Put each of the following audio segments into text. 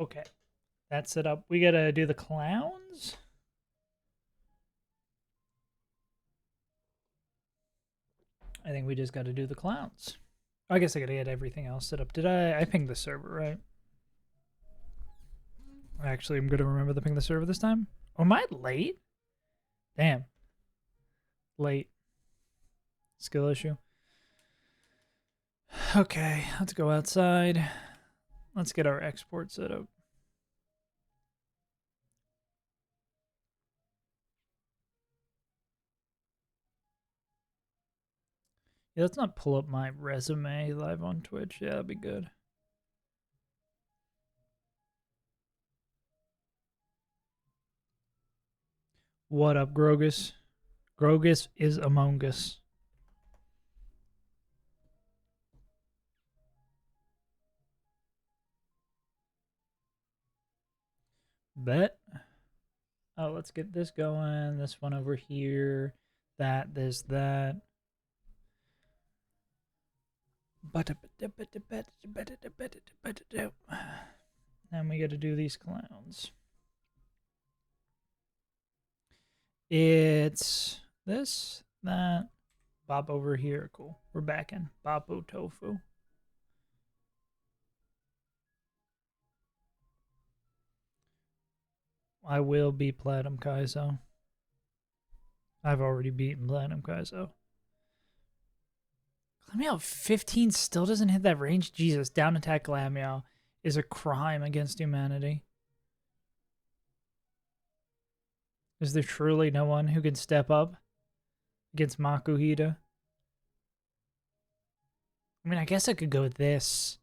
Okay. That's it up. We gotta do the clowns? I think we just gotta do the clowns. I guess I gotta get everything else set up. Did I pinged the server, right? Actually, I'm gonna remember to ping the server this time. Oh, am I late? Damn. Late. Skill issue. Okay, let's go outside. Let's get our export set up. Yeah, let's not pull up my resume live on Twitch. Yeah, that'd be good. What up, Grogus? Grogus is among us. Bet. Oh, let's get this going. This one over here. That, this, that. Then we got to do these clowns. It's this, that, Bob over here. Cool. We're back in Babo Tofu. I will be Platinum Kaizo. I've already beaten Platinum Kaizo. Glameow 15 still doesn't hit that range? Jesus, down attack Glameow is a crime against humanity. Is there truly no one who can step up against Makuhita? I mean, I guess I could go with this.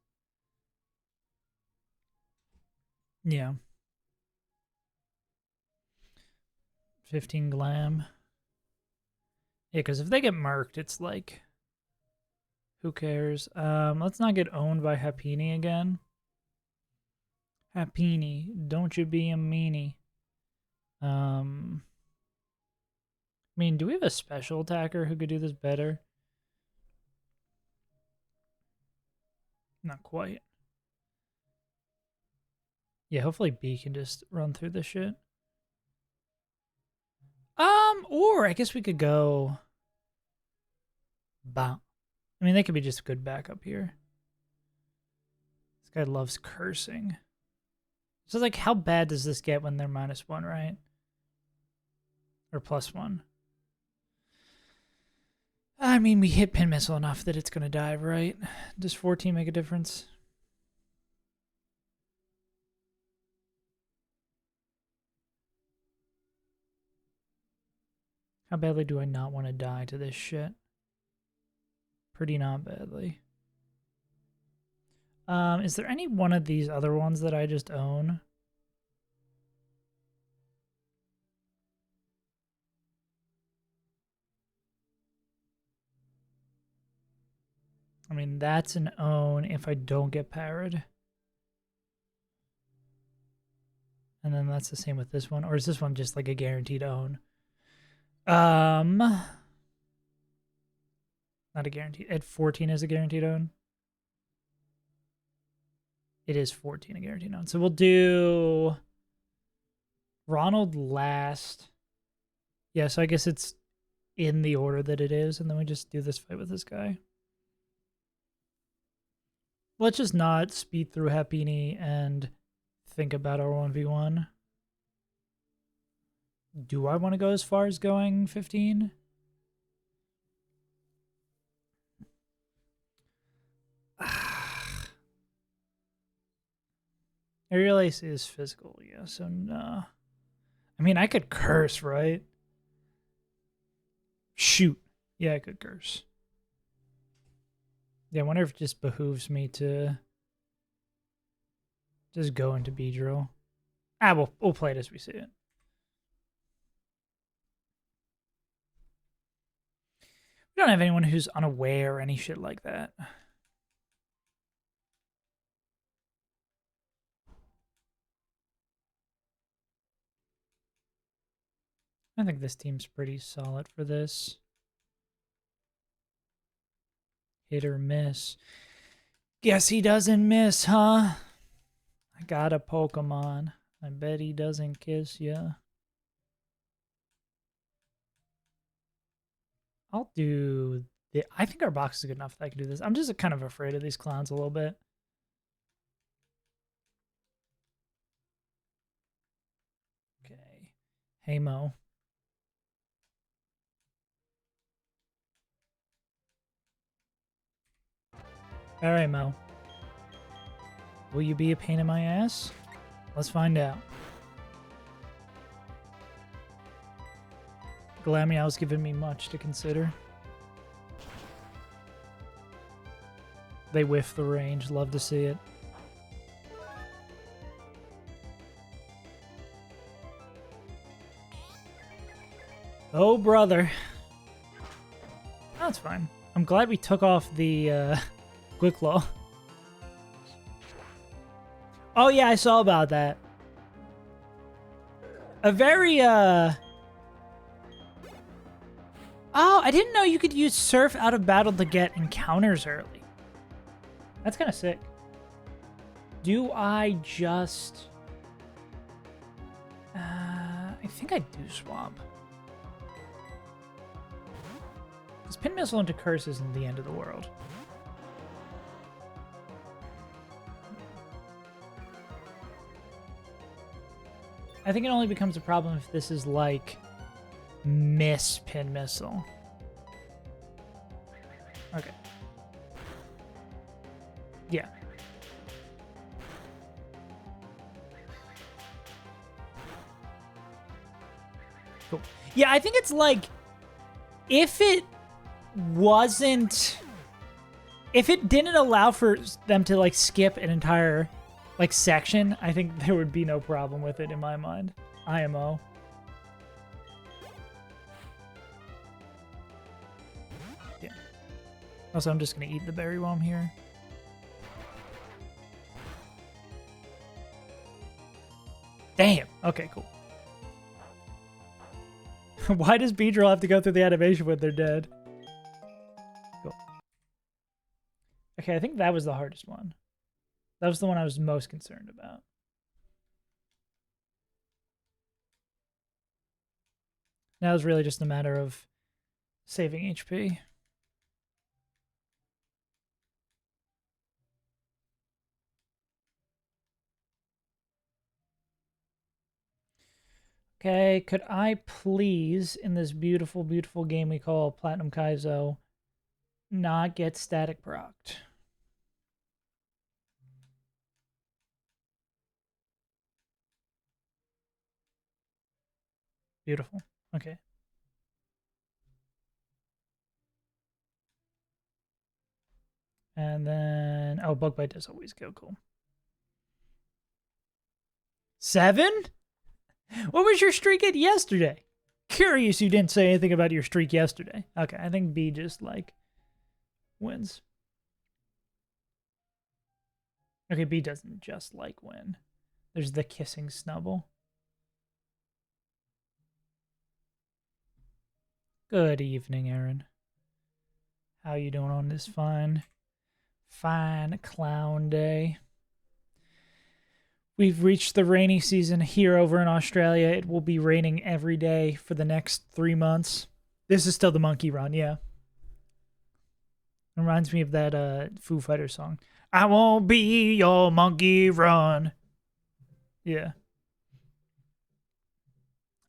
Yeah. 15 glam. Yeah, because if they get marked, it's like, who cares? Let's not get owned by Happini again. Happini, don't you be a meanie. I mean, do we have a special attacker who could do this better? Not quite. Yeah, hopefully B can just run through this shit. Or I guess we could go Ba. I mean, they could be just good backup here. This guy loves cursing. So, like, how bad does this get when they're -1, right? Or +1? I mean, we hit pin missile enough that it's gonna dive, right? Does 14 make a difference? How badly do I not want to die to this shit? Pretty not badly. Is there any one of these other ones that I just own? I mean, that's an own if I don't get parried. And then that's the same with this one. Or is this one just like a guaranteed own? Not a guaranteed. At 14 is a guaranteed own. It is 14 a guaranteed own. So we'll do Ronald last. Yeah, so I guess it's in the order that it is, and then we just do this fight with this guy. Let's just not speed through Happini and think about our 1v1. Do I want to go as far as going 15? Aerial Ace is physical, yeah, so nah. I mean, I could curse, right? Shoot. Yeah, I could curse. Yeah, I wonder if it just behooves me to just go into B-drill. We'll play it as we see it. We don't have anyone who's unaware or any shit like that. I think this team's pretty solid for this. Hit or miss. Guess he doesn't miss, huh? I got a Pokemon. I bet he doesn't kiss ya. I'll do the... I think our box is good enough that I can do this. I'm just kind of afraid of these clowns a little bit. Okay. Hey, Mo. All right, Mo. Will you be a pain in my ass? Let's find out. Glameow's given me much to consider. They whiff the range. Love to see it. Oh, brother. That's fine. I'm glad we took off the Quick-Claw. Oh, yeah, I saw about that. A very, Oh, I didn't know you could use Surf out of battle to get encounters early. That's kind of sick. Do I just... I think I do swap. Because Pin Missile into Curse isn't the end of the world. I think it only becomes a problem if this is like Miss Pin Missile. Okay. Yeah. Cool. Yeah, I think it's like if it wasn't, if it didn't allow for them to like skip an entire like section, I think there would be no problem with it in my mind. IMO. Yeah. Also, I'm just gonna eat the berry while I'm here. Damn. Okay, cool. Why does Beedrill have to go through the animation when they're dead? Cool. Okay, I think that was the hardest one. That was the one I was most concerned about. Now it's really just a matter of saving HP. Okay, could I please, in this beautiful, beautiful game we call Platinum Kaizo, not get static procced? Beautiful. Okay. And then, oh, Bug Bite does always go cool. 7? What was your streak at yesterday? Curious you didn't say anything about your streak yesterday. Okay, I think B just, like, wins. Okay, B doesn't just, like, win. There's the kissing snubble. Good evening, Aaron. How you doing on this fine clown day? We've reached the rainy season here over in Australia. It will be raining every day for the next 3 months. This is still the monkey run, yeah. It reminds me of that Foo Fighters song. I won't be your monkey run. Yeah.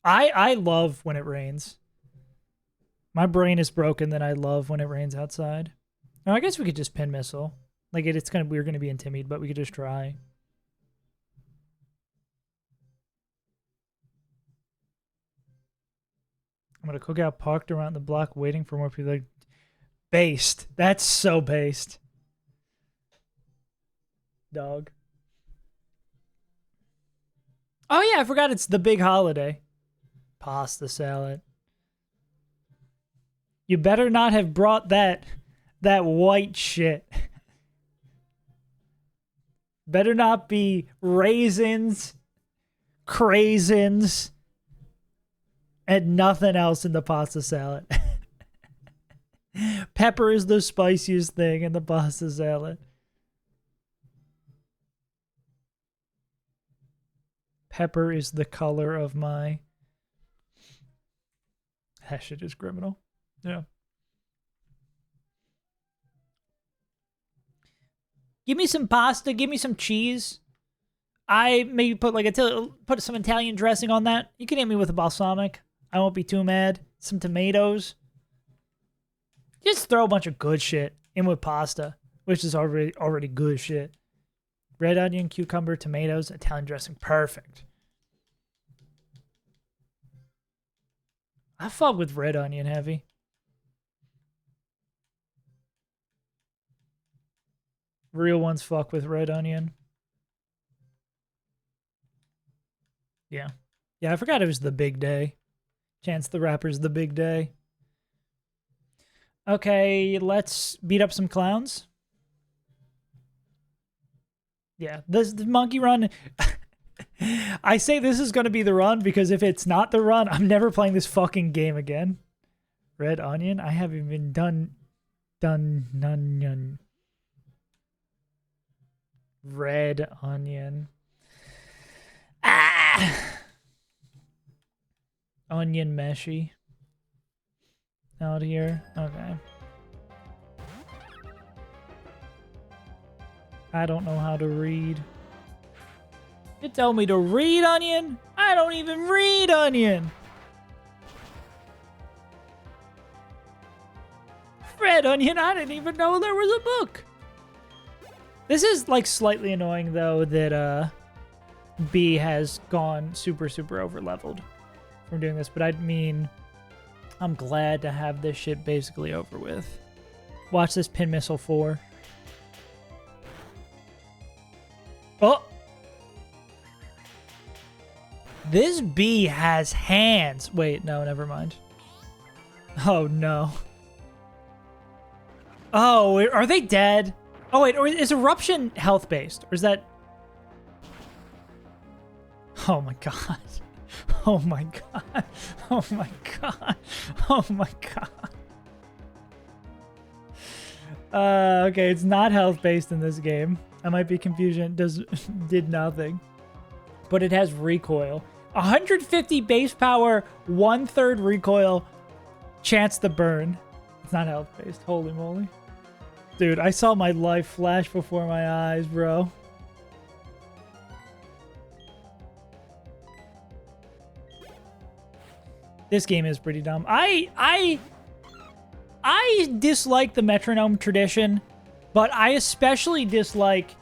I love when it rains. My brain is broken that I love when it rains outside. Oh, I guess we could just pin missile. Like we're gonna be intimidated, but we could just try. I'm gonna cook out parked around the block waiting for more people. Like, based. That's so based. Dog. Oh yeah, I forgot it's the big holiday. Pasta salad. You better not have brought that white shit. Better not be raisins, craisins, and nothing else in the pasta salad. Pepper is the spiciest thing in the pasta salad. Pepper is the color of my... That shit is criminal. Yeah. Give me some pasta. Give me some cheese. I maybe put like put some Italian dressing on that. You can hit me with a balsamic. I won't be too mad. Some tomatoes. Just throw a bunch of good shit in with pasta, which is already good shit. Red onion, cucumber, tomatoes, Italian dressing. Perfect. I fuck with red onion heavy. Real ones fuck with red onion. Yeah. Yeah, I forgot it was the big day. Chance the Rapper's the big day. Okay, let's beat up some clowns. Yeah, the monkey run... I say this is going to be the run because if it's not the run, I'm never playing this fucking game again. Red onion? I haven't even done onion. Red onion. Ah! Onion meshy. Out here. Okay. I don't know how to read. You tell me to read onion? I don't even read onion. Red onion, I didn't even know there was a book. This is like slightly annoying though that B has gone super over leveled from doing this, but I mean I'm glad to have this shit basically over with. Watch this pin missile 4. Oh! This bee has hands. Wait, no, never mind. Oh, no. Oh, are they dead? Oh, wait, or is Eruption health-based? Or is that... Oh, my God. Oh, my God. Oh, my God. Oh, my God. Okay, it's not health-based in this game. I might be confused. It did nothing. But it has recoil. 150 base power, 1/3 recoil, chance to burn. It's not health based. Holy moly. Dude, I saw my life flash before my eyes, bro. This game is pretty dumb. I dislike the metronome tradition, but I especially dislike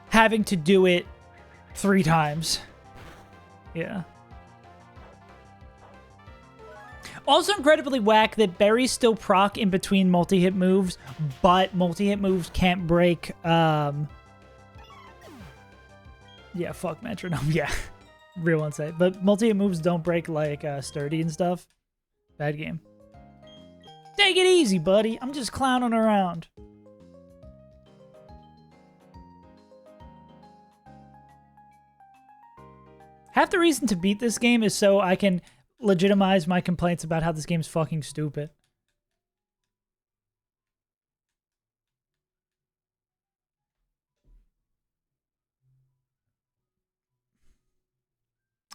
having to do it 3 times. Yeah. Also incredibly whack that berries still proc in between multi-hit moves, but multi-hit moves can't break, yeah, fuck metronome, yeah. Real one say. But multi-hit moves don't break like sturdy and stuff. Bad game. Take it easy, buddy. I'm just clowning around. Half the reason to beat this game is so I can legitimize my complaints about how this game's fucking stupid.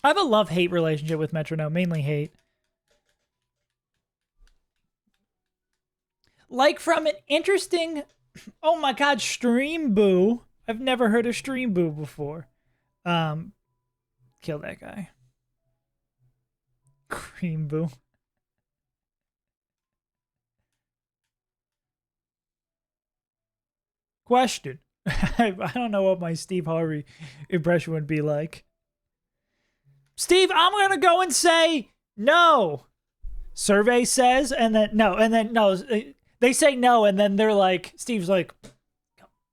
I have a love-hate relationship with Metronome, mainly hate. Like from an interesting... Oh my god, Stream Boo. I've never heard of Stream Boo before. Kill that guy. Cream Boo. Question. I don't know what my Steve Harvey impression would be like. Steve, I'm gonna go and say no. Survey says, and then no, and then no. They say no, and then they're like, Steve's like,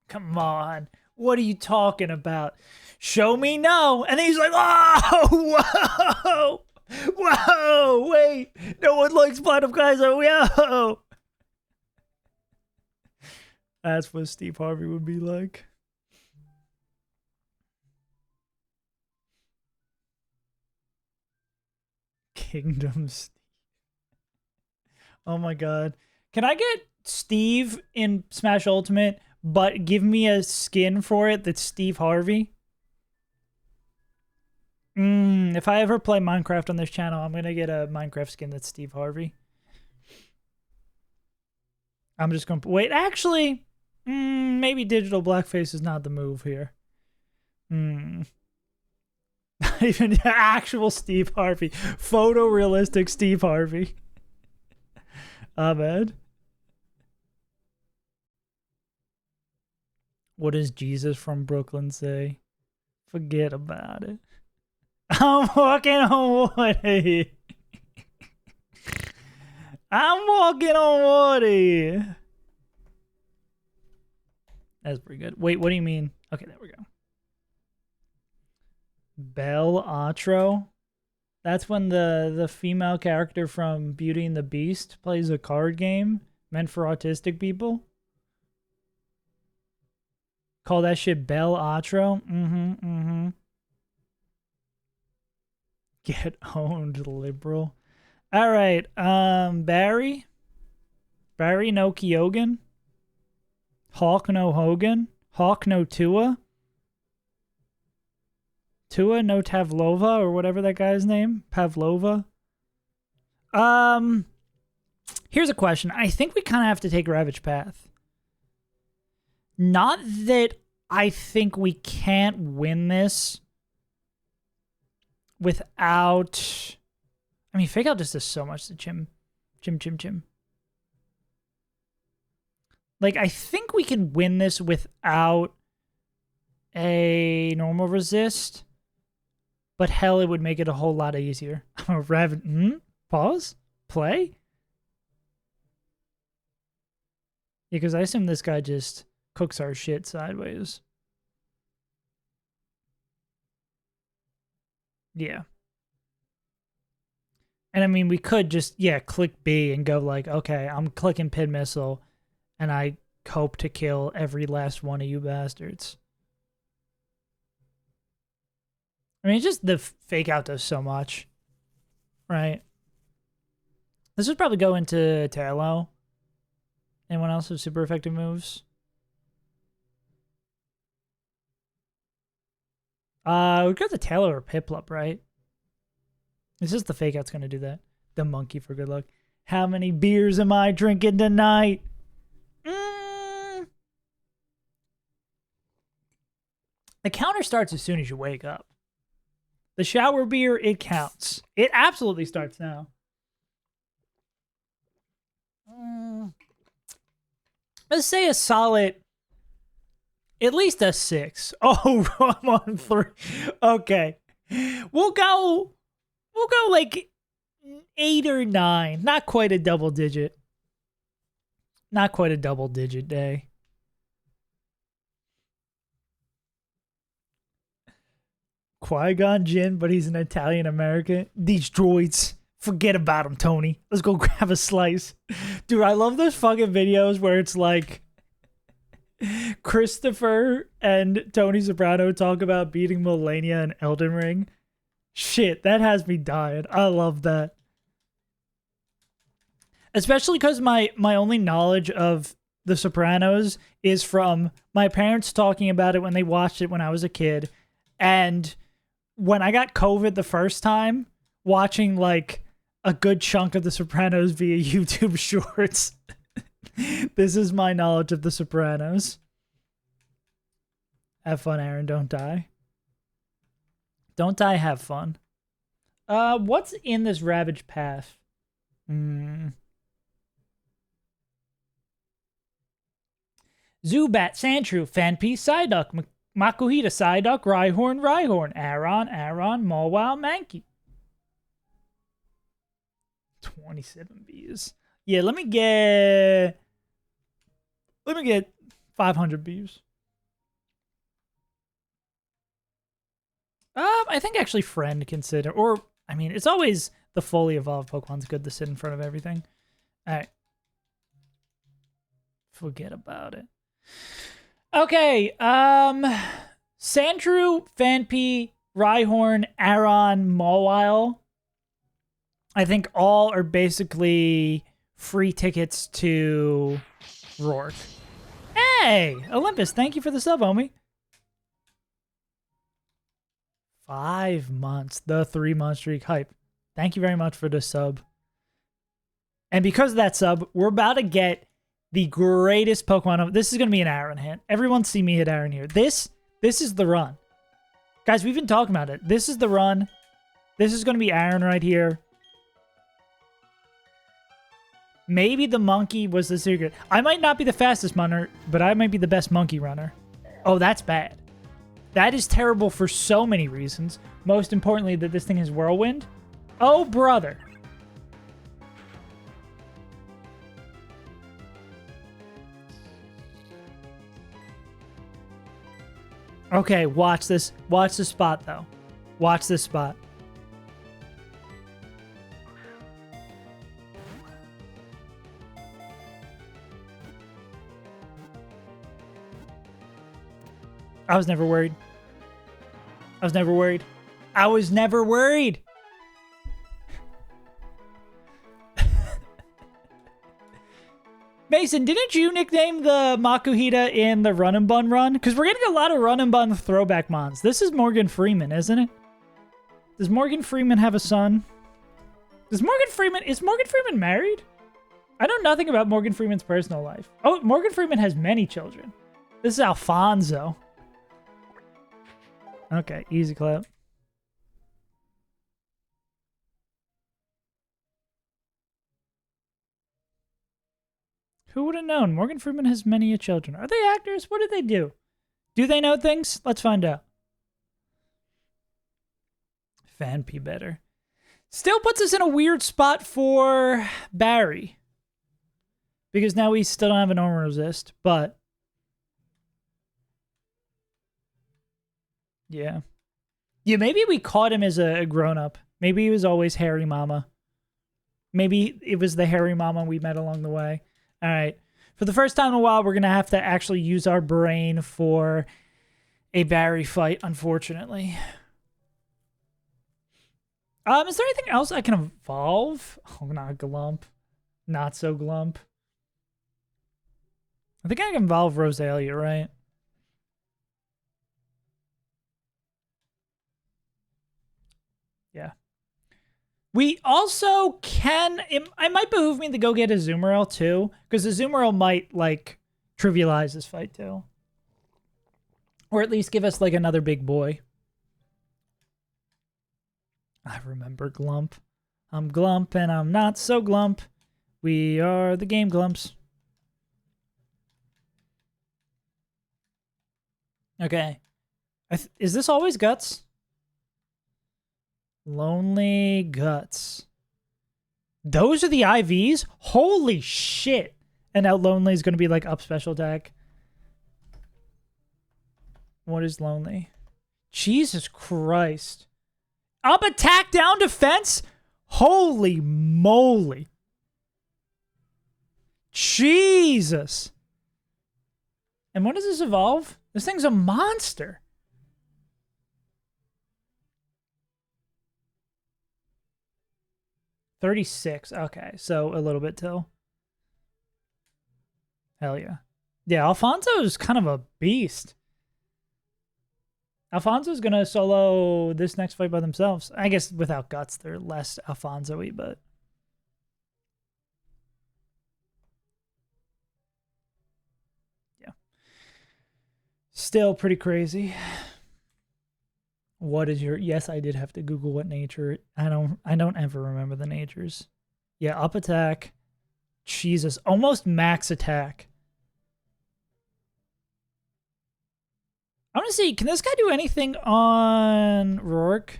come on, what are you talking about? Show me no. And then he's like, oh, whoa, wait, no one likes Platinum Kaizo, whoa. That's what Steve Harvey would be like. Kingdoms. Oh my god. Can I get Steve in Smash Ultimate, but give me a skin for it that's Steve Harvey? If I ever play Minecraft on this channel, I'm gonna get a Minecraft skin that's Steve Harvey. I'm just gonna wait. Actually, maybe digital blackface is not the move here. Not even actual Steve Harvey, photorealistic Steve Harvey. Ahmed. What does Jesus from Brooklyn say? Forget about it. I'm walking on water. I'm walking on water. That's pretty good. Wait, what do you mean? Okay, there we go. Belle Atro. That's when the female character from Beauty and the Beast plays a card game meant for autistic people. Call that shit Belle Atro? Get owned, liberal. All right, Barry no Kyogen. Hawk no Hogan. Hawk no Tua. Tua no Tavlova, or whatever that guy's name. Pavlova. Here's a question. I think we kind of have to take Ravage Path. Not that I think we can't win this without... I mean, Fake Out just does so much to Chim. Like, I think we can win this without a normal resist, but hell, it would make it a whole lot easier. Pause? Play? Yeah, because I assume this guy just cooks our shit sideways. Yeah. And I mean, we could just, click B and go like, okay, I'm clicking Pin Missile, and I hope to kill every last one of you bastards. I mean, it's just the Fake Out does so much, right? This would probably go into Talo. Anyone else have super effective moves? We'd go to Talo or Piplup, right? It's just the Fake Out's going to do that. The monkey for good luck. How many beers am I drinking tonight? The counter starts as soon as you wake up. The shower beer, it counts. It absolutely starts now. Let's say a solid, at least a 6. Oh, I'm on 3. Okay. We'll go like 8 or 9. Not quite a double digit. Not quite a double digit day. Qui-Gon Jinn, but he's an Italian American. These droids. Forget about them, Tony. Let's go grab a slice. Dude, I love those fucking videos where it's like Christopher and Tony Soprano talk about beating Melania in Elden Ring. Shit, that has me dying. I love that. Especially because my only knowledge of The Sopranos is from my parents talking about it when they watched it when I was a kid. And when I got COVID the first time, watching like a good chunk of The Sopranos via YouTube Shorts. This is my knowledge of The Sopranos. Have fun, Aaron. Don't die. Don't die, have fun. What's in this Ravage Path? Zubat, Sandshrew, Fanpy, Psyduck, Makuhita, Psyduck, Rhyhorn, Aron, Mawile, Mankey. 27 Bs. Yeah, let me get 500 Bs. I think actually Friend consider, or I mean, it's always the fully evolved Pokemon's good to sit in front of everything. All right. Forget about it. Okay, Sandshrew, Fanpy, Rhyhorn, Aron, Mawile. I think all are basically free tickets to Rourke. Hey, Olympus, thank you for the sub, homie. 5 months. The 3-month streak hype. Thank you very much for the sub. And because of that sub, we're about to get the greatest Pokemon. This is going to be an Aaron hit. Everyone see me hit Aaron here. This is the run. Guys, we've been talking about it. This is the run. This is going to be Aaron right here. Maybe the monkey was the secret. I might not be the fastest runner, but I might be the best monkey runner. Oh, that's bad. That is terrible for so many reasons. Most importantly, that this thing is Whirlwind. Oh, brother. Okay, watch this. Watch the spot, though. Watch this spot. I was never worried. I was never worried. I was never worried. Mason, didn't you nickname the Makuhita in the Run and Bun run? Because we're getting a lot of Run and Bun throwback mons. This is Morgan Freeman, isn't it? Does Morgan Freeman have a son? Is Morgan Freeman married? I know nothing about Morgan Freeman's personal life. Oh, Morgan Freeman has many children. This is Alfonso. Okay, easy clap. Who would have known? Morgan Freeman has many children. Are they actors? What did they do? Do they know things? Let's find out. Fan P better. Still puts us in a weird spot for Barry. Because now we still don't have an armor resist, but... Yeah. Yeah, maybe we caught him as a grown-up. Maybe he was always Hairy Mama. Maybe it was the Hairy Mama we met along the way. All right. For the first time in a while, we're going to have to actually use our brain for a Barry fight, unfortunately. Is there anything else I can evolve? Oh, not Glump. Not so Glump. I think I can evolve Rosalia, right? Yeah. We also can... It might behoove me to go get a Azumarill, too. Because Azumarill might, like, trivialize this fight, too. Or at least give us, like, another big boy. I remember Glump. I'm Glump, and I'm not so Glump. We are the Game Glumps. Okay. Is this always Guts? Lonely Guts. Those are the IVs? Holy shit. And now Lonely is going to be like up special attack. What is Lonely? Jesus Christ. Up attack, down defense? Holy moly. Jesus. And when does this evolve? This thing's a monster. $36. Okay, so a little bit till. Hell yeah. Yeah, Alfonso is kind of a beast. Alfonso's going to solo this next fight by themselves. I guess without Guts, they're less Alfonso-y, but... yeah. Still pretty crazy. What is your... Yes, I did have to Google what nature... I don't ever remember the natures. Yeah, up attack. Jesus, almost max attack. I want to see, can this guy do anything on Rourke?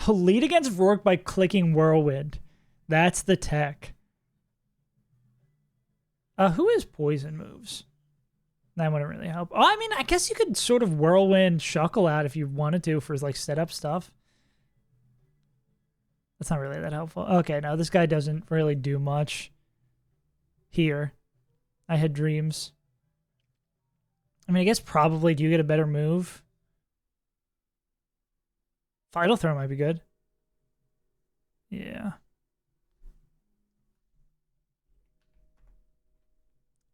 He'll lead against Rourke by clicking Whirlwind. That's the tech. Who has poison moves? That wouldn't really help. Oh, I mean, I guess you could sort of Whirlwind Shuckle out if you wanted to for, like, setup stuff. That's not really that helpful. Okay, no, this guy doesn't really do much here. I had dreams. I mean, I guess probably do you get a better move? Vital Throw might be good. Yeah.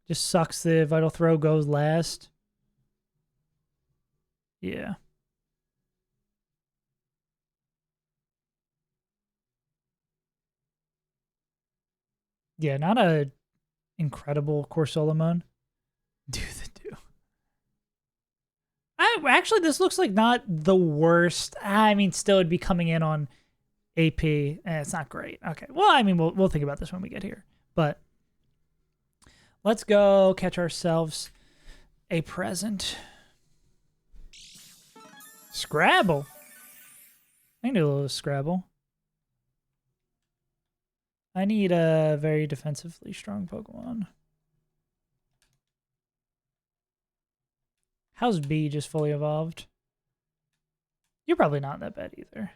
Just sucks the Vital Throw goes last. Yeah. Yeah, not a incredible Corsolamon. Do the do. Actually, this looks like not the worst. I mean, still, it'd be coming in on AP. It's not great. Okay. Well, I mean, we'll think about this when we get here. But let's go catch ourselves a present. Scrabble. I can do a little Scrabble. I need a very defensively strong Pokemon. How's B just fully evolved? You're probably not that bad either.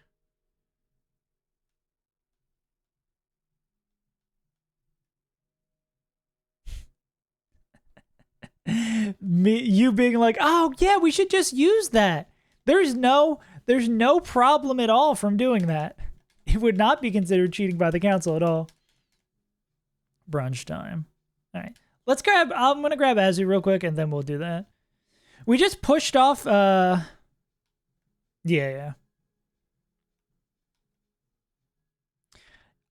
You being like, oh yeah, we should just use that. There's no problem at all from doing that. It would not be considered cheating by the council at all. Brunch time. All right. I'm going to grab Azu real quick and then we'll do that. We just pushed off, yeah.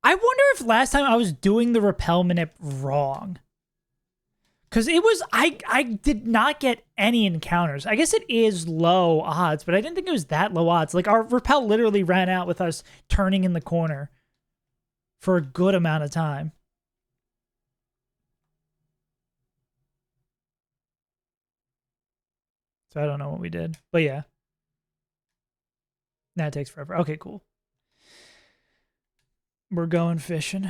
I wonder if last time I was doing the repel manip wrong. Because it was, I did not get any encounters. I guess it is low odds, but I didn't think it was that low odds. Like, our repel literally ran out with us turning in the corner for a good amount of time. So I don't know what we did. But yeah. Now it takes forever. Okay, cool. We're going fishing.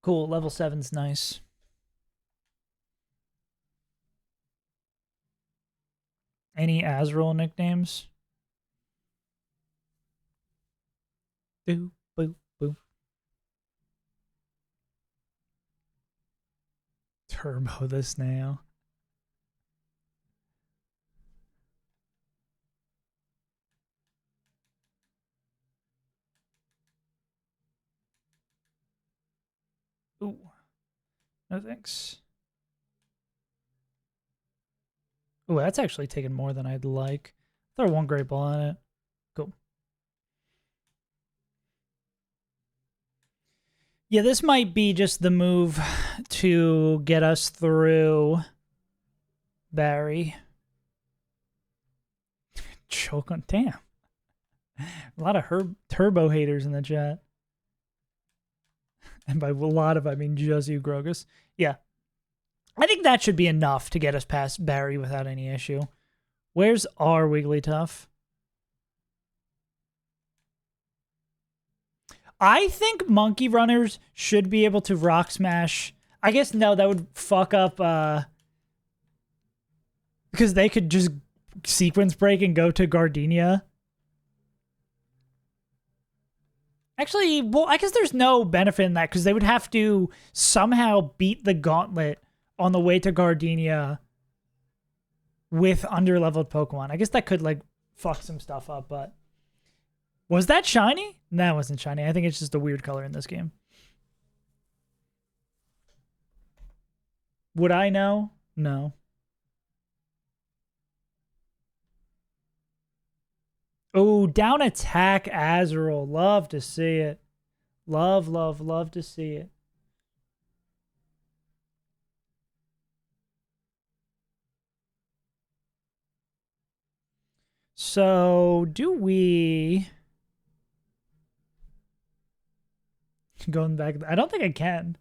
Cool. Level 7's nice. Any Azrael nicknames? Boo, boo, boo. Turbo the snail. Ooh. No thanks. Ooh, that's actually taken more than I'd like. Throw one great ball on it. Cool. Yeah, this might be just the move to get us through Barry. Choke on. Damn. A lot of turbo haters in the chat. And by a lot of, I mean just you, Grogus. Yeah. I think that should be enough to get us past Barry without any issue. Where's our Wigglytuff? I think Monkey Runners should be able to Rock Smash. I guess no, that would fuck up because they could just sequence break and go to Gardenia. Actually, well, I guess there's no benefit in that because they would have to somehow beat the gauntlet on the way to Gardenia with underleveled Pokemon. I guess that could, like, fuck some stuff up, but... Was that shiny? That wasn't shiny. I think it's just a weird color in this game. Would I know? No. Oh, down attack Azrael. Love to see it. Love, love, love to see it. So, do we... Going back... I don't think I can.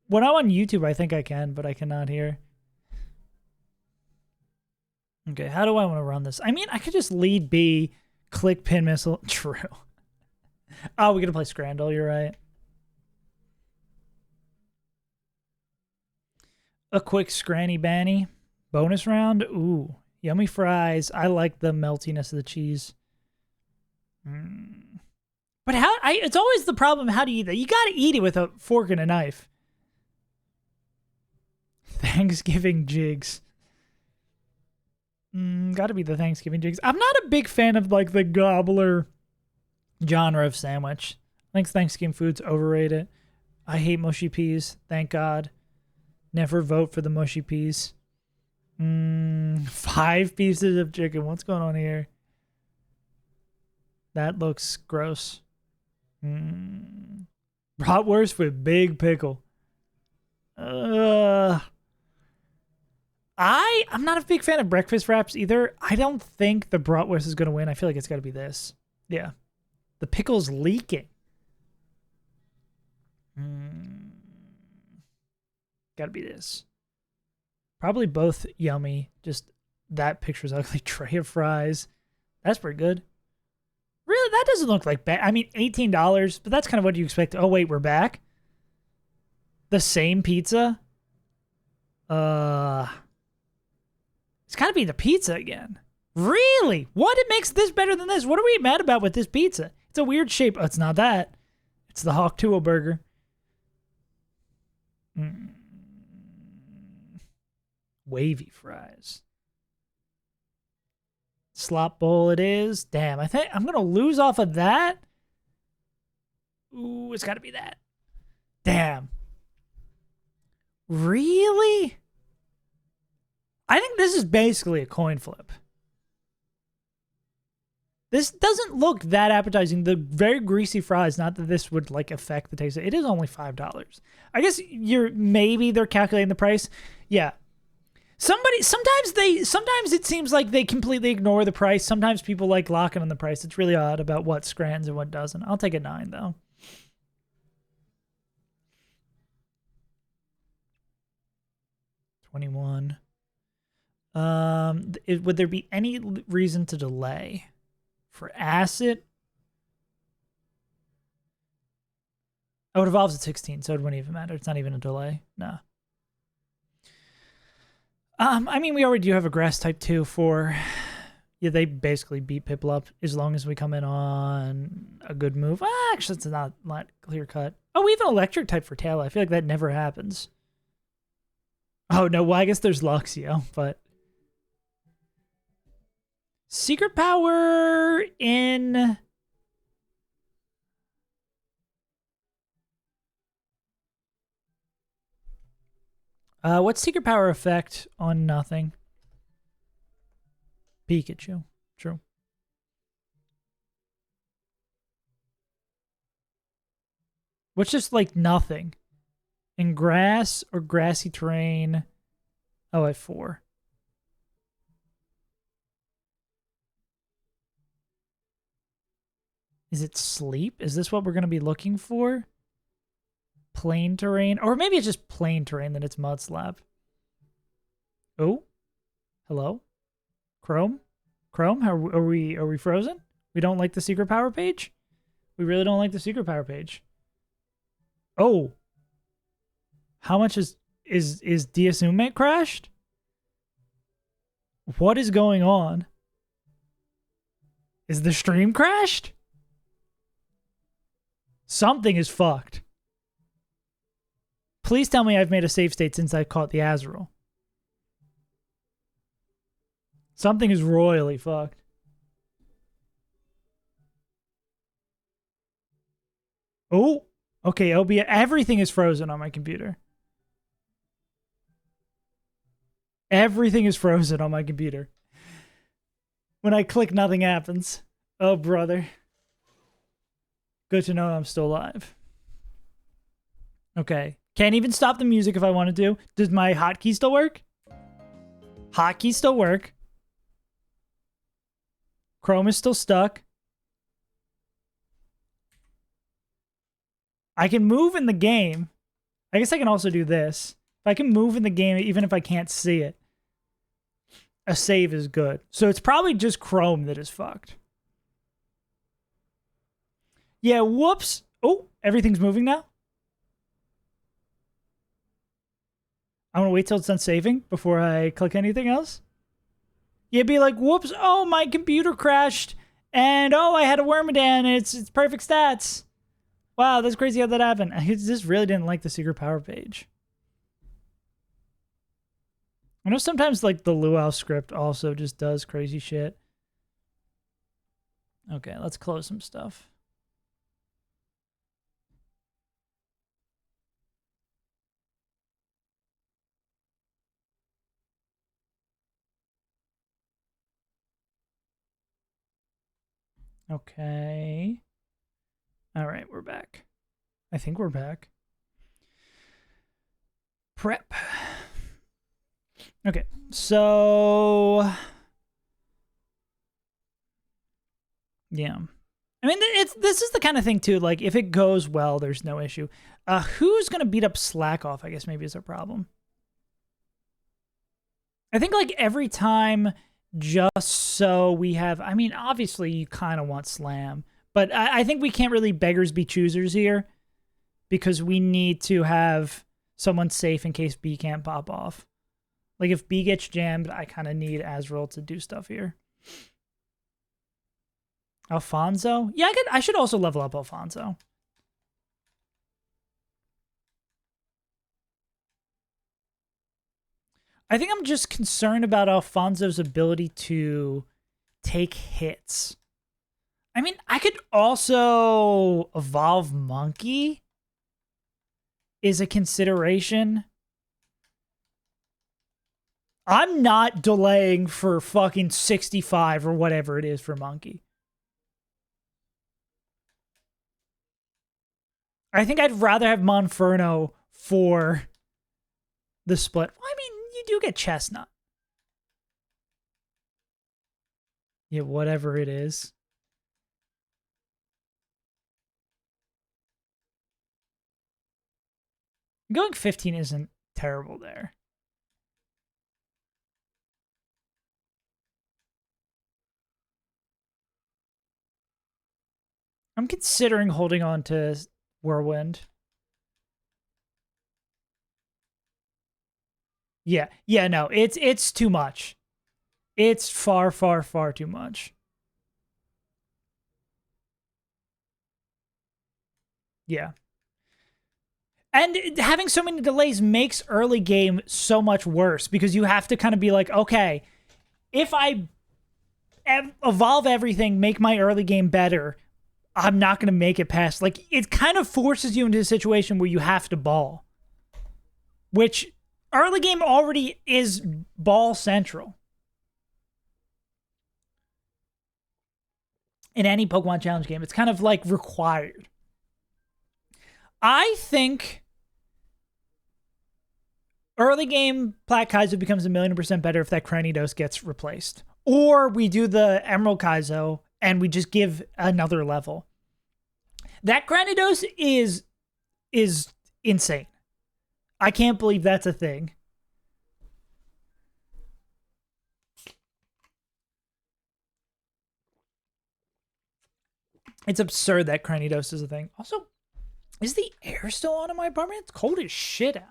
When I'm on YouTube, I think I can, but I cannot here. Okay, how do I want to run this? I mean, I could just lead B, click pin missile. True. Oh, we're going to play Scrandle, you're right. A quick Scranny Banny. Bonus round? Ooh, yummy fries. I like the meltiness of the cheese. But it's always the problem, how do you eat that? You got to eat it with a fork and a knife. Thanksgiving jigs. Gotta be the Thanksgiving jigs. I'm not a big fan of, like, the gobbler genre of sandwich. I think Thanksgiving food's overrated. I hate mushy peas. Thank God. Never vote for the mushy peas. 5 pieces of chicken. What's going on here? That looks gross. Bratwurst with big pickle. I'm not a big fan of breakfast wraps either. I don't think the bratwurst is going to win. I feel like it's got to be this. Yeah. The pickle's leaking. Got to be this. Probably both yummy. Just that picture's ugly. Tray of fries. That's pretty good. Really, that doesn't look like bad. I mean, $18, but that's kind of what you expect. Oh, wait, we're back? The same pizza? It's got to be the pizza again. Really? What makes this better than this? What are we mad about with this pizza? It's a weird shape. Oh, it's not that. It's the Hawk Tuo burger. Wavy fries. Slop bowl it is. Damn, I think I'm going to lose off of that. Ooh, it's got to be that. Damn. Really? I think this is basically a coin flip. This doesn't look that appetizing. The very greasy fries, not that this would like affect the taste. It is only $5. I guess maybe they're calculating the price. Yeah. Sometimes it seems like they completely ignore the price. Sometimes people like locking on the price. It's really odd about what Scrantons and what doesn't. I'll take a 9 though. $21. Would there be any reason to delay for acid? Oh, it evolves at 16, so it wouldn't even matter. It's not even a delay. No. I mean, we already do have a grass type 2 for... Yeah, they basically beat Piplup as long as we come in on a good move. Actually, it's not clear cut. Oh, we have an electric type for Tail. I feel like that never happens. Oh, no, well, I guess there's Luxio, but... Secret power in... what's secret power effect on nothing? Pikachu. True. What's just like nothing? In grass or grassy terrain? Oh, at 4. Is it sleep? Is this what we're going to be looking for? Plain terrain? Or maybe it's just plain terrain that it's Mud Slap. Oh? Hello? Chrome? Chrome? Are we frozen? We don't like the secret power page? We really don't like the secret power page. Oh. How much is Diasume crashed? What is going on? Is the stream crashed? Something is fucked. Please tell me I've made a save state since I caught the Azrael. Something is royally fucked. Oh, okay, OBS. Everything is frozen on my computer. Everything is frozen on my computer. When I click, nothing happens. Oh, brother. Good to know I'm still alive. Okay. Can't even stop the music if I wanted to. Does my hotkey still work? Hotkey still work. Chrome is still stuck. I can move in the game. I guess I can also do this. If I can move in the game, even if I can't see it, a save is good. So it's probably just Chrome that is fucked. Yeah, whoops. Oh, everything's moving now. I'm going to wait till it's done saving before I click anything else. You'd be like, whoops, oh, my computer crashed. And, oh, I had a Wormadan and it's perfect stats. Wow, that's crazy how that happened. I just really didn't like the secret power page. I know sometimes, like, the Luau script also just does crazy shit. Okay, let's close some stuff. Okay. All right, we're back. I think we're back. Prep. Okay, so yeah. I mean, this is the kind of thing too. Like, if it goes well, there's no issue. Who's gonna beat up Slack off? I guess maybe is a problem. I think like every time, just so we have. I mean, obviously you kind of want Slam, but I think we can't really beggars be choosers here, because we need to have someone safe in case B can't pop off. Like if B gets jammed, I kind of need Azrael to do stuff here. Alfonso? Yeah, I should also level up Alfonso. I think I'm just concerned about Alfonso's ability to take hits. I mean, I could also evolve Monkey is a consideration. I'm not delaying for fucking 65 or whatever it is for Monkey. I think I'd rather have Monferno for the split. Well, I mean, you do get Chestnut. Yeah, whatever it is. Going 15 isn't terrible there. I'm considering holding on to Whirlwind. Yeah, no, it's too much. It's far, far, far too much. Yeah. And having so many delays makes early game so much worse, because you have to kind of be like, okay, if I evolve everything, make my early game better, I'm not going to make it past. Like, it kind of forces you into a situation where you have to ball, which early game already is ball central in any Pokemon Challenge game. It's kind of like required. I think early game Plat Kaizo becomes 1,000,000% better if that Cranidos gets replaced. Or we do the Emerald Kaizo and we just give another level. That Cranidos is insane. I can't believe that's a thing. It's absurd that Cranidos is a thing. Also, is the air still on in my apartment? It's cold as shit out.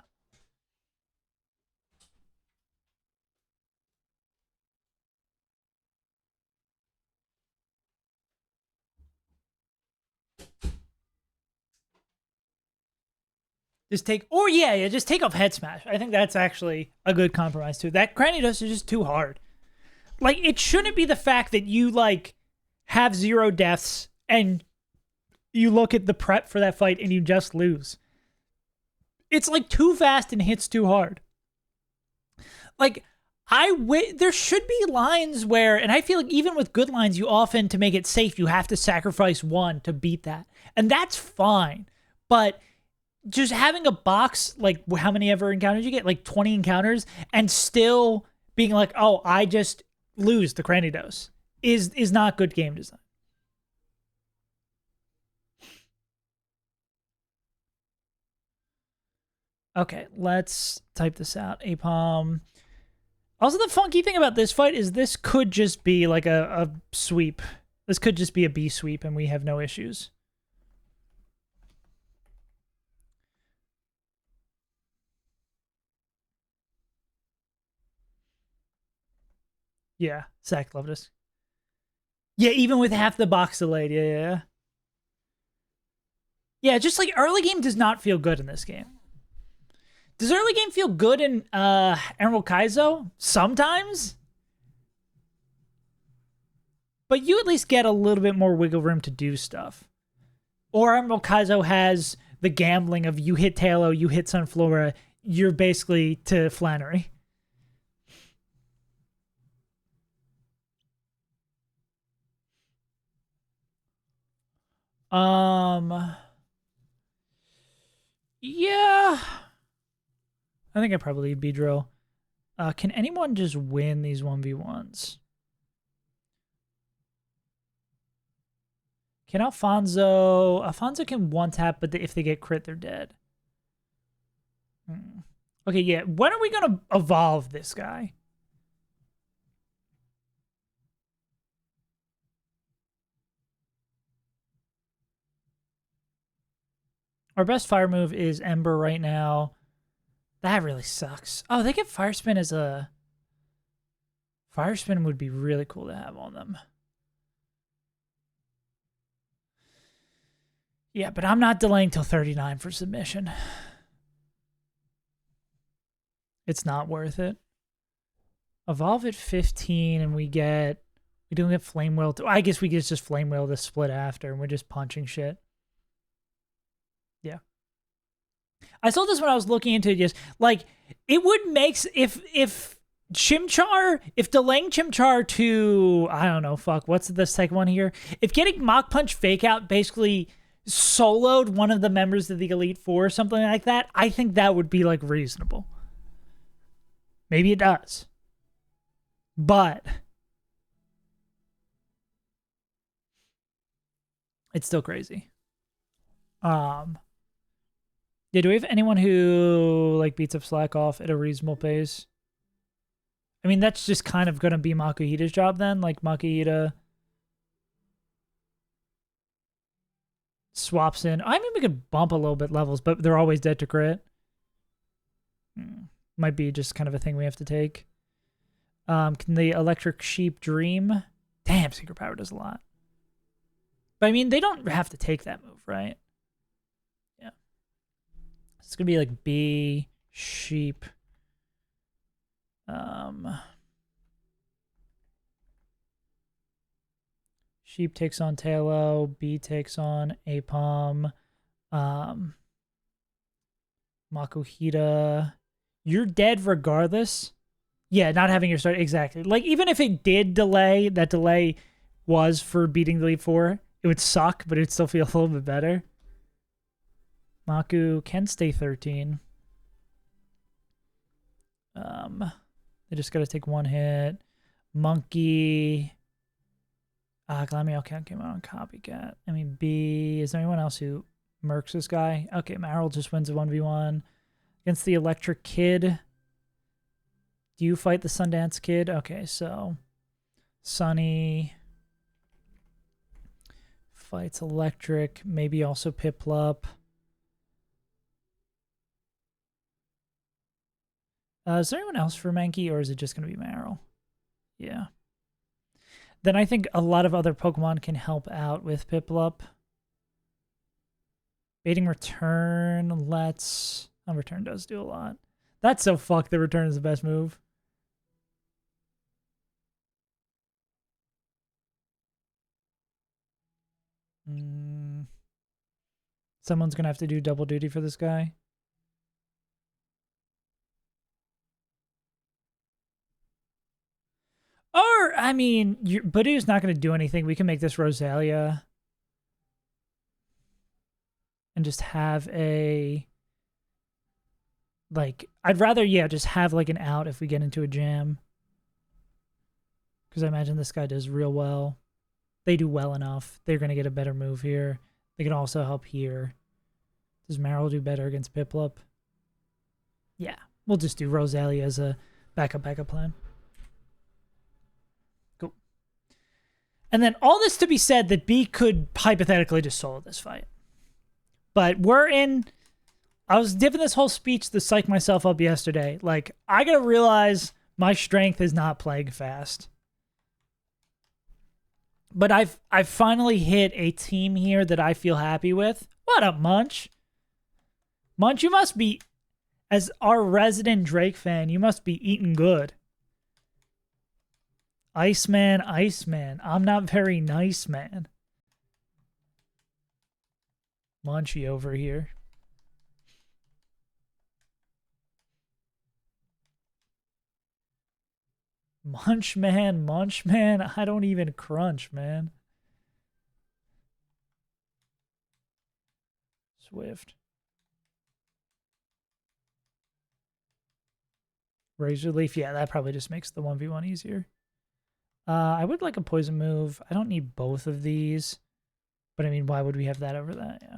Just take, or yeah, just take off Head Smash. I think that's actually a good compromise too. That Cranidos is just too hard. Like, it shouldn't be the fact that you like have 0 deaths and you look at the prep for that fight and you just lose. It's like too fast and hits too hard. Like, there should be lines where, and I feel like even with good lines, you often, to make it safe, you have to sacrifice one to beat that. And that's fine. But just having a box, like how many ever encounters you get, like 20 encounters, and still being like, oh, I just lose the Cranidos is not good game design. Okay, let's type this out. Apom. Also, the funky thing about this fight is this could just be like a sweep. This could just be a B sweep and we have no issues. Yeah, Zach loved us. Yeah, even with half the box delayed. Yeah. Yeah, just like early game does not feel good in this game. Does early game feel good in Emerald Kaizo? Sometimes. But you at least get a little bit more wiggle room to do stuff. Or Emerald Kaizo has the gambling of you hit Tailo, you hit Sunflora, you're basically to Flannery. Yeah. I think I probably Beedrill. Can anyone just win these 1v1s? Can Alfonso... Alfonso can one-tap, but if they get crit, they're dead. Okay, yeah. When are we going to evolve this guy? Our best fire move is Ember right now. That really sucks. Oh, they get Fire Spin as a... Fire Spin would be really cool to have on them. Yeah, but I'm not delaying till 39 for submission. It's not worth it. Evolve at 15 and we don't get Flame Wheel. I guess we get just Flame Wheel to split after and we're just punching shit. Yeah. I saw this when I was looking into it. Just like it would make if Chimchar, if delaying Chimchar to, I don't know, fuck, what's the second one here? If getting Mach Punch Fake Out basically soloed one of the members of the Elite Four or something like that, I think that would be like reasonable. Maybe it does. But it's still crazy. Yeah, do we have anyone who like beats up Slack off at a reasonable pace? I mean, that's just kind of gonna be Makuhita's job then. Like Makuhita swaps in. I mean, we could bump a little bit levels, but they're always dead to crit. Might be just kind of a thing we have to take. Can the Electric Sheep Dream? Damn, Secret Power does a lot. But I mean, they don't have to take that move, right? Yeah. It's gonna be like B, Sheep. Sheep takes on Talo, B takes on Apom, Makuhita. You're dead regardless. Yeah, not having your start, exactly. Like, even if it did delay, that delay was for beating the Elite Four, it would suck, but it would still feel a little bit better. Maku can stay 13. They just gotta take one hit. Monkey. Glameow count came out on Copycat. I mean, B. Is there anyone else who murks this guy? Okay, Marill just wins a 1v1 against the Electric Kid. Do you fight the Sundance Kid? Okay, so Sunny fights Electric. Maybe also Piplup. Is there anyone else for Mankey, or is it just going to be Marill? Yeah. Then I think a lot of other Pokemon can help out with Piplup. Baiting Return, let's... Oh, Return does do a lot. That's so fucked that Return is the best move. Someone's going to have to do double duty for this guy. Or, I mean, Badoo's not going to do anything. We can make this Rosalia. And just have a... Like, I'd rather, yeah, just have like an out if we get into a jam. Because I imagine this guy does real well. They do well enough. They're going to get a better move here. They can also help here. Does Marill do better against Piplup? Yeah, we'll just do Rosalia as a backup plan. Cool. And then all this to be said that B could hypothetically just solo this fight. But we're in... I was giving this whole speech to psych myself up yesterday. Like, I gotta realize my strength is not Plague Fast. But I've finally hit a team here that I feel happy with. What up, Munch? Munch, you must be, as our resident Drake fan, you must be eating good. Iceman, I'm not very nice, man. Munchy over here. Munch, man, I don't even crunch, man. Swift. Razor Leaf. Yeah, that probably just makes the 1v1 easier. I would like a poison move. I don't need both of these. But I mean, why would we have that over that? Yeah.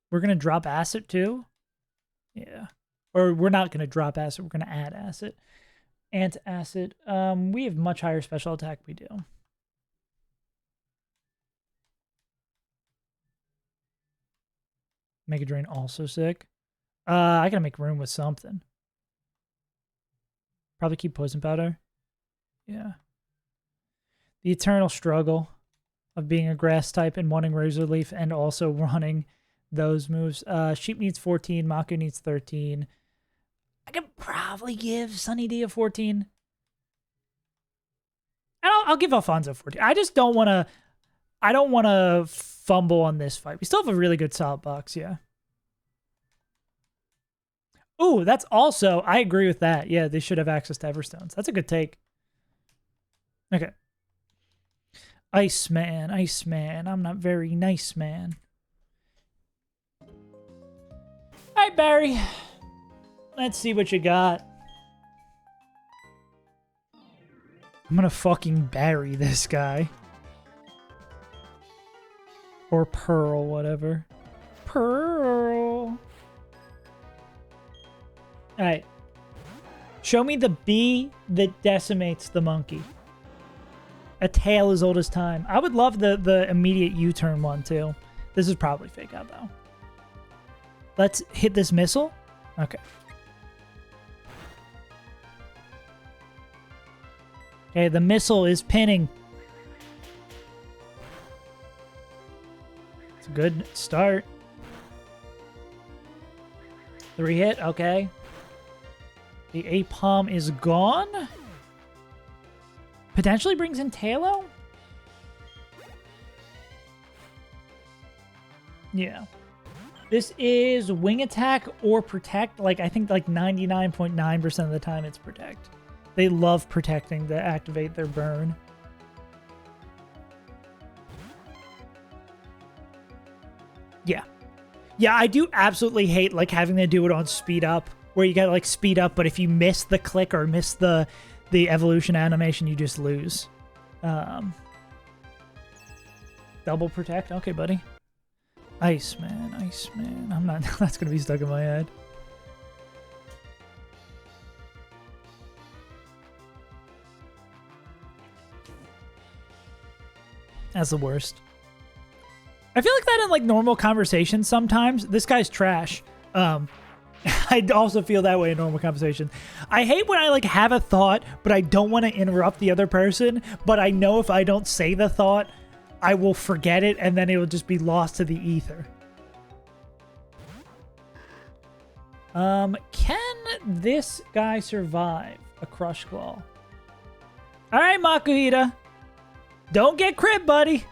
We're going to drop acid too? Yeah. Or we're not going to drop acid. We're going to add acid. Antacid. We have much higher special attack. We do. Mega Drain also sick. I gotta make room with something. Probably keep Poison Powder. Yeah. The eternal struggle of being a grass type and wanting Razor Leaf and also running those moves. Sheep needs 14. Maku needs 13. I could probably give Sunny D a 14. And I'll give Alfonso 14. I just don't want to... I don't want to fumble on this fight. We still have a really good solid box, yeah. Ooh, that's also... I agree with that. Yeah, they should have access to Everstones. That's a good take. Okay. Iceman, Iceman. I'm not very nice, man. Alright, Barry. Let's see what you got. I'm gonna fucking bury this guy. Or Pearl, whatever. Pearl. Alright. Show me the bee that decimates the monkey. A tale as old as time. I would love the immediate U-turn one, too. This is probably fake out, though. Let's hit this missile. Okay. Okay, the missile is pinning. It's a good start. 3 hit, okay. The A-Palm is gone. Potentially brings in Talo? Yeah. This is wing attack or protect. Like, I think like 99.9% of the time it's protect. They love protecting to activate their burn. Yeah. Yeah, I do absolutely hate like having to do it on speed up, where you gotta like speed up, but if you miss the click or miss the evolution animation, you just lose. Double protect? Okay, buddy. Iceman, Iceman. I'm not... That's gonna be stuck in my head. That's the worst. I feel like that in like normal conversations sometimes. This guy's trash. I also feel that way in normal conversation. I hate when I like have a thought, but I don't want to interrupt the other person, but I know if I don't say the thought, I will forget it, and then it will just be lost to the ether. Can this guy survive a Crush Claw? All right, Makuhita. Don't get crit, buddy.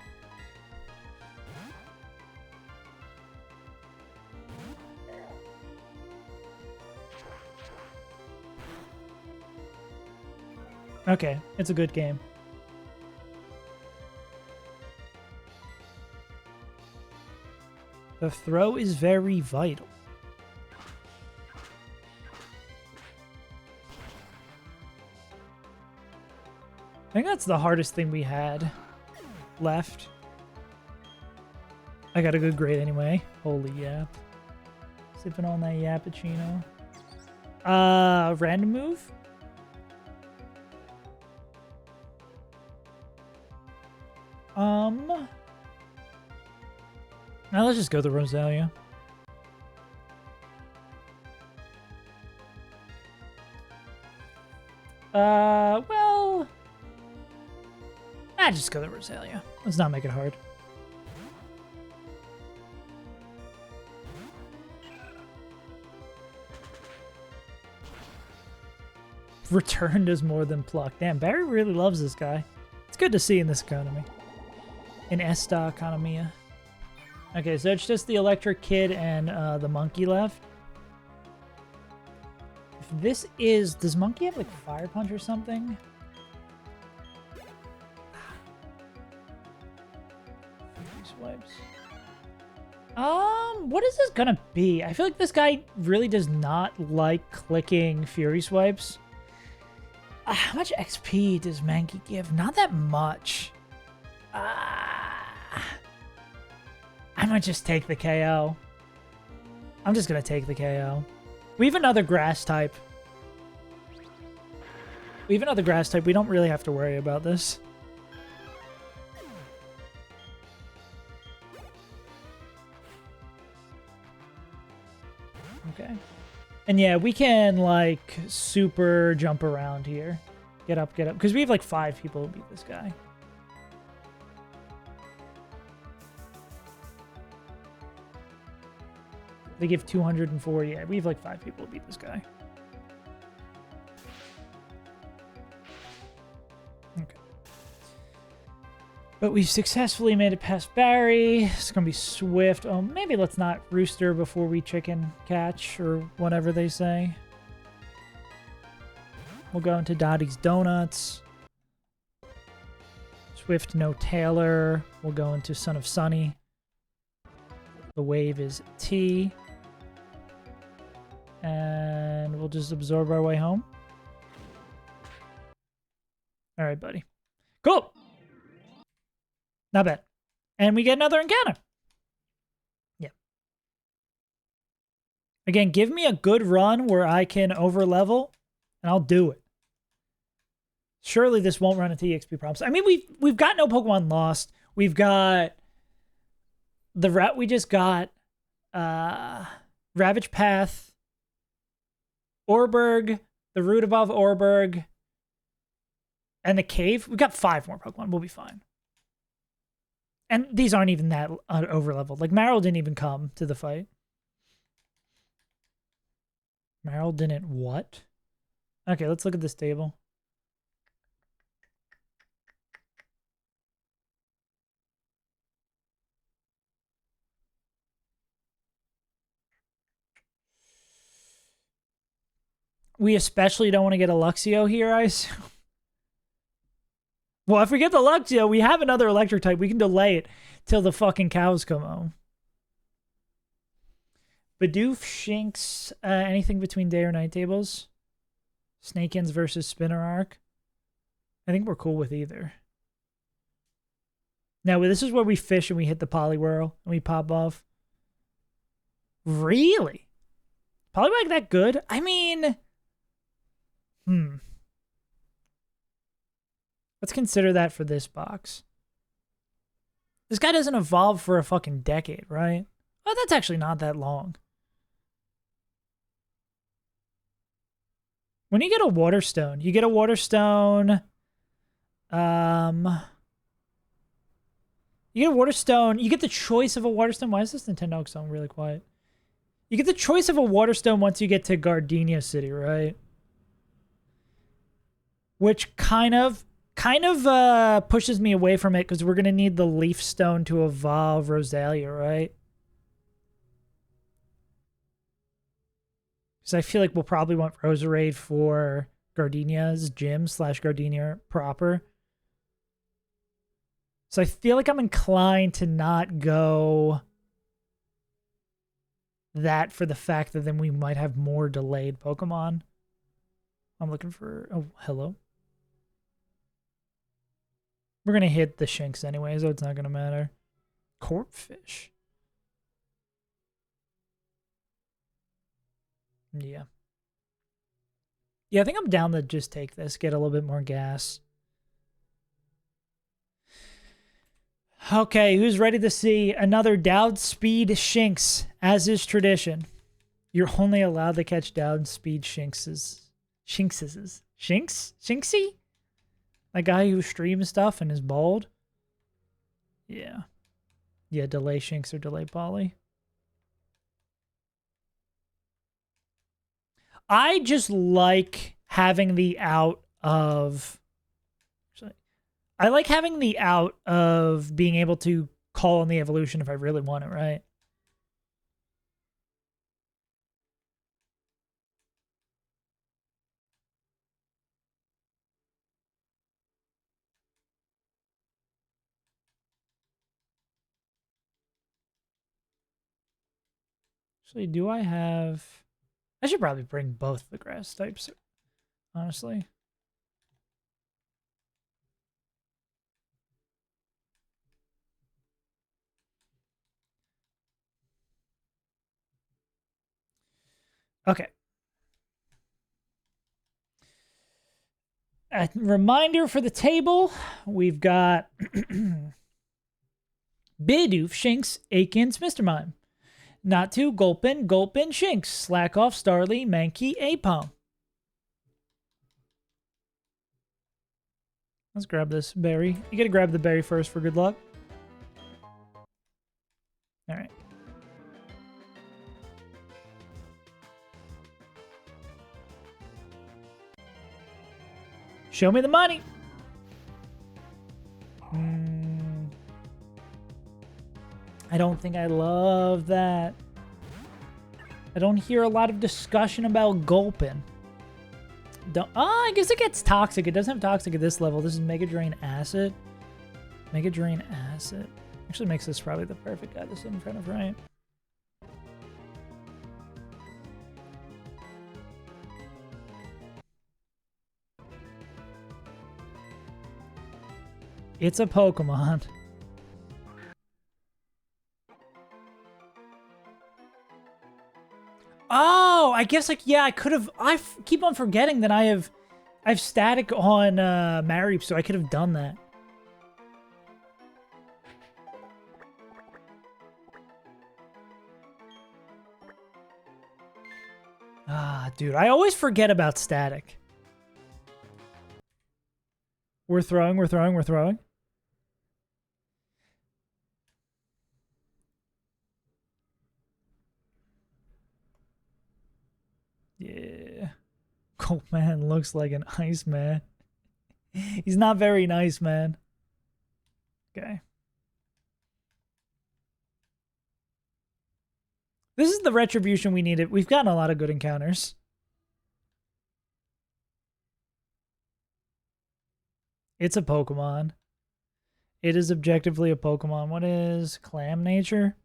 Okay, it's a good game. The throw is very vital. I think that's the hardest thing we had left. I got a good grade anyway. Holy yap. Sipping on that yappuccino. Random move? Now let's just go to Rosalia. Well... just go to Rosalia. Let's not make it hard. Returned is more than pluck. Damn, Barry really loves this guy. It's good to see in this economy. In esta economia. Okay, so it's just the electric kid and the monkey left. If this is... Does monkey have like fire punch or something? Swipes. What is this gonna be? I feel like this guy really does not like clicking Fury Swipes. How much XP does Mankey give? Not that much. I might just take the KO. I'm just gonna take the KO. We have another grass type. We don't really have to worry about this. Okay. And yeah, we can, like, super jump around here. Get up, get up. Because we have, like, 5 people who beat this guy. They give 204. Yeah, we have, like, 5 people who beat this guy. Okay. But we've successfully made it past Barry. It's going to be swift. Oh, maybe let's not rooster before we chicken catch or whatever they say. We'll go into Dottie's Donuts. Swift, no Taylor. We'll go into Son of Sunny. The wave is T. And we'll just absorb our way home. All right, buddy. Cool. Not bad. And we get another encounter. Yeah. Again, give me a good run where I can overlevel, and I'll do it. Surely this won't run into EXP problems. I mean, we've got no Pokemon lost. We've got the route we just got, Ravage Path, Orberg, the route above Orberg, and the cave. We've got 5 more Pokemon. We'll be fine. And these aren't even that over-leveled. Like, Marill didn't even come to the fight. Marill didn't what? Okay, let's look at this table. We especially don't want to get a Luxio here, I assume. Well, if we get the Luxio, we have another electric type. We can delay it till the fucking cows come home. Bidoof, Shinx, anything between day or night tables? Snakins versus Spinner Arc. I think we're cool with either. Now, this is where we fish and we hit the Poliwhirl and we pop off. Really? Poliwag that good? I mean... Let's consider that for this box. This guy doesn't evolve for a fucking decade, right? Oh, that's actually not that long. When you get a Water Stone, you get a Water Stone. You get a Water Stone. You get the choice of a Water Stone. Why is this Nintendo song really quiet? You get the choice of a Water Stone once you get to Gardenia City, right? Which kind of pushes me away from it because we're going to need the Leaf Stone to evolve Rosalia, right? Because I feel like we'll probably want Roserade for Gardenia's gym / Gardenia proper. So I feel like I'm inclined to not go that for the fact that then we might have more delayed Pokemon. I'm looking for... Oh, hello. We're going to hit the Shinx anyway, so it's not going to matter. Corpfish. Yeah. Yeah, I think I'm down to just take this, get a little bit more gas. Okay, who's ready to see another Dowd Speed Shinx, as is tradition? You're only allowed to catch Dowd Speed Shinxes. Shinxes. Shinx? Shinxy? That guy who streams stuff and is bald? Yeah. Yeah, delay Shinx or delay Poly. I just like having the out of... I like having the out of being able to call on the evolution if I really want it, right? Actually, do I have... I should probably bring both the grass types, honestly. Okay. A reminder for the table, we've got Bidoof, Shinx, Akins, Mr. Mime. Natu, Gulpin, Shinx, Slackoff, Starly, Mankey, A14. Let's grab this berry. You gotta grab the berry first for good luck. Alright. Show me the money. I don't think I love that. I don't hear a lot of discussion about Gulpin. I guess it gets toxic. It doesn't have toxic at this level. This is Mega Drain Acid. Mega Drain Acid. Actually makes this probably the perfect guy to sit in front of, right? It's a Pokemon. Oh, I guess like, yeah, I could have, keep on forgetting that I have static on Mareep, so I could have done that. Ah, dude, I always forget about static. We're throwing. Yeah. Oh, man, looks like an ice man. He's not very nice, man. Okay. This is the retribution we needed. We've gotten a lot of good encounters. It's a Pokemon. It is objectively a Pokemon. What is Clam Nature?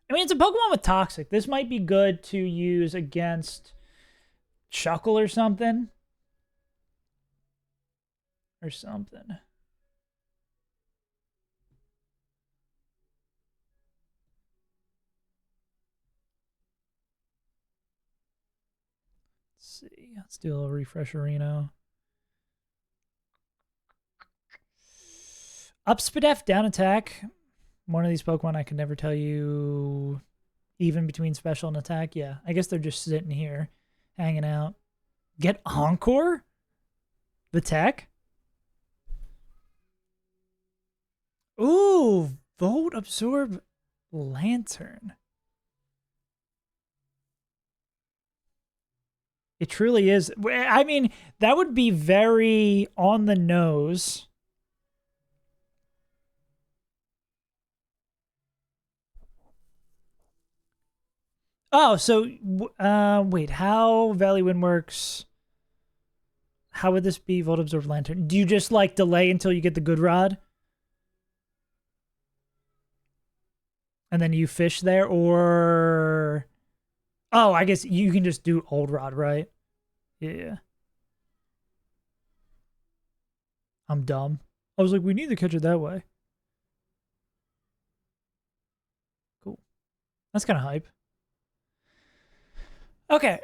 I mean, it's a Pokemon with Toxic. This might be good to use against Chuckle or something. Let's see. Let's do a little refresherino. Up Spadef, down attack. One of these Pokemon I can never tell you even between special and attack. Yeah, I guess they're just sitting here, hanging out. Get Encore? The tech? Ooh, Volt Absorb Lantern. It truly is. I mean, that would be very on the nose. Oh, so, wait, how Valley Wind works? How would this be Volt Absorb Lantern? Do you just, like, delay until you get the good rod? And then you fish there, or... Oh, I guess you can just do old rod, right? Yeah. I'm dumb. I was like, we need to catch it that way. Cool. That's kind of hype. Okay.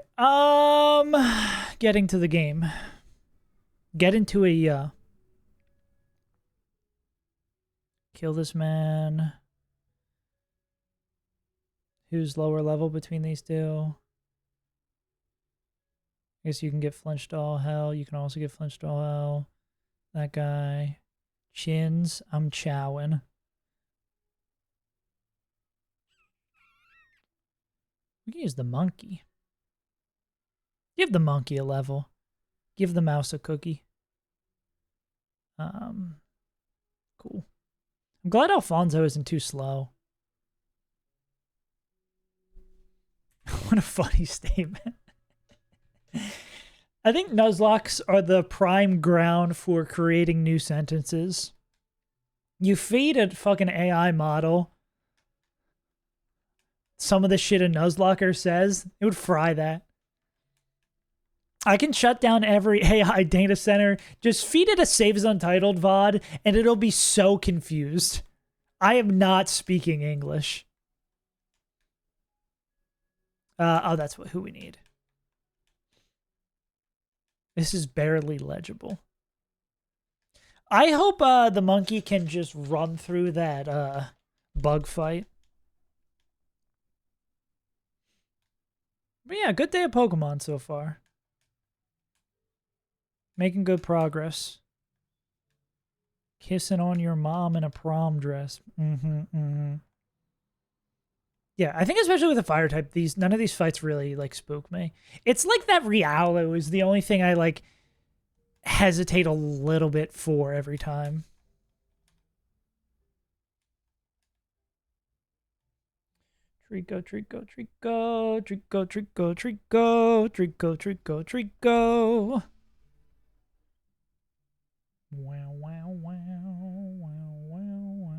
Getting to the game. Get into a, kill this man. Who's lower level between these two? I guess you can get flinched all hell. You can also get flinched all hell. That guy. Chins. I'm chowing. We can use the monkey. Give the monkey a level. Give the mouse a cookie. Cool. I'm glad Alfonso isn't too slow. What a funny statement. I think Nuzlocks are the prime ground for creating new sentences. You feed a fucking AI model. some of the shit a Nuzlocke says, it would fry that. I can shut down every AI data center, just feed it a Saves Untitled VOD, and it'll be so confused. I am not speaking English. Oh, that's who we need. This is barely legible. I hope the monkey can just run through that bug fight. But yeah, good day of Pokemon so far. Making good progress. Kissing on your mom in a prom dress. Yeah, I think especially with a fire type, none of these fights really like spook me. It's like that Riolu is the only thing I like hesitate a little bit for every time. Trico, Trico, Trico, Trico, Trico, Trico, Trico, Trico, Trico. Wow, wow, wow, wow, wow, wow.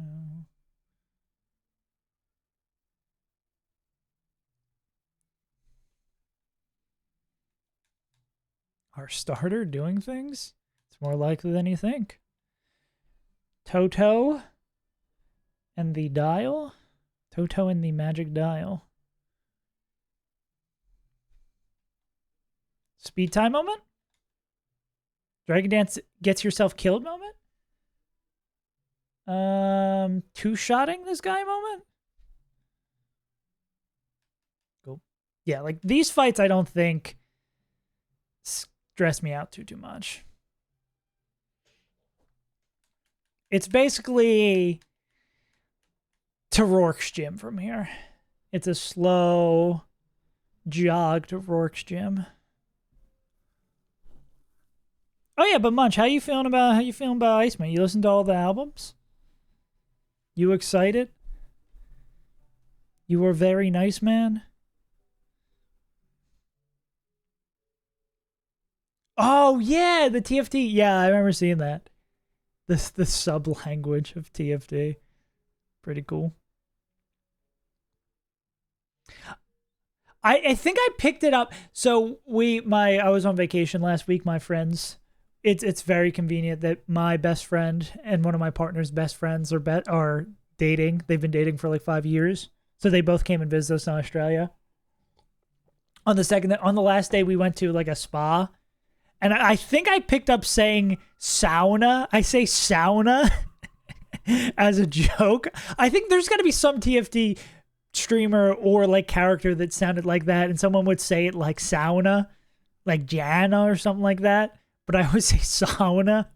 Our starter doing things? It's more likely than you think. Toto and the dial? Toto and the magic dial. Speed time moment? Dragon Dance gets yourself killed moment? Two-shotting this guy moment? Cool. Yeah, like these fights I don't think stress me out too much. It's basically to Rourke's gym from here. It's a slow jog to Rourke's gym. Oh yeah, but Munch, how you feeling about Iceman? You listened to all the albums? You excited? You were very nice, man. Oh yeah, the TFT. Yeah, I remember seeing that. The sub language of TFT. Pretty cool. I think I picked it up. So I was on vacation last week, my friends. It's very convenient that my best friend and one of my partner's best friends are dating. They've been dating for like 5 years. So they both came and visited us in Australia. On the last day we went to like a spa. And I think I picked up saying sauna. I say sauna as a joke. I think there's got to be some TFT streamer or like character that sounded like that, and someone would say it like sauna, like Jana or something like that. But I would say sauna,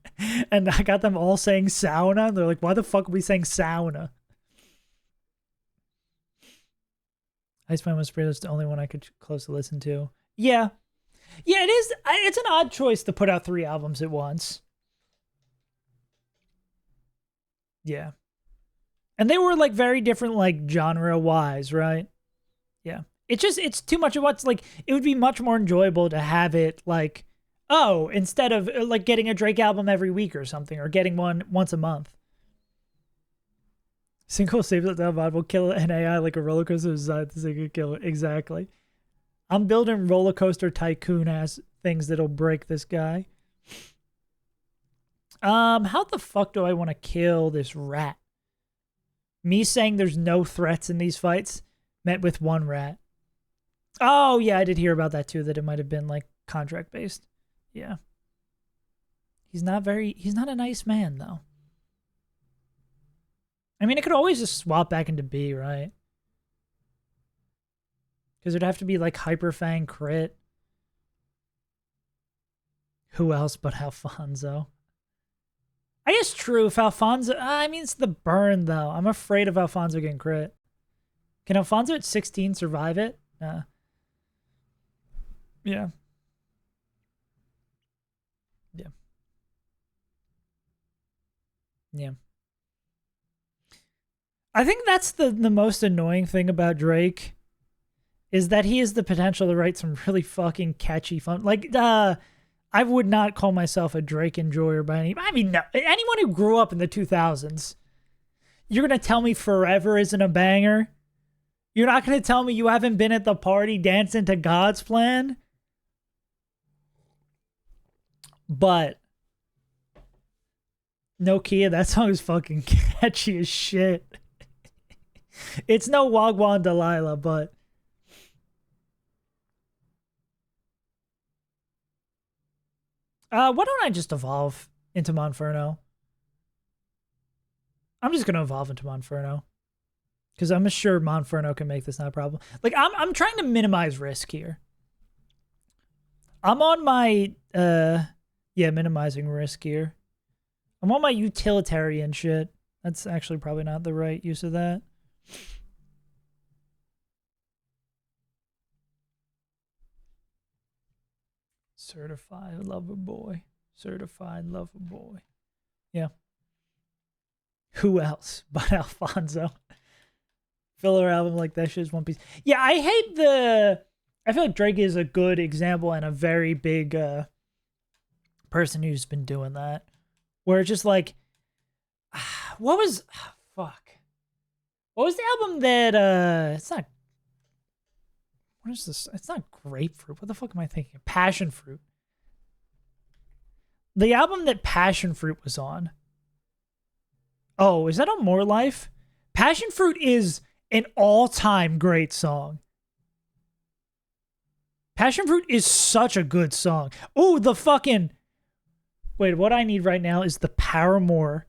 and I got them all saying sauna. They're like, why the fuck are we saying sauna? Iceman was the only one I could closely listen to. Yeah. Yeah, it is. It's an odd choice to put out 3 albums at once. Yeah. And they were like very different, like genre wise, right? Yeah. It's too much of what's like, it would be much more enjoyable to have it like, oh, instead of like getting a Drake album every week or something, or getting one once a month. Single saves it down, will kill an AI like a roller coaster designed to single kill it. Exactly. I'm building roller coaster tycoon ass things that'll break this guy. How the fuck do I want to kill this rat? Me saying there's no threats in these fights met with 1 rat. Oh yeah, I did hear about that too, that it might have been like contract based. Yeah. He's not a nice man though. I mean, it could always just swap back into B, right? Because it'd have to be like Hyper Fang crit. Who else but Alfonso? I guess true. If Alfonso, I mean, it's the burn though. I'm afraid of Alfonso getting crit. Can Alfonso at 16 survive it? Yeah. Yeah. Yeah. I think that's the most annoying thing about Drake, is that he has the potential to write some really fucking catchy fun. Like, I would not call myself a Drake enjoyer by any. I mean, no, anyone who grew up in the 2000s, you're gonna tell me Forever isn't a banger? You're not going to tell me you haven't been at the party dancing to God's Plan? But Nokia, that song is fucking catchy as shit. It's no Wagwan Delilah, but why don't I just evolve into Monferno? I'm just gonna evolve into Monferno. Because I'm sure Monferno can make this not a problem. Like, I'm trying to minimize risk here. I'm on my minimizing risk here. I'm on my utilitarian shit. That's actually probably not the right use of that. Certified lover boy. Certified lover boy. Yeah. Who else but Alfonso? Filler album like that shit's One Piece. Yeah, I hate the... I feel like Drake is a good example and a very big person who's been doing that. Where it's just like... What was... fuck. What was the album that... it's not... What is this? It's not Grapefruit. What the fuck am I thinking? Passion Fruit. The album that Passion Fruit was on. Oh, is that on More Life? Passion Fruit is an all-time great song. Passion Fruit is such a good song. Oh, the fucking... Wait, what I need right now is the Paramore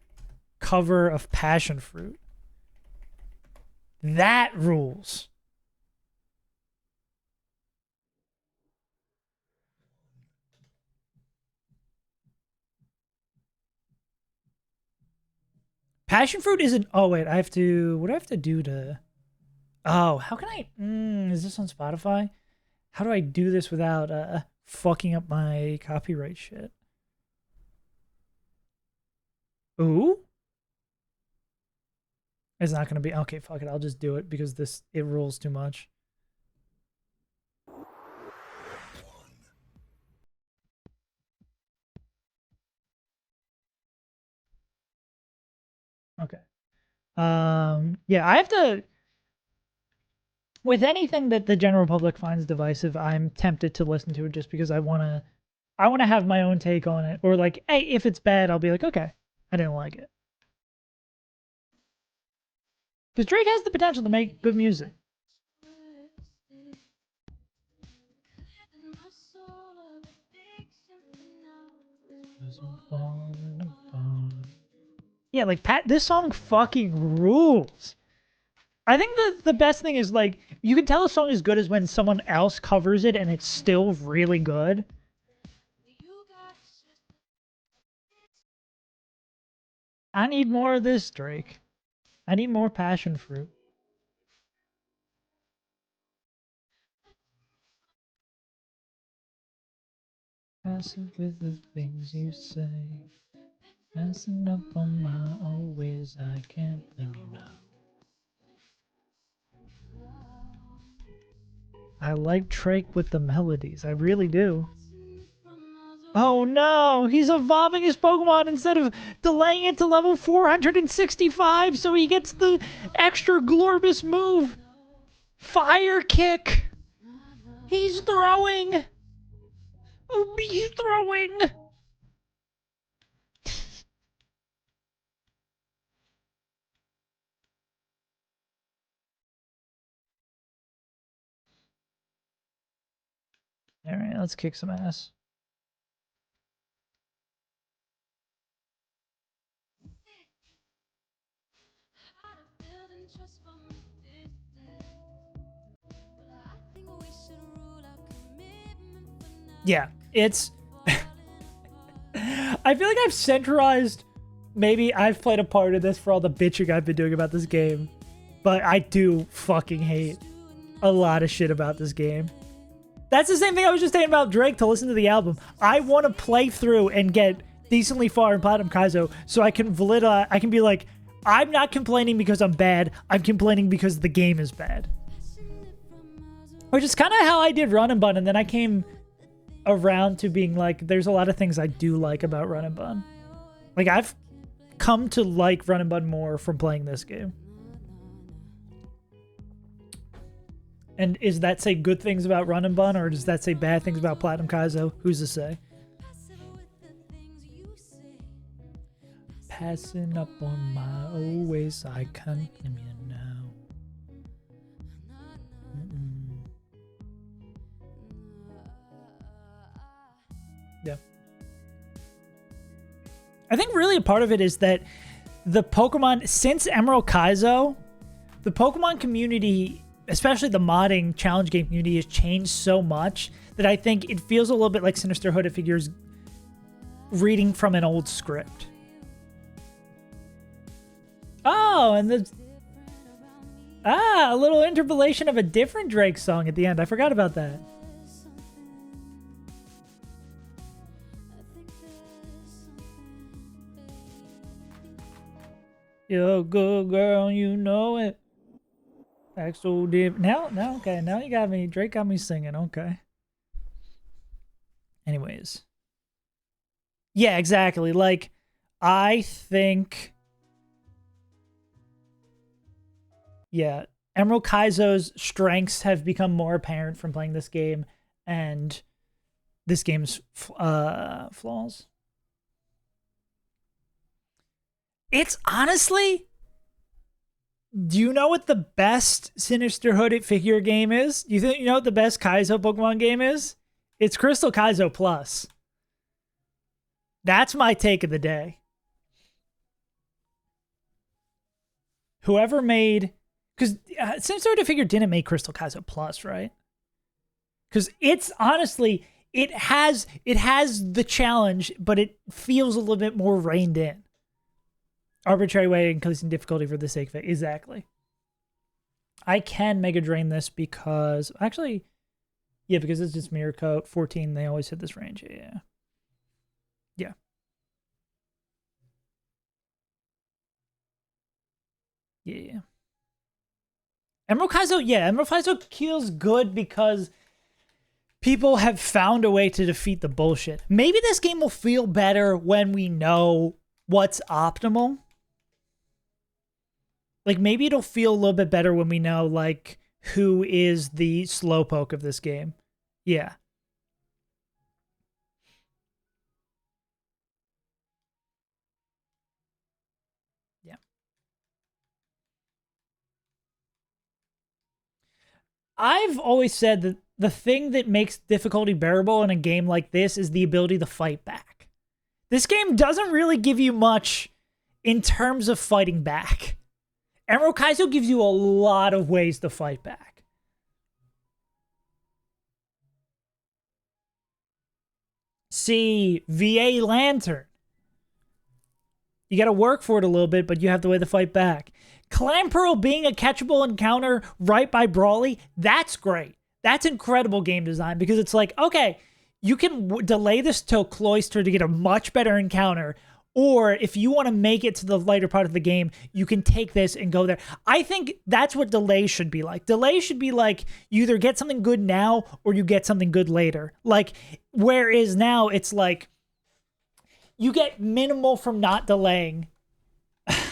cover of Passion Fruit. That rules. Passion Fruit isn't... Oh, wait, I have to... What do I have to do to... Oh, how can I... is this on Spotify? How do I do this without fucking up my copyright shit? Ooh? It's not going to be... Okay, fuck it. I'll just do it because it rules too much. Okay. Yeah, I have to... With anything that the general public finds divisive, I'm tempted to listen to it just because I want to have my own take on it. Or like, hey, if it's bad, I'll be like, okay, I didn't like it. Because Drake has the potential to make good music. Yeah, like, this song fucking rules. I think the best thing is, like, you can tell a song is good as when someone else covers it and it's still really good. I need more of this, Drake. I need more Passion Fruit. Passive with the things you say. Messing up on my old ways, I can't blame you now. I like Drake with the melodies, I really do. Oh no, he's evolving his Pokemon instead of delaying it to level 465 so he gets the extra Glorbus move. Fire Kick! He's throwing! Oh, he's throwing! Alright, let's kick some ass. Yeah, it's... I feel like I've centralized... Maybe I've played a part of this for all the bitching I've been doing about this game. But I do fucking hate a lot of shit about this game. That's the same thing I was just saying about Drake to listen to the album. I want to play through and get decently far in Platinum Kaizo so I can I can be like, I'm not complaining because I'm bad. I'm complaining because the game is bad. Which is kind of how I did Run and Bun, and then I came around to being like, there's a lot of things I do like about Run and Bun. Like, I've come to like Run and Bun more from playing this game. And is that say good things about Run and Bun, or does that say bad things about Platinum Kaizo? Who's to say? Passing up on my old ways, I can't blame you now. Yeah. I think really a part of it is that the Pokemon, since Emerald Kaizo, the Pokemon community, especially the modding challenge game community, has changed so much that I think it feels a little bit like Sinister Hooded Figures reading from an old script. Oh, and the... a little interpolation of a different Drake song at the end. I forgot about that. You're a good girl, you know it. Act so deep. Now, okay. Now you got me. Drake got me singing. Okay. Anyways. Yeah, exactly. Like, I think... Yeah, Emerald Kaizo's strengths have become more apparent from playing this game, and this game's flaws. It's honestly... Do you know what the best Sinister Hooded figure game is? Do you know what the best Kaizo Pokemon game is? It's Crystal Kaizo Plus. That's my take of the day. Whoever made... Because Sinister Hooded figure didn't make Crystal Kaizo Plus, right? Because it's honestly... It has the challenge, but it feels a little bit more reined in. Arbitrary way increasing difficulty for the sake of it. Exactly. I can Mega Drain this because... Actually, yeah, because it's just Mirror Coat. 14, they always hit this range. Yeah. Yeah. Yeah. Emerald Kaizo, yeah. Emerald Kaizo feels good because people have found a way to defeat the bullshit. Maybe this game will feel better when we know what's optimal. Like, maybe it'll feel a little bit better when we know, like, who is the slowpoke of this game. Yeah. Yeah. I've always said that the thing that makes difficulty bearable in a game like this is the ability to fight back. This game doesn't really give you much in terms of fighting back. Emerald Kaizo gives you a lot of ways to fight back. See, VA Lantern. You got to work for it a little bit, but you have the way to fight back. Clamperl being a catchable encounter right by Brawly, that's great. That's incredible game design because it's like, okay, you can delay this till Cloyster to get a much better encounter. Or if you want to make it to the later part of the game, you can take this and go there. I think that's what delay should be like. Delay should be like you either get something good now or you get something good later. Like, whereas now it's like you get minimal from not delaying.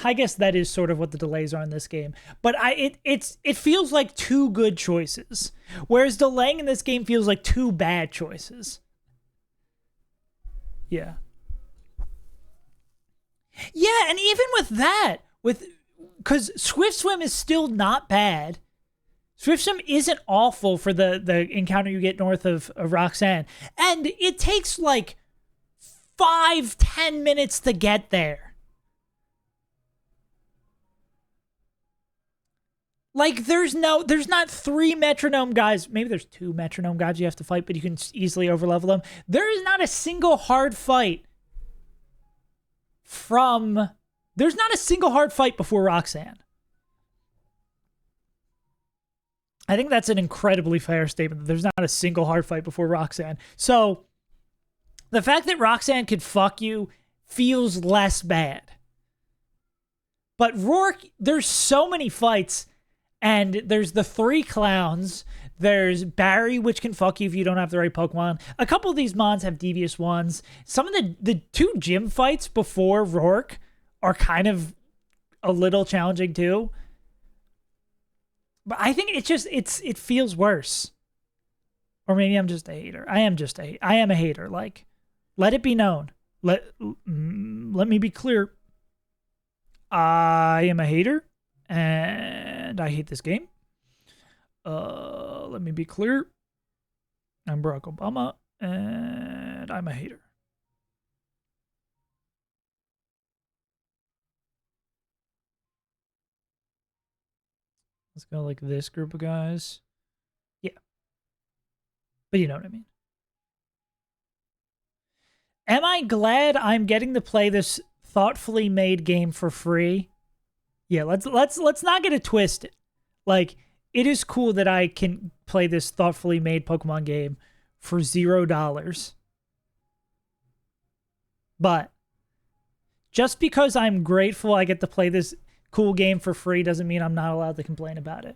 I guess that is sort of what the delays are in this game. But it feels like two good choices. Whereas delaying in this game feels like two bad choices. Yeah. Yeah, and even with that, because Swift Swim is still not bad. Swift Swim isn't awful for the encounter you get north of Roxanne. And it takes like 5-10 minutes to get there. Like, there's not 3 metronome guys. Maybe there's 2 metronome guys you have to fight, but you can easily overlevel them. There is not a single hard fight there's not a single hard fight before Roxanne. I think that's an incredibly fair statement that there's not a single hard fight before Roxanne. So the fact that Roxanne could fuck you feels less bad. But Rourke, there's so many fights, and there's the 3 clowns. There's Barry, which can fuck you if you don't have the right Pokemon. A couple of these mons have devious ones. Some of the 2 gym fights before Rourke are kind of a little challenging too. But I think it feels worse. Or maybe I'm just a hater. I am a hater. Like, let it be known. Let me be clear. I am a hater, and I hate this game. Let me be clear. I'm Barack Obama, and I'm a hater. Let's go like this group of guys. Yeah. But you know what I mean. Am I glad I'm getting to play this thoughtfully made game for free? Yeah, let's not get it twisted. Like, it is cool that I can play this thoughtfully made Pokemon game for $0. But just because I'm grateful I get to play this cool game for free doesn't mean I'm not allowed to complain about it.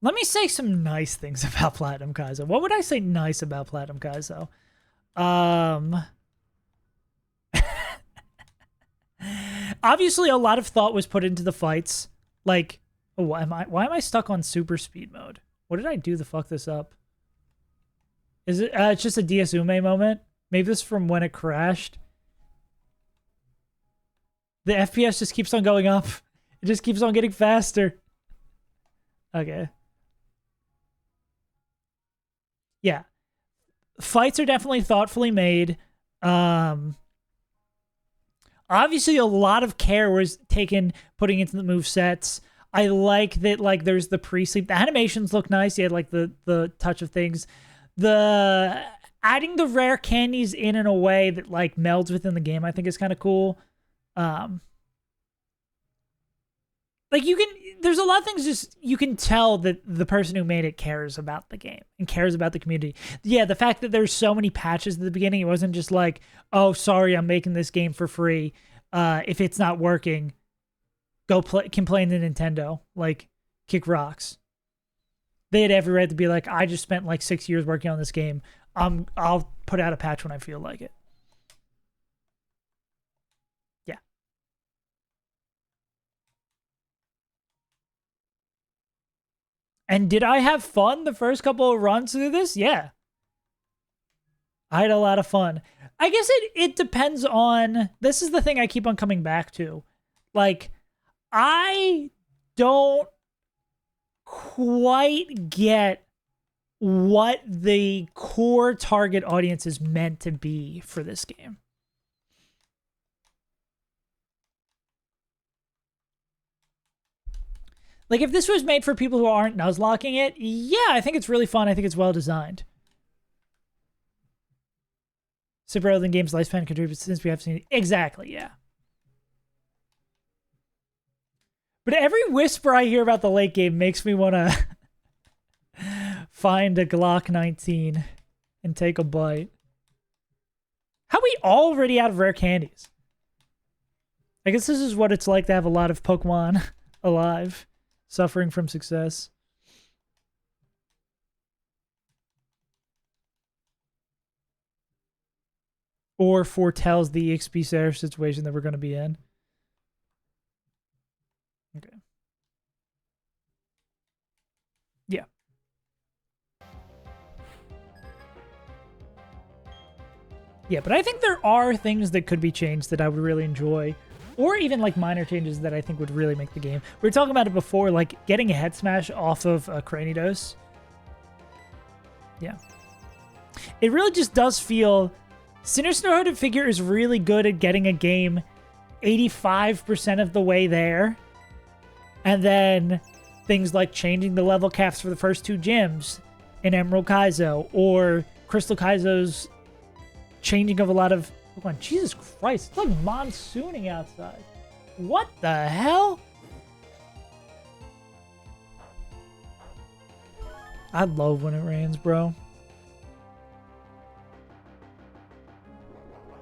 Let me say some nice things about Platinum Kaizo. What would I say nice about Platinum Kaizo? Obviously, a lot of thought was put into the fights. Like, oh, why am I stuck on super speed mode? What did I do to fuck this up? Is it? It's just a Diasume moment. Maybe this is from when it crashed. The FPS just keeps on going up. It just keeps on getting faster. Okay. Yeah. Fights are definitely thoughtfully made. Obviously, a lot of care was taken putting into the movesets. I like that, like, there's the pre-sleep. The animations look nice. You had, like, the touch of things. The adding the rare candies in a way that, like, melds within the game, I think is kind of cool. Like, there's a lot of things just, you can tell that the person who made it cares about the game and cares about the community. Yeah, the fact that there's so many patches at the beginning, it wasn't just like, oh, sorry, I'm making this game for free. If it's not working, go complain to Nintendo. Like, kick rocks. They had every right to be like, I just spent like 6 years working on this game. I'll put out a patch when I feel like it. And did I have fun the first couple of runs through this? Yeah. I had a lot of fun. I guess it depends on... This is the thing I keep on coming back to. Like, I don't quite get what the core target audience is meant to be for this game. Like, if this was made for people who aren't Nuzlocking it, yeah, I think it's really fun. I think it's well designed. Super early in game's lifespan contributes since we have seen it. Exactly, yeah. But every whisper I hear about the late game makes me want to find a Glock 19 and take a bite. How are we already out of rare candies? I guess this is what it's like to have a lot of Pokemon alive. Suffering from success. Or foretells the EXP share situation that we're going to be in. Okay. Yeah. Yeah, but I think there are things that could be changed that I would really enjoy. Or even, like, minor changes that I think would really make the game. We were talking about it before, like, getting a head smash off of Cranidos. Yeah. It really just does feel... Sinister Hooded Figure is really good at getting a game 85% of the way there. And then things like changing the level caps for the first 2 gyms in Emerald Kaizo. Or Crystal Kaizo's changing of a lot of... Oh, Jesus Christ, it's like monsooning outside. What the hell? I love when it rains, bro.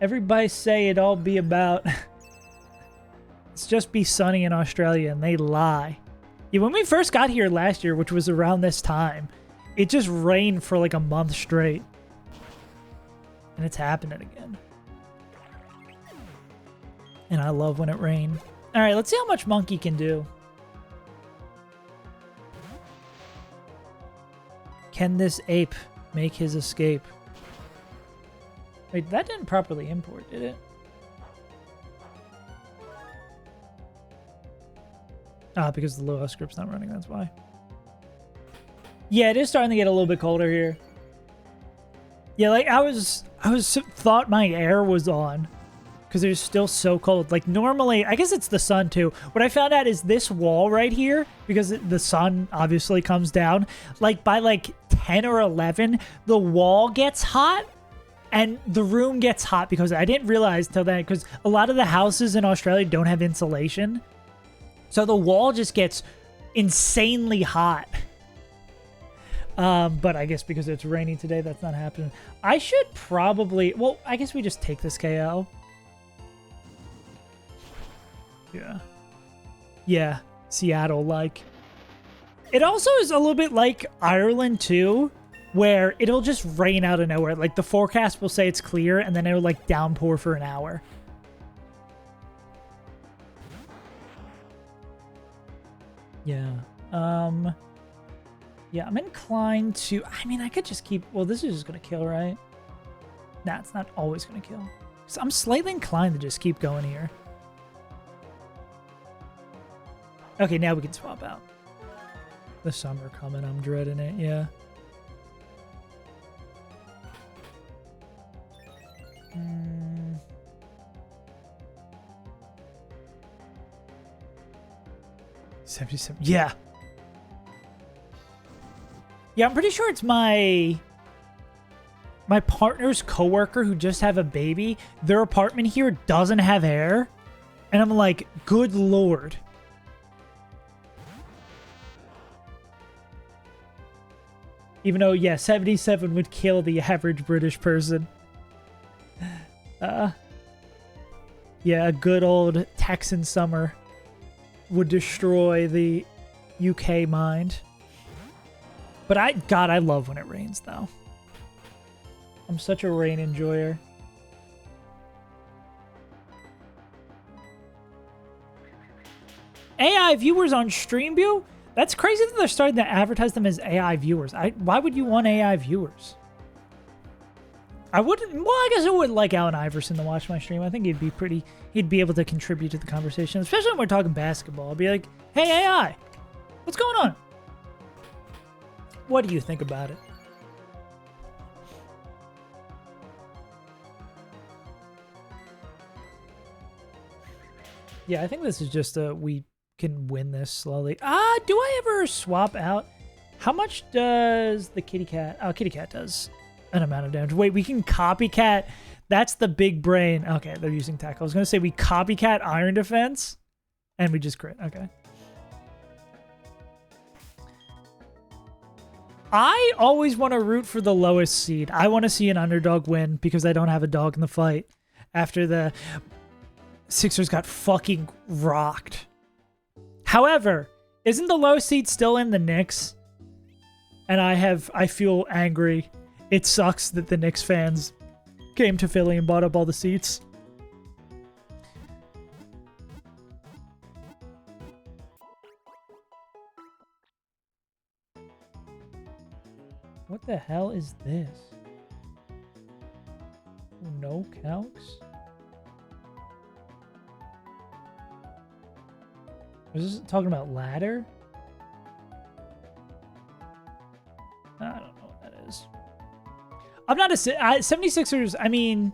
Everybody say it all be about... It's just be sunny in Australia, and they lie. Yeah, when we first got here last year, which was around this time, it just rained for like a month straight. And it's happening again. And I love when it rains. All right, let's see how much Monkey can do. Can this ape make his escape? Wait, that didn't properly import, did it? Ah, because the Lua script's not running, that's why. Yeah, it is starting to get a little bit colder here. Yeah, like I thought my air was on because it was still so cold. Like normally, I guess it's the sun too. What I found out is this wall right here, because the sun obviously comes down, like by like 10 or 11, the wall gets hot and the room gets hot because I didn't realize till then, because a lot of the houses in Australia don't have insulation. So the wall just gets insanely hot. But I guess because it's raining today, that's not happening. I should probably... Well, I guess we just take this KO. Yeah. Yeah. Seattle-like. It also is a little bit like Ireland, too, where it'll just rain out of nowhere. Like, the forecast will say it's clear, and then it'll, like, downpour for an hour. Yeah. Yeah, I'm inclined to... I mean, I could just keep... Well, this is just going to kill, right? Nah, it's not always going to kill. So I'm slightly inclined to just keep going here. Okay, now we can swap out. The summer coming, I'm dreading it, yeah. Hmm. $77. Yeah. Yeah, I'm pretty sure it's my partner's coworker who just have a baby. Their apartment here doesn't have air. And I'm like, good lord. Even though, yeah, 77 would kill the average British person. Yeah, a good old Texan summer would destroy the UK mind. But God, I love when it rains, though. I'm such a rain enjoyer. AI viewers on StreamView? That's crazy that they're starting to advertise them as AI viewers. Why would you want AI viewers? I wouldn't... Well, I guess I would like Allen Iverson to watch my stream. I think he'd be able to contribute to the conversation, especially when we're talking basketball. I'd be like, hey, AI, what's going on? What do you think about it? Yeah, I think this is just we can win this slowly. Do I ever swap out? How much does the kitty cat... Oh, kitty cat does an amount of damage. Wait, we can copycat... That's the big brain. Okay, they're using tackle. I was going to say we copycat iron defense, and we just crit. Okay. I always want to root for the lowest seed. I want to see an underdog win because I don't have a dog in the fight after the Sixers got fucking rocked. However, isn't the lowest seed still in the Knicks? And I feel angry. It sucks that the Knicks fans came to Philly and bought up all the seats. What the hell is this? No calcs? Was this talking about ladder? I don't know what that is. I'm not a... 76ers, I mean...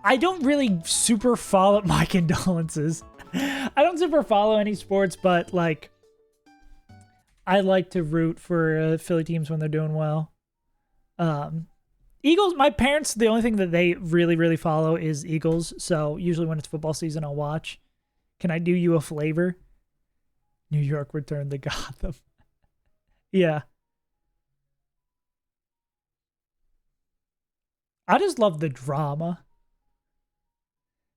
I don't really super follow... My condolences. I don't super follow any sports, but, like... I like to root for Philly teams when they're doing well. Eagles, my parents, the only thing that they really, really follow is Eagles. So usually when it's football season, I'll watch. Can I do you a flavor? New York returned to Gotham. Yeah. I just love the drama.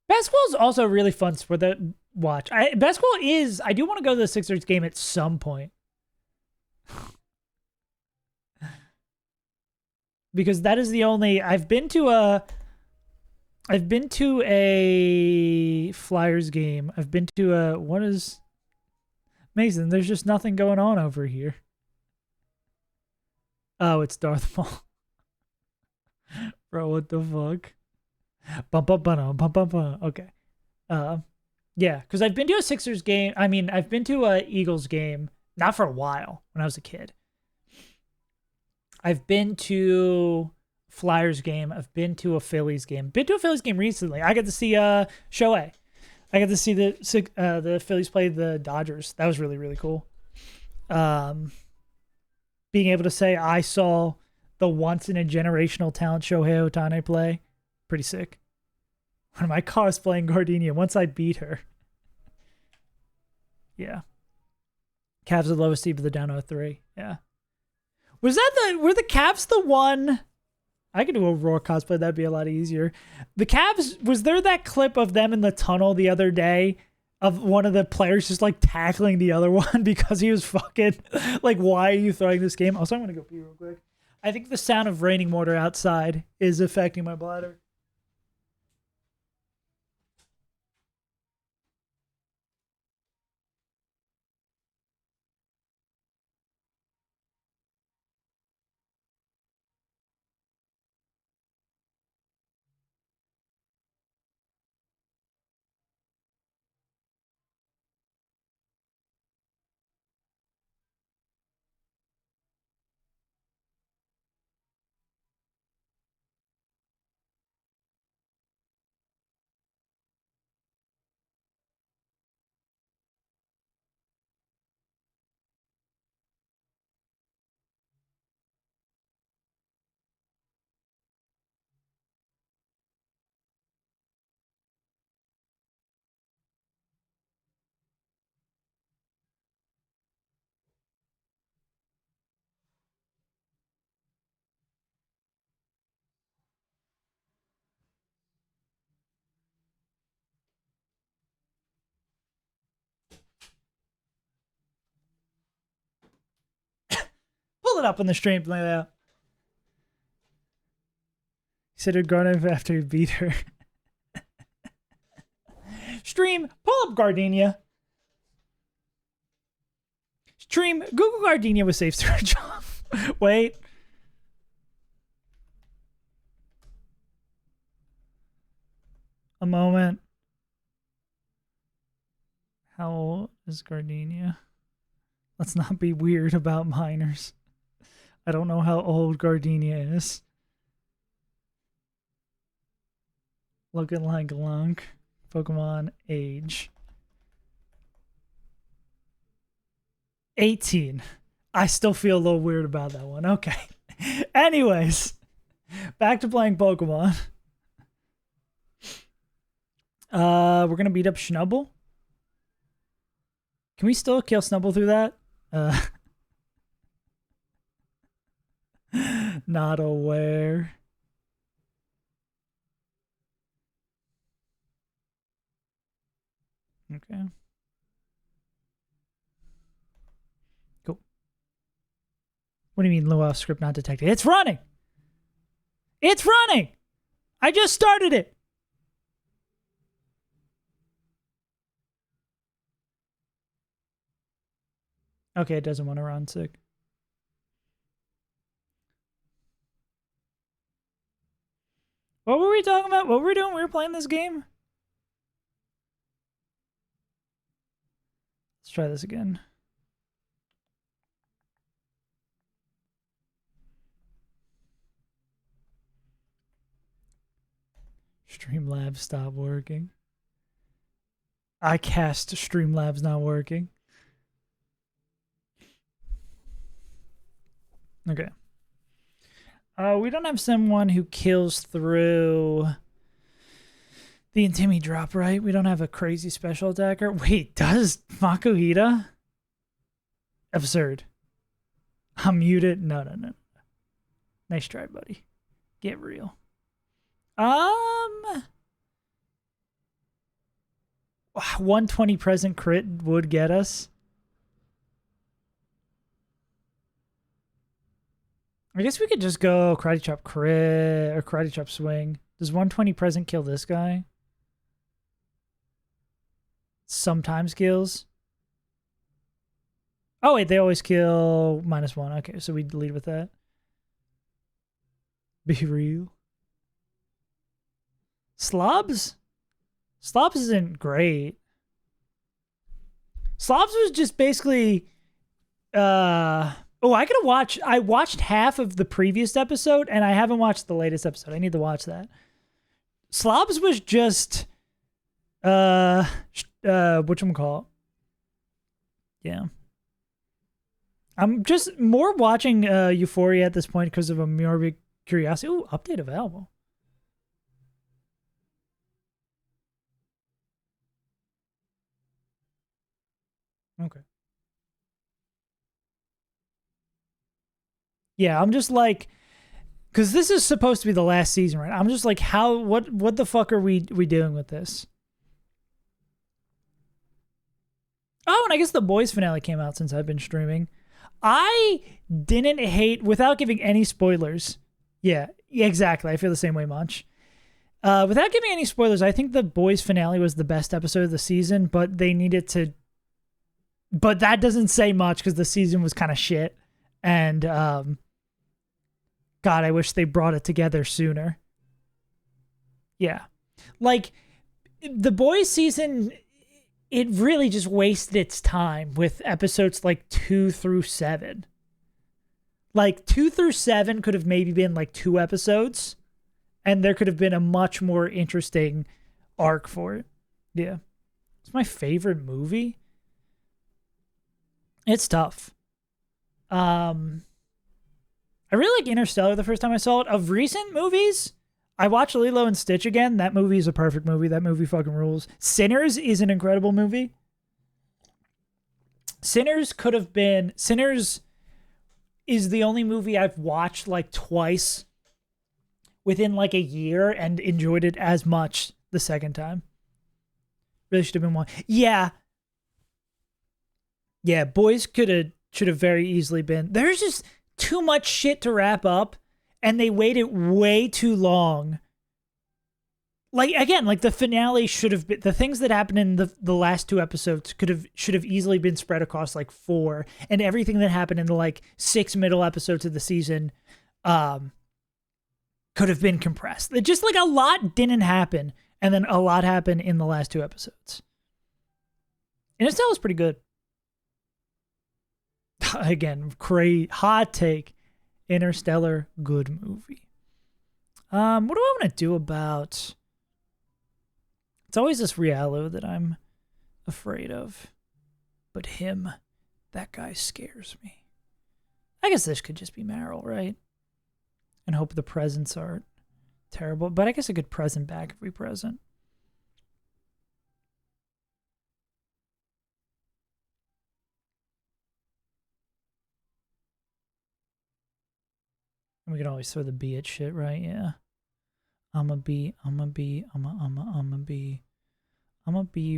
Basketball is also a really fun sport to watch. Basketball is... I do want to go to the Sixers game at some point. Because that is the only... I've been to I've been to a Flyers game. I've been to a what is Mason? There's just nothing going on over here. Oh, it's Darth Maul. Bro, what the fuck? Bum, bum, bum, bum, bum, bum. Okay. Yeah, because I've been to a Sixers game. I mean, I've been to a Eagles game, not for a while, when I was a kid. I've been to Flyers game. I've been to a Phillies game. Been to a Phillies game recently. I got to see Shohei. I got to see the Phillies play the Dodgers. That was really, really cool. Being able to say I saw the once in a generational talent Shohei Ohtani play, pretty sick. One of my cosplaying Gardenia once I beat her. Yeah. Cavs are the lowest seed, but they're down 0-3. Yeah. Were the Cavs the one? I could do a Roar cosplay. That'd be a lot easier. The Cavs, was there that clip of them in the tunnel the other day of one of the players just like tackling the other one because he was fucking like, why are you throwing this game? Also, I'm going to go pee real quick. I think the sound of raining water outside is affecting my bladder. Pull it up on the stream like that. He said he'd guard him after he beat her. Stream, pull up Gardenia. Stream, Google Gardenia with safe search off. Wait. A moment. How old is Gardenia? Let's not be weird about minors. I don't know how old Gardenia is. Looking like Lunk. Pokemon age. 18. I still feel a little weird about that one. Okay. Anyways, back to playing Pokemon. We're gonna beat up Snubble. Can we still kill Snubble through that? Not aware. Okay. Cool. What do you mean low off script not detected? It's running! It's running! I just started it! Okay, it doesn't want to run. Sick. What were we talking about? What were we doing? We were playing this game? Let's try this again. Streamlabs stop working. I cast Streamlabs not working. Okay. We don't have someone who kills through the Intimi drop, right? We don't have a crazy special attacker. Wait, does Makuhita? Absurd. I'm muted. No. Nice try, buddy. Get real. 120 present crit would get us. I guess we could just go Karate Chop crit or Karate Chop swing. Does 120 present kill this guy? Sometimes kills. Oh, wait, they always kill -1. Okay, so we lead with that. Be real. Slobs? Slobs isn't great. Slobs was just basically... Oh, I watched half of the previous episode, and I haven't watched the latest episode. I need to watch that. Slobs was just... whatchamacallit? Yeah. I'm just more watching Euphoria at this point because of a morbid curiosity. Ooh, update available. Okay. Yeah, I'm just like, because this is supposed to be the last season, right? I'm just like, what the fuck are we doing with this? Oh, and I guess the boys finale came out since I've been streaming. I didn't hate, without giving any spoilers. Yeah, exactly. I feel the same way, Munch. Without giving any spoilers, I think the boys finale was the best episode of the season, but they needed to. But that doesn't say much because the season was kind of shit. And, God, I wish they brought it together sooner. Yeah. Like, the boys season, it really just wasted its time with episodes like 2 through 7. Like, 2 through 7 could have maybe been like 2 episodes, and there could have been a much more interesting arc for it. Yeah. It's my favorite movie. It's tough. I really like Interstellar the first time I saw it. Of recent movies, I watched Lilo and Stitch again. That movie is a perfect movie. That movie fucking rules. Sinners is an incredible movie. Sinners is the only movie I've watched like twice within like a year and enjoyed it as much the second time. Really should have been one. Yeah. Yeah, boys should have very easily been. There's just too much shit to wrap up, and they waited way too long. Like, again, like the finale should have been, the things that happened in the last 2 episodes should have easily been spread across like 4, and everything that happened in the like 6 middle episodes of the season could have been compressed. It just like a lot didn't happen, and then a lot happened in the last 2 episodes. Interstellar was pretty good. Again, hot take. Interstellar, good movie. What do I want to do about... It's always this Riallo that I'm afraid of. But him, that guy scares me. I guess this could just be Meryl, right? And hope the presents aren't terrible. But I guess a good present back every present. We can always throw the B at shit, right? Yeah. I'ma be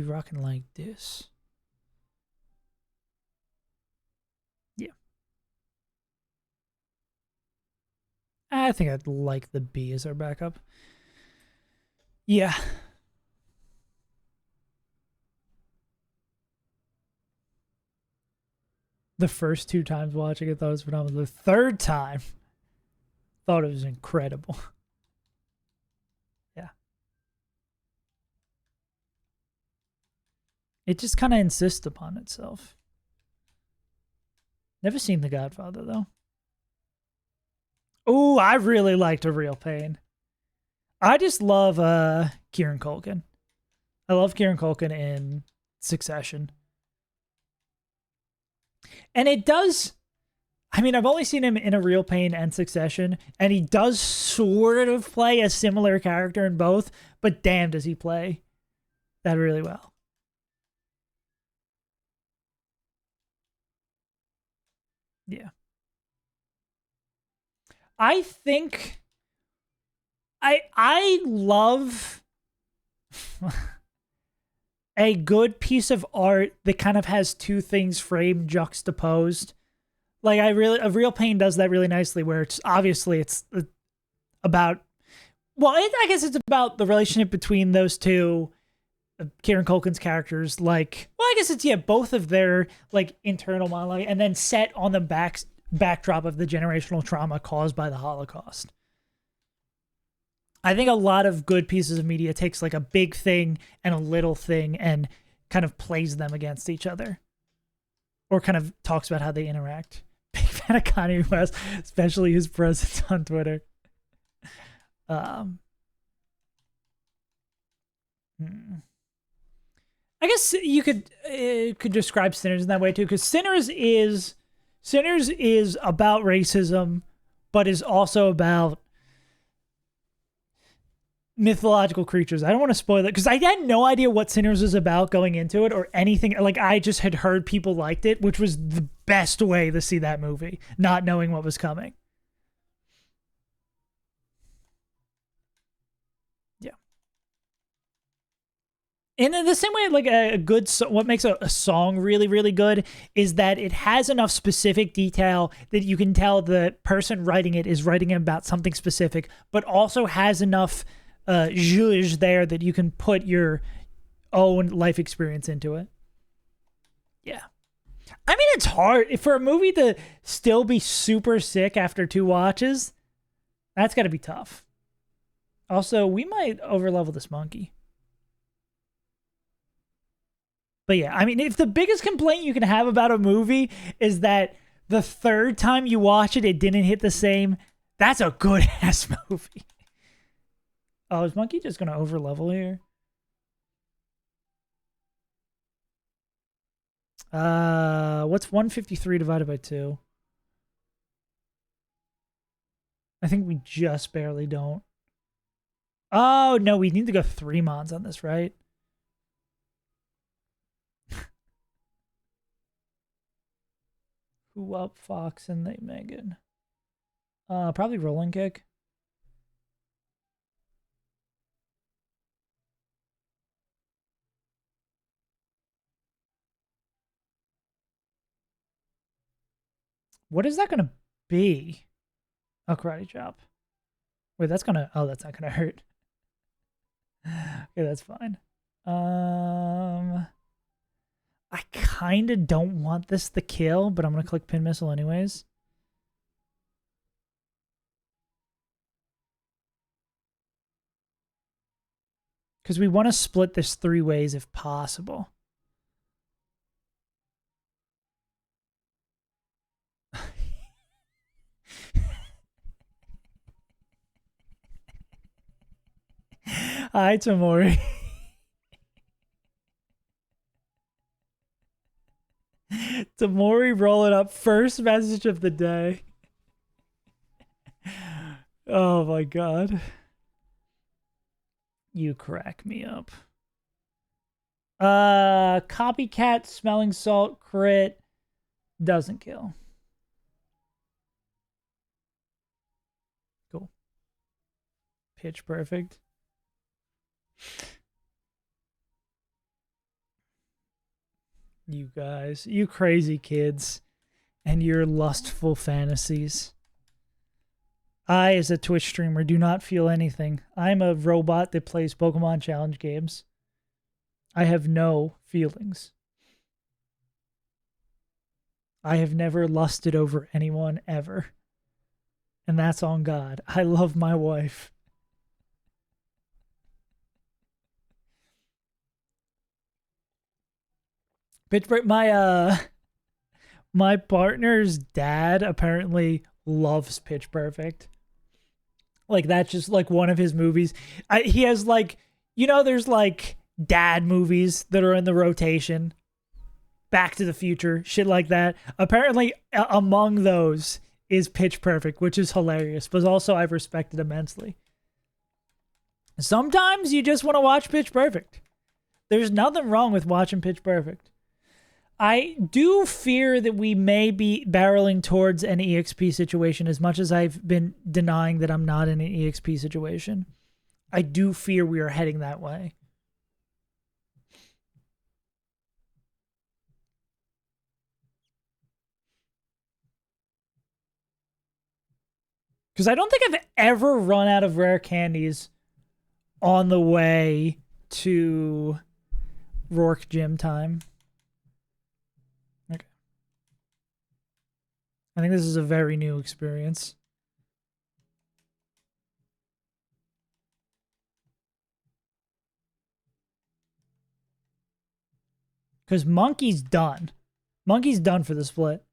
rocking like this. Yeah. I think I'd like the B as our backup. Yeah. The first 2 times watching it, thought it was phenomenal. The third time, thought it was incredible. Yeah. It just kind of insists upon itself. Never seen The Godfather, though. Oh, I really liked A Real Pain. I just love Kieran Culkin. I love Kieran Culkin in Succession. And it does... I mean, I've only seen him in A Real Pain and Succession, and he does sort of play a similar character in both, but damn, does he play that really well. Yeah. I think I love a good piece of art that kind of has 2 things framed juxtaposed. Like A Real Pain does that really nicely, where it's obviously it's about well, I guess it's about the relationship between those two, Kieran Culkin's characters. Like, well, I guess it's both of their like internal monologue, and then set on the backdrop of the generational trauma caused by the Holocaust. I think a lot of good pieces of media takes like a big thing and a little thing and kind of plays them against each other, or kind of talks about how they interact. Big fan of Kanye West, especially his presence on Twitter. I guess you could describe Sinners in that way too, because Sinners is about racism, but is also about mythological creatures. I don't want to spoil it because I had no idea what Sinners was about going into it or anything. Like, I just had heard people liked it, which was the best way to see that movie, not knowing what was coming. Yeah. And in the same way, like a good what makes a song really, really good is that it has enough specific detail that you can tell the person writing it is writing about something specific, but also has enough zhuzh there that you can put your own life experience into it. Yeah. I mean, it's hard for a movie to still be super sick after 2 watches. That's got to be tough. Also, we might overlevel this monkey. But yeah, I mean, if the biggest complaint you can have about a movie is that the third time you watch it, it didn't hit the same, that's a good ass movie. Oh, is Monkey just going to overlevel here? What's 153 divided by 2? I think we just barely don't. Oh, no, we need to go 3 mons on this, right? Who up Fox and they Megan? Probably rolling kick. What is that gonna be? Oh, karate chop. Wait, that's gonna. Oh, that's not gonna hurt. Okay, that's fine. I kind of don't want this to kill, but I'm gonna click pin missile anyways. Because we want to split this 3 ways if possible. Hi, Tamori. Tamori rolling up first message of the day. Oh my god. You crack me up. Copycat smelling salt crit doesn't kill. Cool. Pitch perfect. You guys, you crazy kids, and your lustful fantasies. I, as a Twitch streamer, do not feel anything. I'm a robot that plays Pokemon Challenge games. I have no feelings. I have never lusted over anyone ever. And that's on God. I love my wife. Pittsburgh, my partner's dad apparently loves Pitch Perfect. Like, that's just like one of his movies. He has like, there's like dad movies that are in the rotation. Back to the Future, shit like that. Apparently, among those is Pitch Perfect, which is hilarious, but also I've respected immensely. Sometimes you just want to watch Pitch Perfect. There's nothing wrong with watching Pitch Perfect. I do fear that we may be barreling towards an EXP situation, as much as I've been denying that I'm not in an EXP situation. I do fear we are heading that way. Because I don't think I've ever run out of rare candies on the way to Rourke gym time. Okay. I think this is a very new experience. Because Monkey's done. Monkey's done for the split.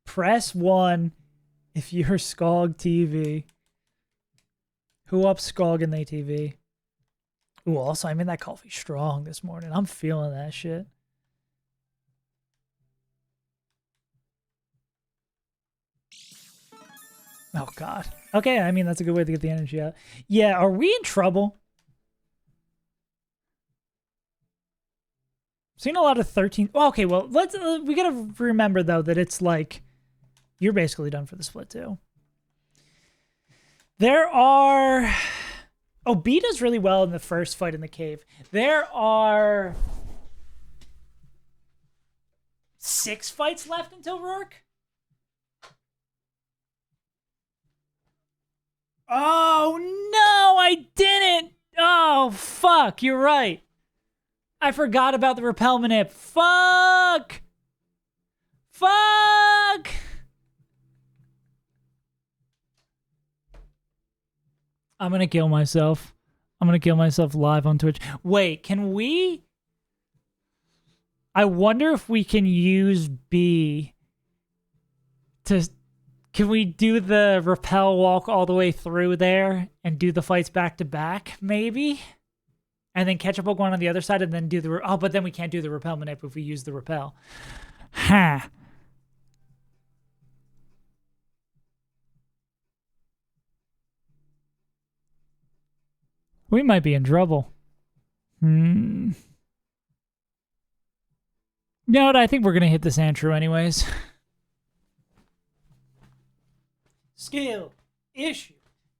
Press 1 if you're Skog TV. Who up Skog in the TV? Ooh, also, I made that coffee strong this morning. I'm feeling that shit. Oh, God. Okay, I mean, that's a good way to get the energy out. Yeah, are we in trouble? Seen a lot of 13. Oh, okay, well, let's. We gotta remember though that it's like you're basically done for the split too. There are. Oh, B does really well in the first fight in the cave. There are 6 fights left until Rourke. Oh no, I didn't. Oh fuck, you're right. I forgot about the repel manip. Fuck! Fuck! I'm gonna kill myself. I'm gonna kill myself live on Twitch. Wait, can we? I wonder if we can use B to... Can we do the repel walk all the way through there and do the fights back to back, maybe? And then catch up Pokemon on the other side and then do the... Oh, but then we can't do the repel manip if we use the repel. Ha! We might be in trouble. You know what? I think we're going to hit this Sandshrew anyways. Skill issue.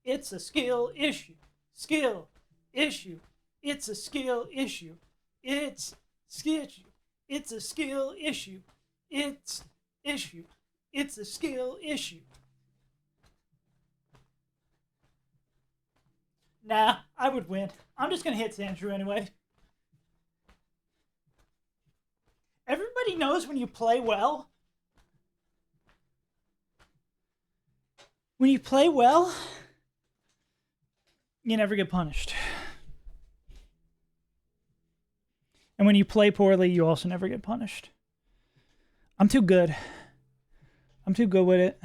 It's a skill issue. Skill issue. It's a skill issue. It's skill. It's a skill issue. It's issue. It's a skill issue. Nah, I would win. I'm just gonna hit Sandshrew anyway. Everybody knows when you play well. When you play well, you never get punished. And when you play poorly, you also never get punished. I'm too good. I'm too good with it.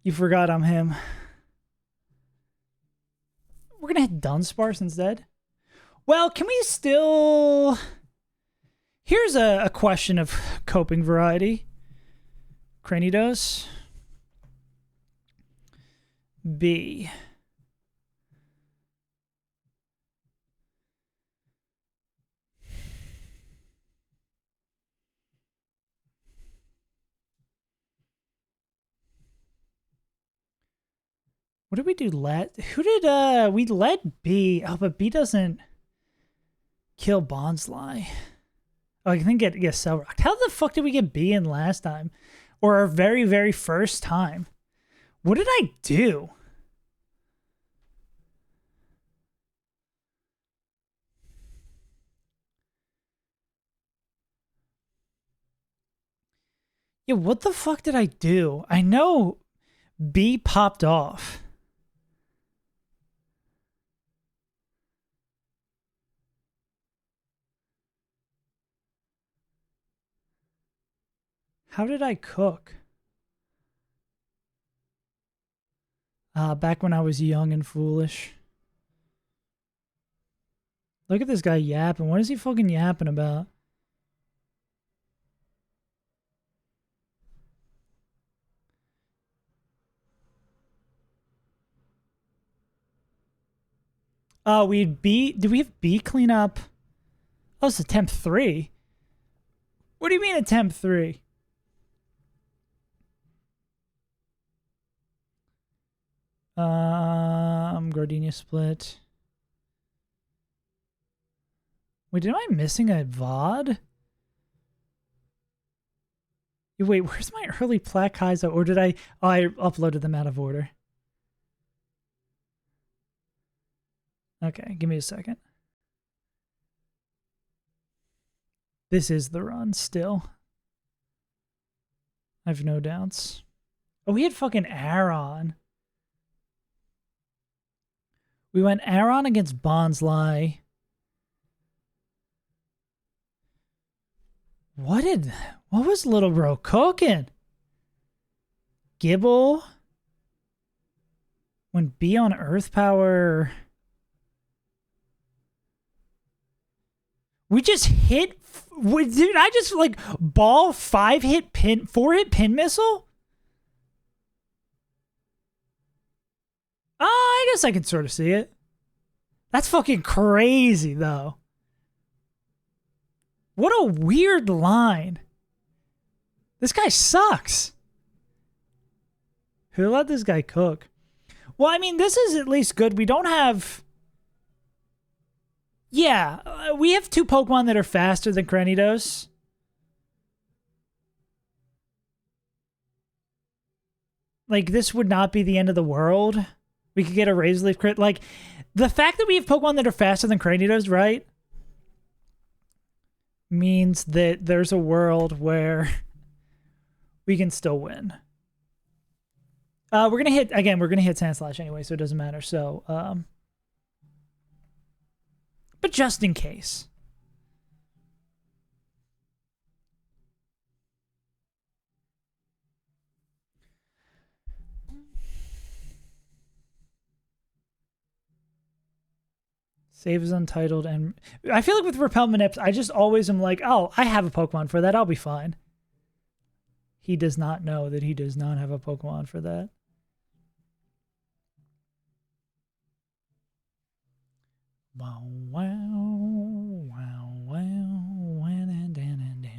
You forgot I'm him. We're going to hit Dunsparce instead. Well, can we still... Here's a question of coping variety. Cranidos. B. What did we do? Who did we led B? Oh, but B doesn't kill Bonsly. Oh, I think it gets Cell Rocked. How the fuck did we get B in last time? Or our very, very first time? What did I do? Yeah, what the fuck did I do? I know B popped off. How did I cook? Back when I was young and foolish. Look at this guy yapping. What is he fucking yapping about? Oh, did we have B clean up? Oh, it's attempt 3. What do you mean attempt 3? Gardenia split. Wait, am I missing a VOD? Wait, where's my early Black Kaizo? Or did I... Oh, I uploaded them out of order. Okay, give me a second. This is the run still. I have no doubts. Oh, we had fucking Aaron. We went Aaron against Bonsly. What was little bro cooking? Gibble? When B on Earth Power... We just hit... Did I just, like, ball 4-hit pin missile? I guess I can sort of see it. That's fucking crazy, though. What a weird line. This guy sucks. Who let this guy cook? Well, I mean, this is at least good. We don't have... Yeah, we have 2 Pokemon that are faster than Cranidos. Like, this would not be the end of the world. We could get a Razor Leaf crit. Like, the fact that we have Pokemon that are faster than Cranidos, right? Means that there's a world where we can still win. We're going to hit, again, we're going to hit Sandslash anyway, so it doesn't matter. So, but just in case. Save is untitled, and I feel like with Repel Manips, I just always am like, oh, I have a Pokemon for that. I'll be fine. He does not know that he does not have a Pokemon for that. Wow, wow, wow, wow, and down and down.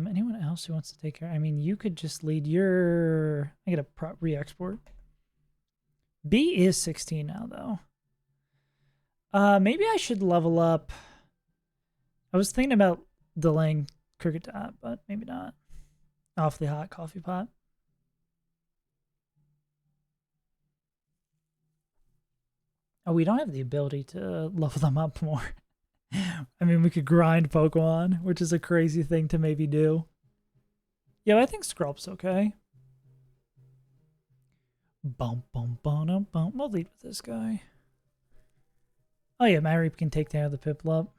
Anyone else who wants to take care? I mean, you could just lead your... I get a re-export. B is 16 now, though. Maybe I should level up. I was thinking about delaying Cricket Tap, but maybe not. Awfully hot coffee pot. Oh, we don't have the ability to level them up more. I mean, we could grind Pokemon, which is a crazy thing to maybe do. Yeah, I think Scrub's okay. Bum, bum, bum, bum. We'll lead with this guy. Oh yeah, Mareep can take down the Piplup.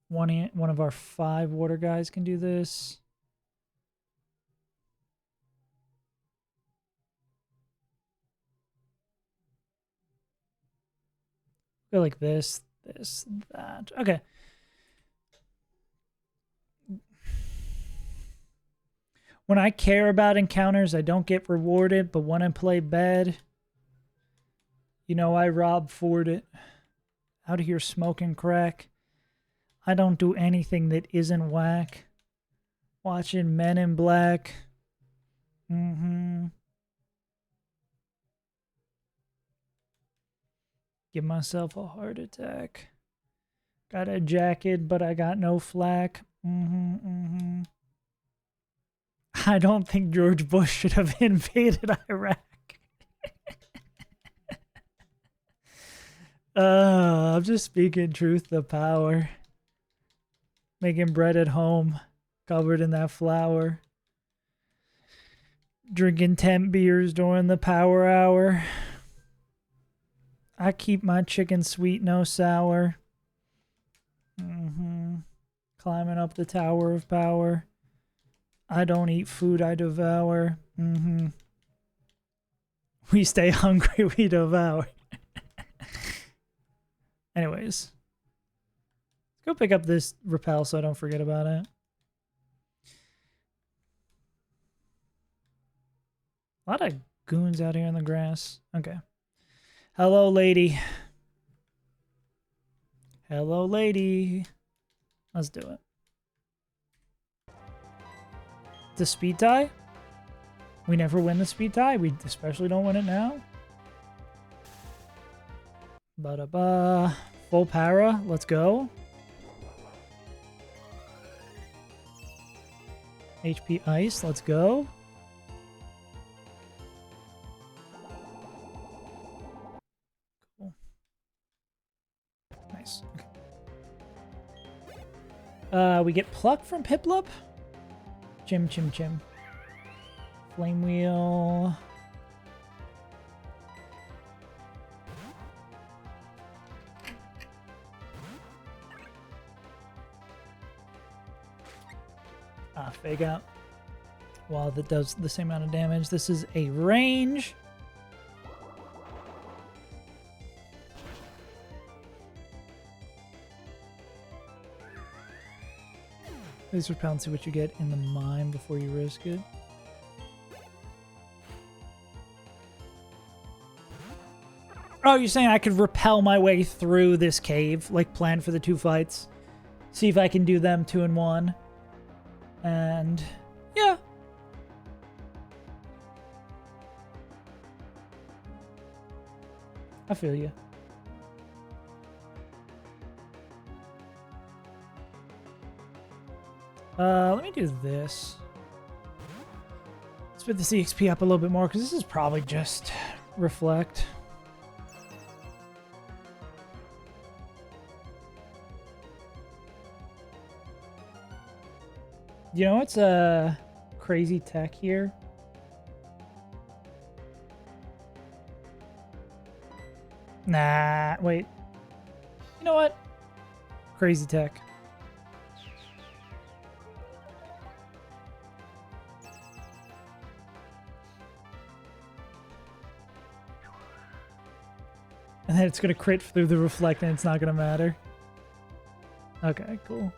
One of our 5 water guys can do this. Go like this, this, that. Okay. When I care about encounters, I don't get rewarded, but when I play bad, you know, I rob Ford it. Out here smoking crack. I don't do anything that isn't whack. Watching Men in Black. Give myself a heart attack. Got a jacket, but I got no flack. I don't think George Bush should have invaded Iraq. I'm just speaking truth to power. Making bread at home, covered in that flour. Drinking 10 beers during the power hour. I keep my chicken sweet, no sour. Climbing up the tower of power. I don't eat food, I devour. We stay hungry, we devour. Anyways. Let's go pick up this Repel so I don't forget about it. A lot of goons out here in the grass. Okay. Hello, lady. Hello, lady. Let's do it. The speed tie? We never win the speed tie. We especially don't win it now. Ba-da-ba. Full para. Let's go. HP ice. Let's go. Cool. Nice. Okay. We get pluck from Piplup. Chim, chim, chim. Flame wheel. Fake out. Wow, that does the same amount of damage. This is a range. Please repel and see what you get in the mine before you risk it. Oh, you're saying I could repel my way through this cave, like plan for the 2 fights? See if I can do them 2 in 1. And yeah. I feel you. Let me do this. Let's put the CXP up a little bit more because this is probably just reflect. You know what's a crazy tech here? Nah, wait. You know what? Crazy tech. And then it's gonna crit through the reflect and it's not gonna matter. Okay, cool.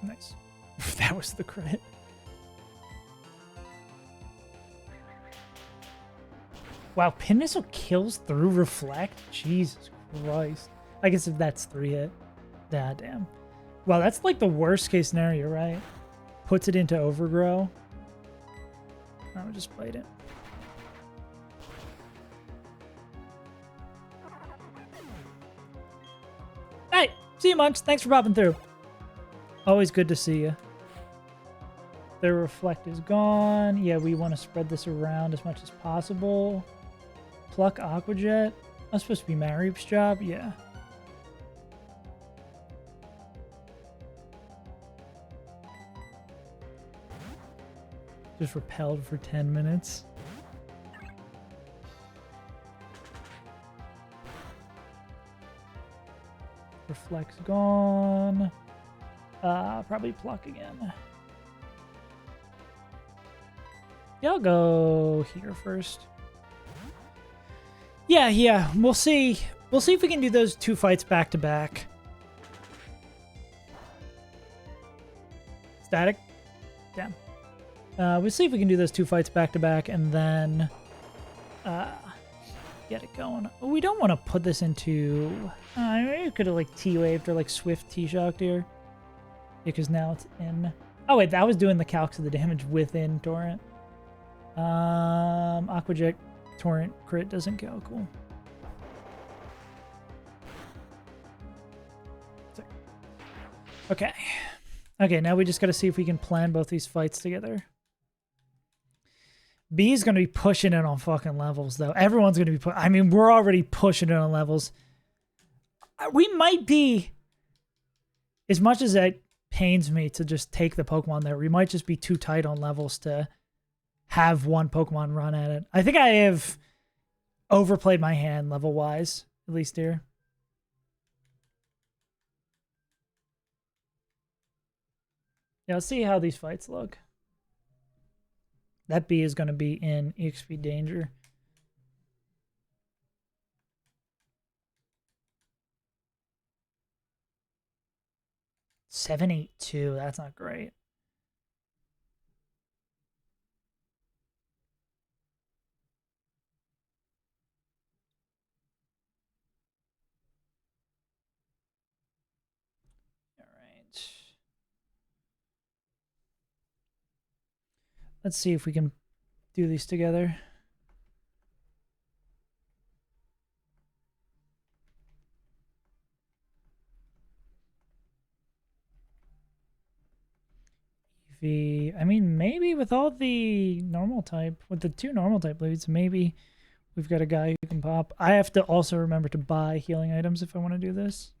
Nice. That was the crit. Wow, Pin Missile kills through reflect? Jesus Christ. I guess if that's 3 hit. Ah, damn. Wow, that's like the worst case scenario, right? Puts it into overgrow. I would just played it. Hey, see you, Munch. Thanks for popping through. Always good to see you. Their reflect is gone. Yeah, we want to spread this around as much as possible. Pluck Aqua Jet. That's supposed to be Marip's job. Yeah. Just repelled for 10 minutes. Reflect's gone. Probably pluck again. Yeah, I'll go here first. Yeah, we'll see. We'll see if we can do those 2 fights back to back. Static? Damn. We'll see if we can do those 2 fights back to back and then get it going. We don't want to put this into... maybe we could have like T-waved or like Swift T-shocked here. Because now it's in... Oh wait, that was doing the calcs of the damage within Torrent. Aqua Jet Torrent crit doesn't go. Cool. Okay. Okay, now we just got to see if we can plan both these fights together. B is going to be pushing it on fucking levels, though. Everyone's going to be I mean, we're already pushing it on levels. We might be... As much as it pains me to just take the Pokemon there, we might just be too tight on levels to have one Pokemon run at it. I think I have overplayed my hand level-wise, at least here. Yeah, let's see how these fights look. That B is going to be in EXP danger. $782. That's not great. Let's see if we can do these together. I mean, maybe with all the normal type, with the 2 normal type leads, maybe we've got a guy who can pop. I have to also remember to buy healing items if I want to do this.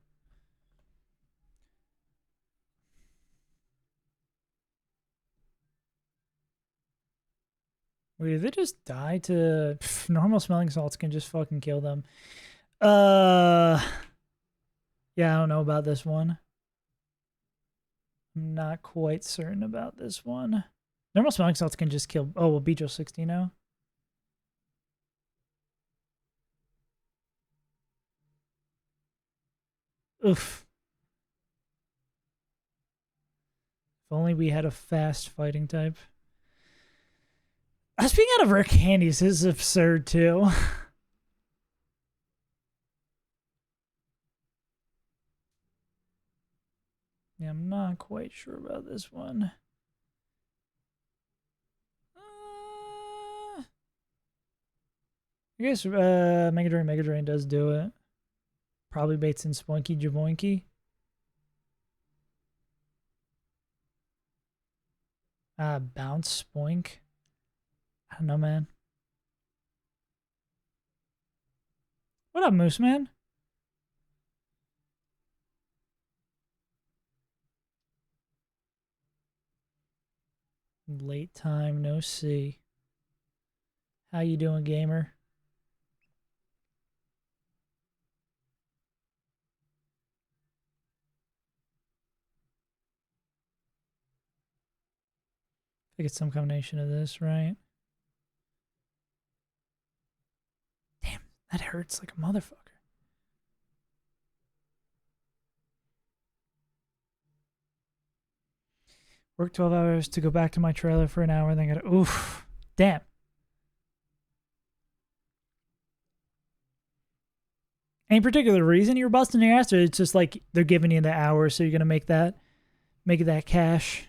Wait, they just die to normal smelling salts can just fucking kill them. Yeah, I don't know about this one. I'm not quite certain about this one. Normal smelling salts can just kill. Oh, well, Beetle 60 now. Oof. If only we had a fast fighting type. Us being out of rare candies is absurd too. Yeah, I'm not quite sure about this one. I guess Mega Drain does do it. Probably baits in Spoinky Javoinky. Bounce Spoink. I don't know, man. What up, Moose Man? Late time, no see. How you doing, gamer? I think it's some combination of this, right? Damn, that hurts like a motherfucker. Work 12 hours to go back to my trailer for an hour, and then gotta. Oof. Damn. Any particular reason you're busting your ass, or it's just like they're giving you the hour, so you're gonna make that cash?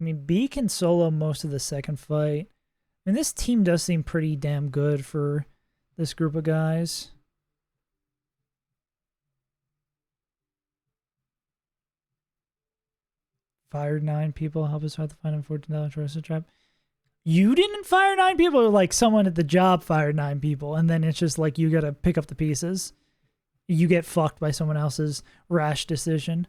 I mean, B can solo most of the second fight. I mean, this team does seem pretty damn good for this group of guys. Fired 9 people. Help us fight the final $14 trusted trap. You didn't fire 9 people, or like someone at the job fired 9 people, and then it's just like you gotta pick up the pieces. You get fucked by someone else's rash decision.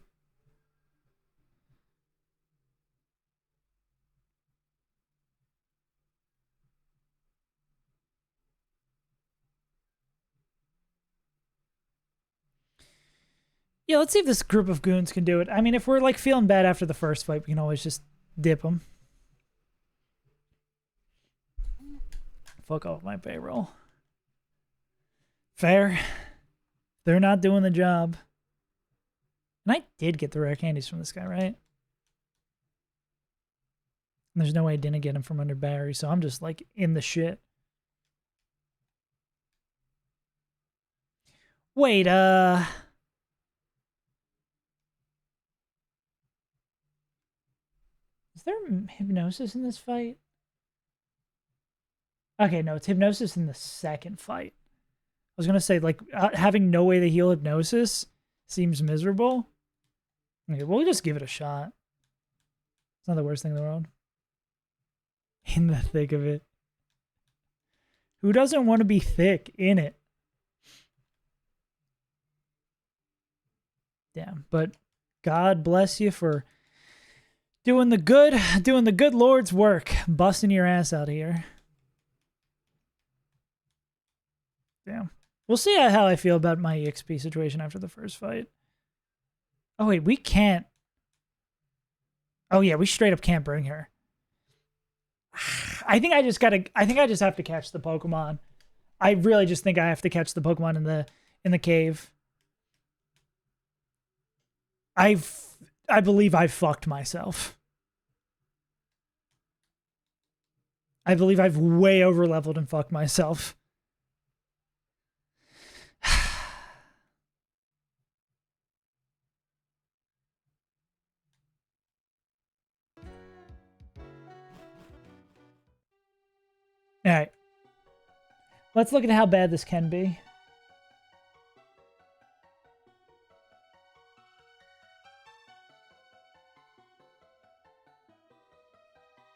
Yeah, let's see if this group of goons can do it. I mean, if we're like feeling bad after the first fight, we can always just dip them. Fuck off my payroll. Fair. They're not doing the job. And I did get the rare candies from this guy, right? And there's no way I didn't get him from under Barry, so I'm just like in the shit. Wait, is there hypnosis in this fight? Okay, no, it's hypnosis in the second fight. I was gonna say, like, having no way to heal hypnosis seems miserable. Okay, we'll just give it a shot. It's not the worst thing in the world. In the thick of it. Who doesn't want to be thick in it? Damn, but God bless you for doing the good Lord's work, busting your ass out here. Damn. We'll see how I feel about my EXP situation after the first fight. Oh wait, we can't. Oh yeah, we straight up can't bring her. I think I just have to catch the Pokemon. I really just think I have to catch the Pokemon in the cave. I believe I fucked myself. I believe I've way over leveled and fucked myself. All right. Let's look at how bad this can be.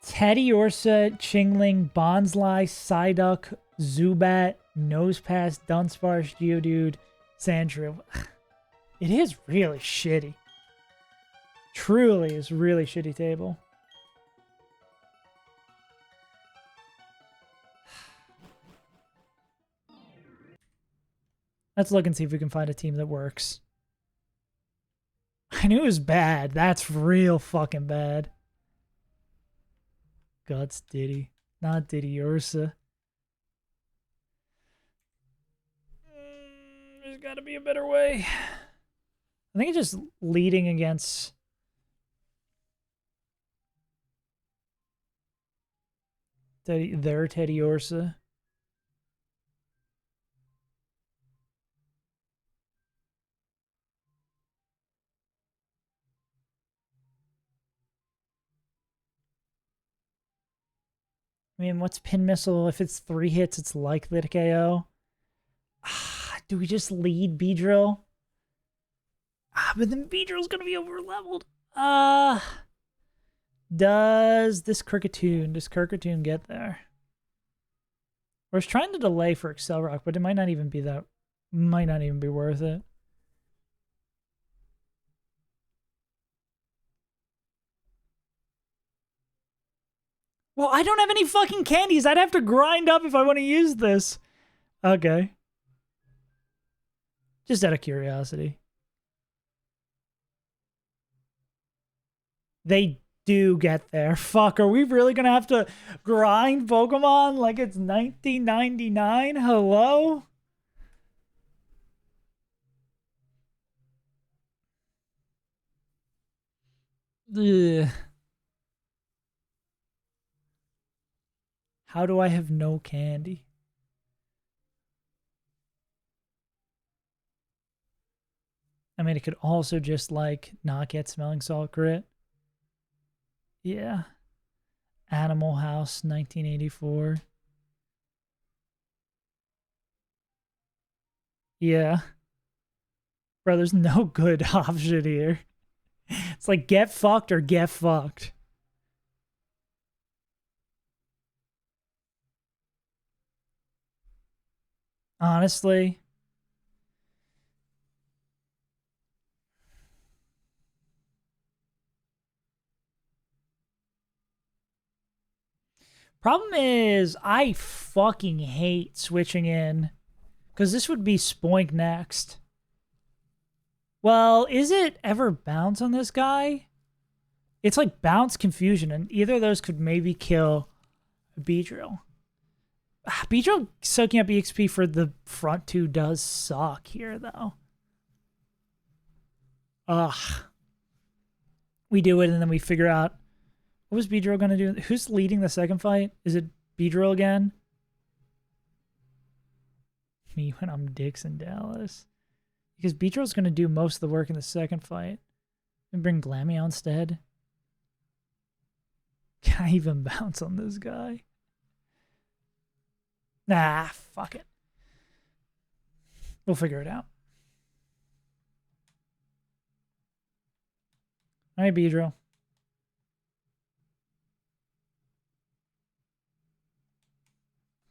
Teddiursa, Chingling, Bonsly, Psyduck, Zubat, Nosepass, Dunsparce, Geodude, Sandshrew. It is really shitty. Truly is really shitty table. Let's look and see if we can find a team that works. I knew it was bad. That's real fucking bad. Guts Diddy. Not Diddy Ursa. There's got to be a better way. I think it's just leading against... their Teddy Ursa. I mean, what's Pin Missile? If it's 3 hits, it's likely to KO. Do we just lead Beedrill? But then Beedrill's gonna be over-leveled. Does Kricketune get there? I was trying to delay for Accelerock, but it might not even be that. Might not even be worth it. Well, I don't have any fucking candies. I'd have to grind up if I want to use this. Okay. Just out of curiosity. They do get there. Fuck, are we really gonna have to grind Pokemon like it's 1999? Hello? Ugh. How do I have no candy? I mean, it could also just, like, not get Smelling Salt crit. Yeah. Animal House, 1984. Yeah. Bro, there's no good option here. It's like, get fucked or get fucked. Honestly. Problem is, I fucking hate switching in. Because this would be Spoink next. Well, is it ever Bounce on this guy? It's like Bounce, Confusion, and either of those could maybe kill Beedrill. Beedrill soaking up EXP for the front 2 does suck here, though. Ugh. We do it, and then we figure out... What was Beedrill going to do? Who's leading the second fight? Is it Beedrill again? Me when I'm Dixon Dallas. Because Beedrill's going to do most of the work in the second fight. And bring Glameow instead. Can I even bounce on this guy? Nah, fuck it. We'll figure it out. Alright, Beedrill.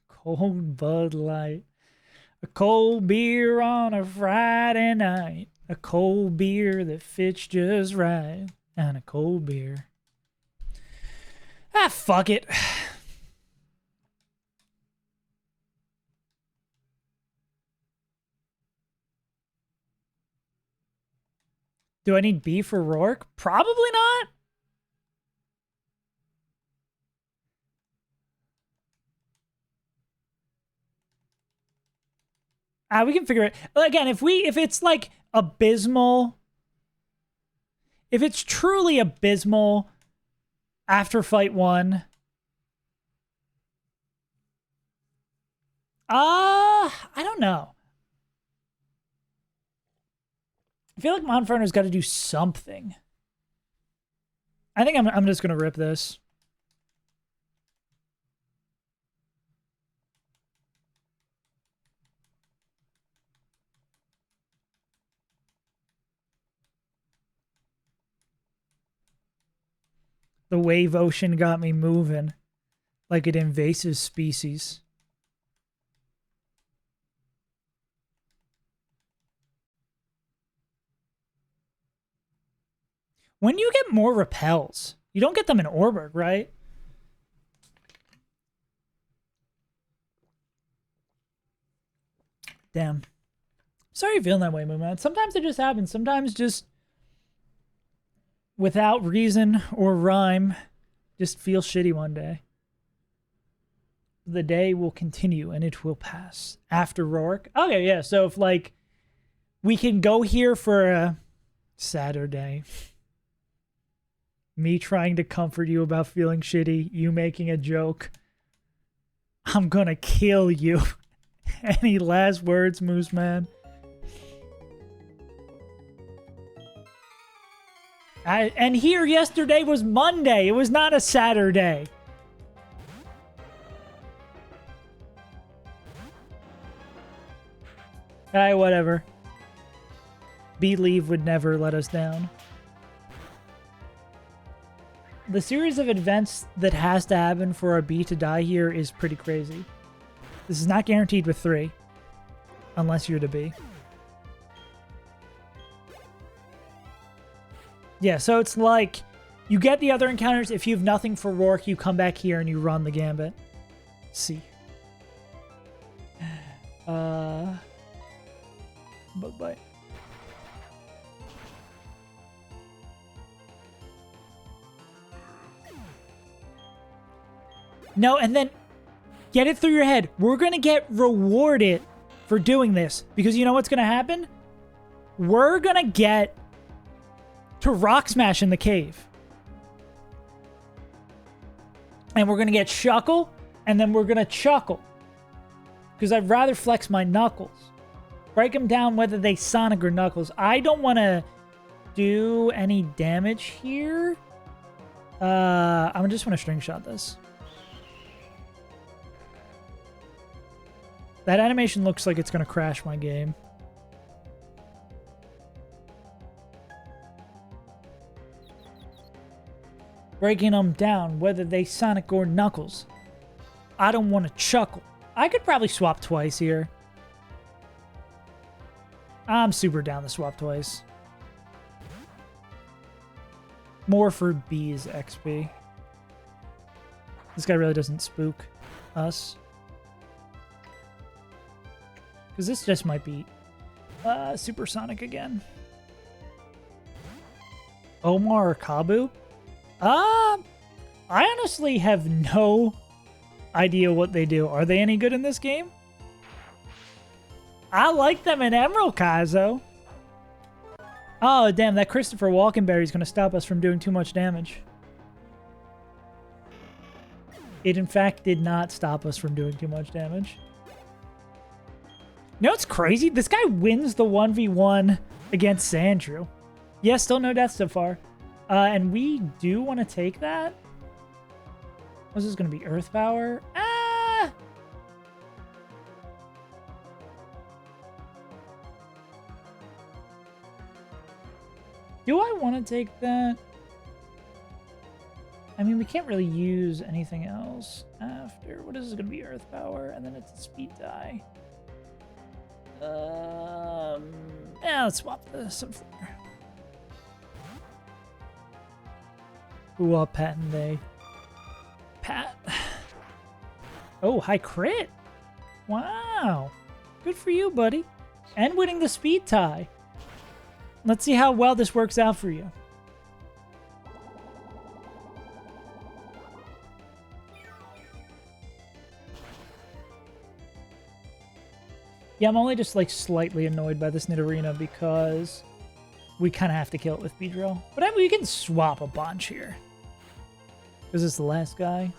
Cold Bud Light. A cold beer on a Friday night. A cold beer that fits just right. And a cold beer. Ah, fuck it. Do I need B for Rourke? Probably not. We can figure it. Again, if it's like abysmal, if it's truly abysmal after fight 1, I don't know. I feel like Monferno's got to do something. I think I'm just gonna rip this. The wave ocean got me moving like an invasive species. When you get more repels, you don't get them in Orberg, right? Damn. Sorry you're feeling that way, man. Sometimes it just happens. Sometimes just without reason or rhyme, just feel shitty one day. The day will continue and it will pass. After Rourke. Okay, yeah. So if, like, we can go here for a Saturday. Me trying to comfort you about feeling shitty. You making a joke. I'm gonna kill you. Any last words, Moose Man? And here yesterday was Monday. It was not a Saturday. Alright, whatever. Believe would never let us down. The series of events that has to happen for a B to die here is pretty crazy. This is not guaranteed with 3. Unless you're the B. Yeah, so it's like, you get the other encounters. If you have nothing for Rourke, you come back here and you run the gambit. See. Bye-bye. No, and then get it through your head. We're going to get rewarded for doing this. Because you know what's going to happen? We're going to get to rock smash in the cave. And we're going to get Shuckle. And then we're going to Chuckle. Because I'd rather flex my Knuckles. Break them down whether they Sonic or Knuckles. I don't want to do any damage here. I just want to string shot this. That animation looks like it's going to crash my game. Breaking them down, whether they Sonic or Knuckles. I don't want to Chuckle. I could probably swap twice here. I'm super down to swap twice. More for B's XP. This guy really doesn't spook us. Because this just might be Supersonic again. Omar or Kabu? I honestly have no idea what they do. Are they any good in this game? I like them in Emerald, Kaizo. Oh, damn, that Christopher Walkenberry is going to stop us from doing too much damage. It, in fact, did not stop us from doing too much damage. You know what's crazy? This guy wins the 1v1 against Sandrew. Yeah, still no deaths so far. And we do want to take that. What's this going to be? Earth Power? Ah! Do I want to take that? I mean, we can't really use anything else after. What is this going to be? Earth Power, and then it's a speed die. Yeah, let's swap this up for. Ooh, Pat and they. Pat. Oh, high crit. Wow. Good for you, buddy. And winning the speed tie. Let's see how well this works out for you. Yeah, I'm only just, like, slightly annoyed by this Nidorina because we kind of have to kill it with Beedrill. But I mean, we can swap a bunch here. Is this the last guy?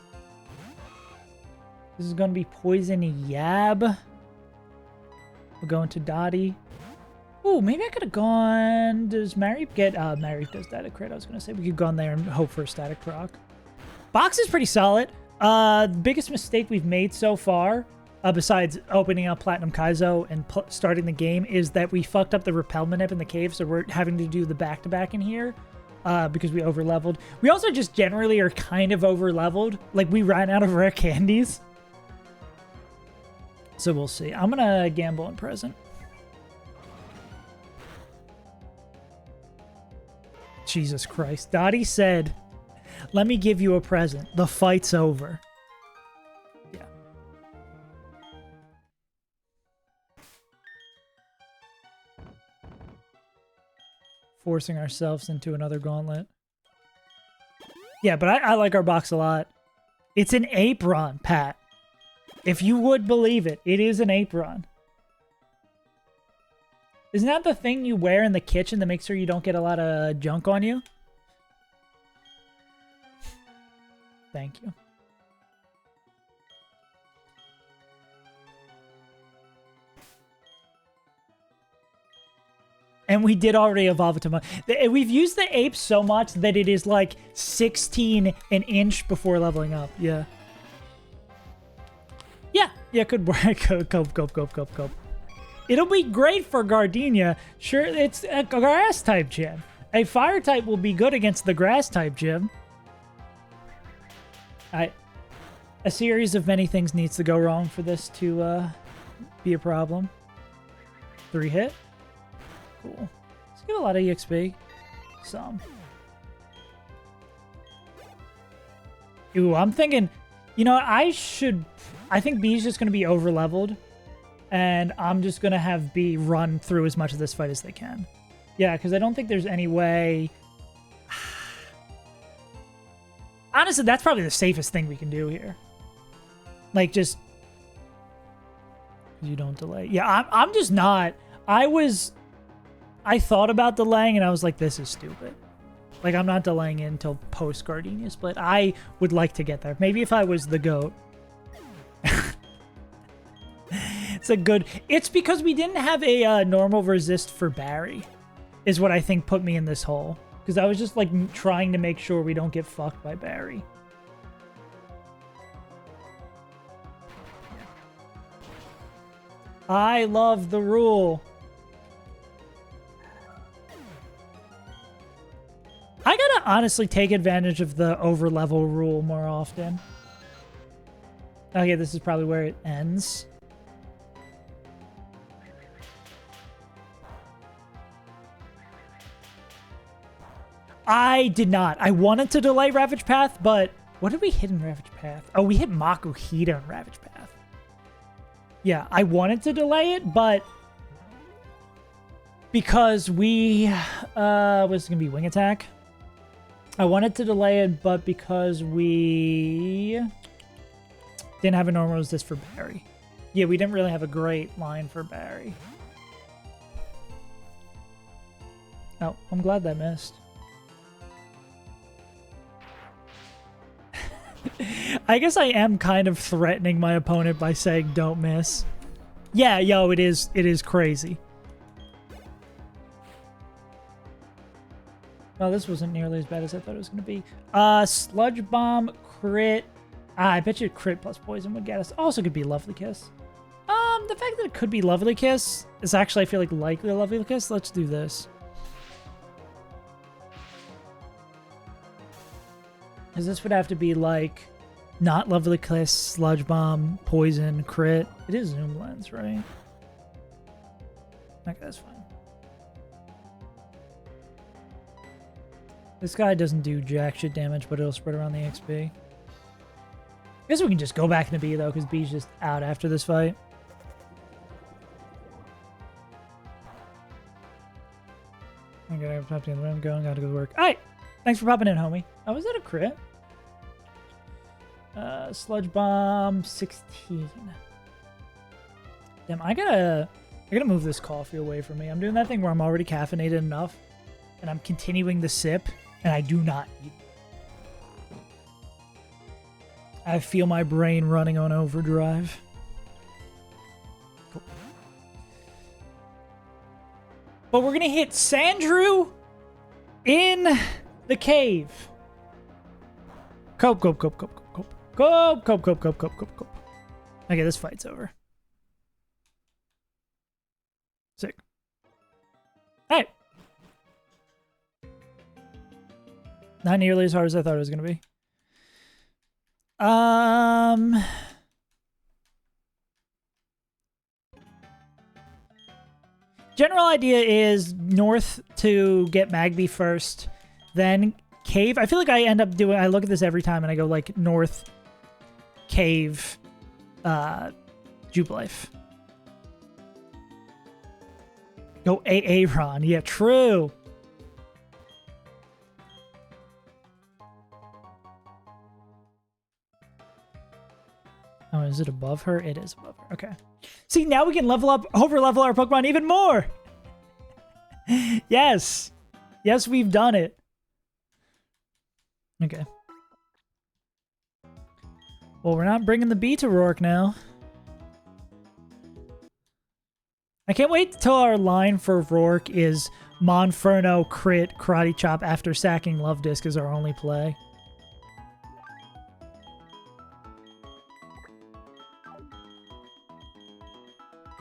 This is going to be Poison Yab. We're going to Dottie. Ooh, maybe I could have gone... Does Mareep get... Mareep does static crit. I was going to say we could go in there and hope for a static proc. Box is pretty solid. The biggest mistake we've made so far, besides opening up Platinum Kaizo and starting the game, is that we fucked up the repel manip in the cave, so we're having to do the back-to-back in here. because we over leveled. We also just generally are kind of over leveled. Like we ran out of rare candies. So we'll see. I'm gonna gamble in present. Jesus Christ. Dottie said, let me give you a present. The fight's over. Yeah. Forcing ourselves into another gauntlet. Yeah, but I like our box a lot. It's an apron, Pat. If you would believe it, it is an apron. Isn't that the thing you wear in the kitchen to make sure you don't get a lot of junk on you? Thank you. And we did already evolve it to... We've used the ape so much that it is like 16 an inch before leveling up. Yeah. Yeah, could work. Cope. It'll be great for Gardenia. Sure, it's a grass-type gym. A fire-type will be good against the grass-type gym. A series of many things needs to go wrong for this to be a problem. 3 hit. Cool. Let's give a lot of EXP. Some. Ooh, I'm thinking... You know what? I think B's just going to be over-leveled. And I'm just going to have B run through as much of this fight as they can. Yeah, because I don't think there's any way... Honestly, that's probably the safest thing we can do here. Like, just... You don't delay. Yeah, I'm just not... I thought about delaying, and I was like, this is stupid. Like, I'm not delaying it until post-Gardenia split. I would like to get there. Maybe if I was the GOAT. It's a good... It's because we didn't have a normal resist for Barry, is what I think put me in this hole. Because I was just, like, trying to make sure we don't get fucked by Barry. I love the rule. I gotta honestly take advantage of the over-level rule more often. Okay, this is probably where it ends. I did not. I wanted to delay Ravage Path, but... What did we hit in Ravage Path? Oh, we hit Makuhita in Ravage Path. Yeah, I wanted to delay it, but... Because we... was it gonna be Wing Attack? I wanted to delay it, but because we... didn't have a normal resist for Barry. Yeah, we didn't really have a great line for Barry. Oh, I'm glad that missed. I guess I am kind of threatening my opponent by saying don't miss. Yeah, yo, it is crazy. Well, this wasn't nearly as bad as I thought it was going to be. Sludge Bomb, crit. I bet you crit plus poison would get us. Also could be Lovely Kiss. The fact that it could be Lovely Kiss is actually, I feel like, likely a Lovely Kiss. Let's do this. Because this would have to be, like, not Lovely Kiss, Sludge Bomb, Poison, Crit. It is Zoom Lens, right? Okay, that's fine. This guy doesn't do jack shit damage, but it'll spread around the XP. I guess we can just go back into B, though, because B's just out after this fight. I'm gonna have to in the room, gotta go to work. Alright! Thanks for popping in, homie. Oh, was that a crit? Sludge Bomb, 16. Damn, I gotta move this coffee away from me. I'm doing that thing where I'm already caffeinated enough, and I'm continuing the sip, and I do not eat. I feel my brain running on overdrive. Cool. But we're gonna hit Sandrew in the cave. Cope. Okay, this fight's over. Sick. Alright. Not nearly as hard as I thought it was going to be. General idea is north to get Magby first, then cave. I feel like I end up doing, I look at this every time and I go like north, cave, Jubilife. Go A-Ron. Yeah, true. Oh, is it above her? It is above her. Okay. See, now we can level up, over-level our Pokemon even more! Yes! Yes, we've done it. Okay. Well, we're not bringing the bee to Rourke now. I can't wait till our line for Rourke is Monferno, crit, Karate Chop after sacking Love Disc is our only play.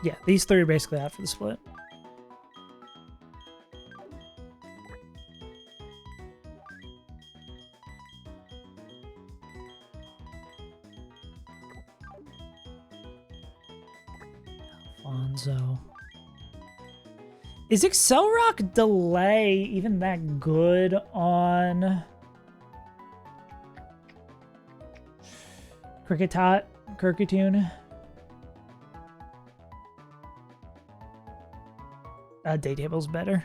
Yeah, these three are basically out for the split. Alfonso. Is Accelerock Delay even that good on Cricketune? Day table's better.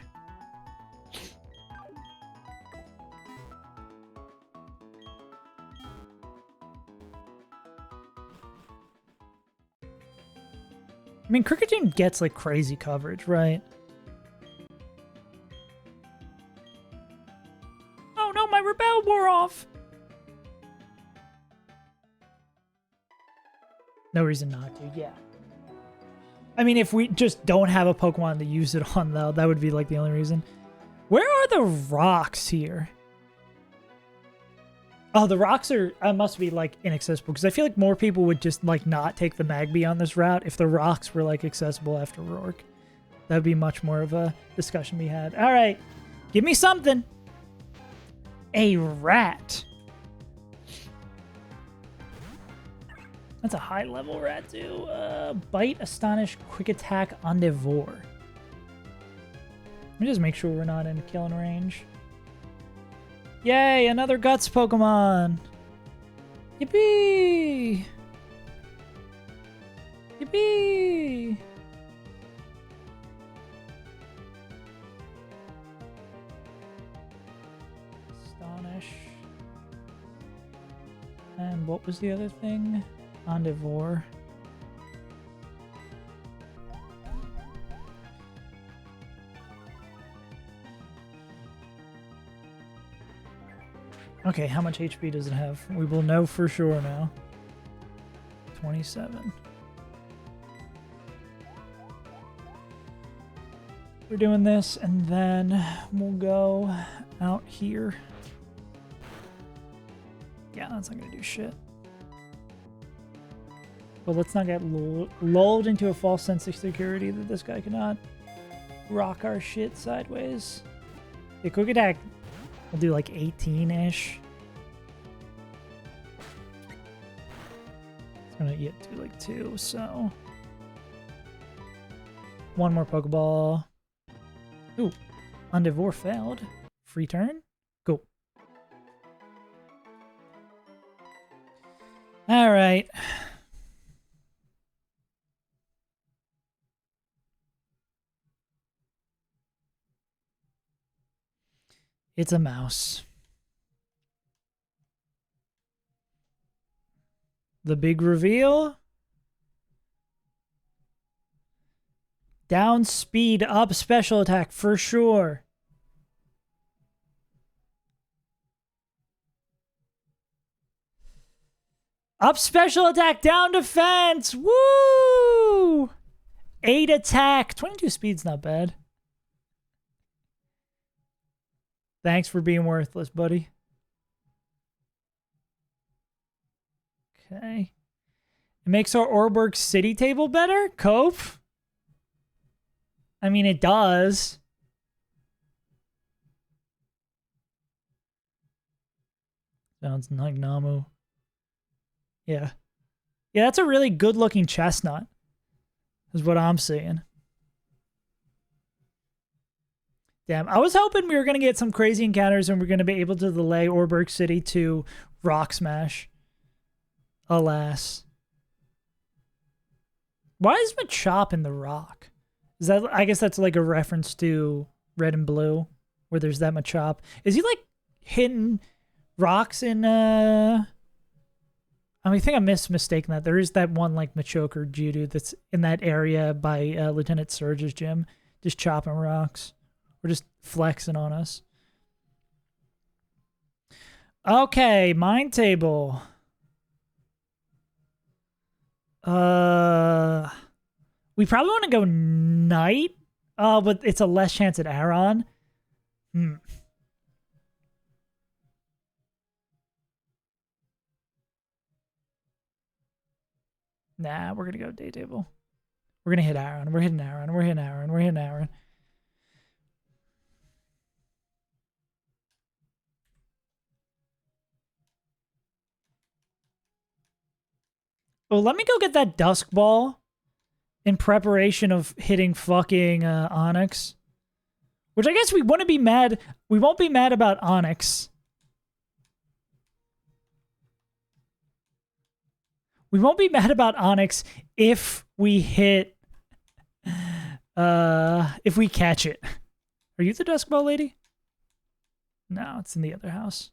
I mean, Cricketune gets like crazy coverage, right? Oh no, my Rebel wore off! No reason not to, yeah. I mean, if we just don't have a Pokemon to use it on, though, that would be, like, the only reason. Where are the rocks here? Oh, the rocks are... must be, like, inaccessible, because I feel like more people would just, like, not take the Magby on this route if the rocks were, like, accessible after Rourke. That would be much more of a discussion we had. All right. Give me something. A rat. That's a high-level rat, too. Bite, Astonish, Quick Attack, Endeavor. Let me just make sure we're not in killing range. Yay, another Guts Pokemon! Yippee! Yippee! Astonish. And what was the other thing? Endeavor. Okay, how much HP does it have? We will know for sure now. 27. We're doing this, and then we'll go out here. Yeah, that's not gonna do shit. But let's not get lulled into a false sense of security that this guy cannot rock our shit sideways. The Quick Attack will do like 18-ish. It's gonna get to like 2, so... One more Pokeball. Ooh, Endeavor failed. Free turn? Go. Alright. It's a mouse. The big reveal? Down speed, up special attack for sure. Up special attack, down defense. Woo! 8 attack. 22 speed's not bad. Thanks for being worthless, buddy. Okay. It makes our Orberg city table better? Cope? I mean, it does. Sounds like Namu. Yeah. Yeah, that's a really good-looking chestnut, is what I'm seeing. Damn, I was hoping we were going to get some crazy encounters and we're going to be able to delay Orberg City to Rock Smash. Alas. Why is Machop in the rock? Is that, I guess that's like a reference to Red and Blue, where there's that Machop. Is he like hitting rocks in I think I mistaken that. There is that one like Machoke Judo that's in that area by Lieutenant Surge's gym, just chopping rocks. Or just flexing on us. Okay, Mind Table. We probably want to go Knight, but it's a less chance at Aron. Nah, we're gonna go Day Table. We're gonna hit Aron. We're hitting Aron. We're hitting Aron. We're hitting Aron. Well, let me go get that Dusk Ball in preparation of hitting fucking Onyx. Which I guess we wouldn't be mad. We won't be mad about Onyx. We won't be mad about Onyx if we hit... if we catch it. Are you the Dusk Ball lady? No, it's in the other house.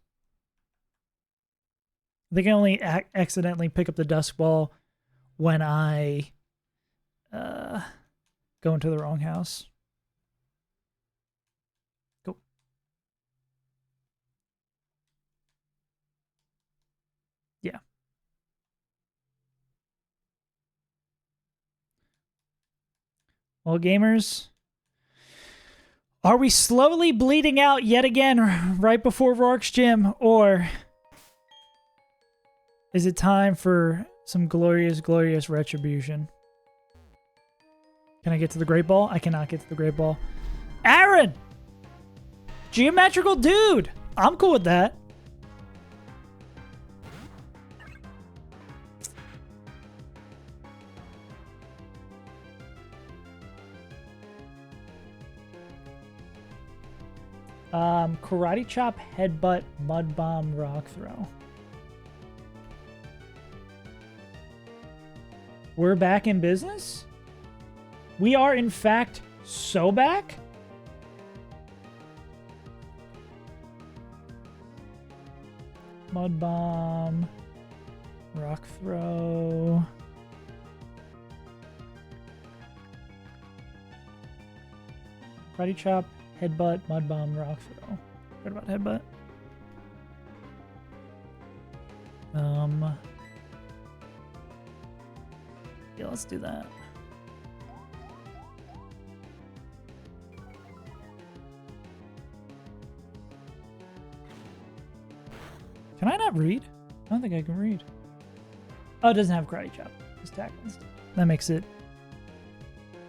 They can only accidentally pick up the Dusk Ball when I go into the wrong house. Go. Yeah. Well, gamers, are we slowly bleeding out yet again right before Rourke's gym, or... is it time for some glorious, glorious retribution? Can I get to the Great Ball? I cannot get to the Great Ball. Aaron! Geometrical dude! I'm cool with that. Karate Chop, Headbutt, Mud Bomb, Rock Throw. We're back in business? We are, in fact, so back? Mud Bomb. Rock Throw. Karate Chop, Headbutt, Mud Bomb, Rock Throw. What about Headbutt? Yeah, let's do that. Can I not read? I don't think I can read. Oh, it doesn't have Karate Chop. Just tackles. That makes it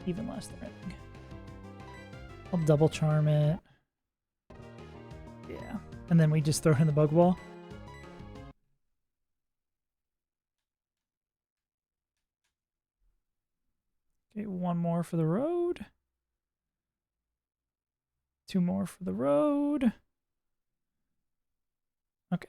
even less threatening. I'll double charm it. Yeah. And then we just throw in the bug ball. Okay, one more for the road. Two more for the road. Okay.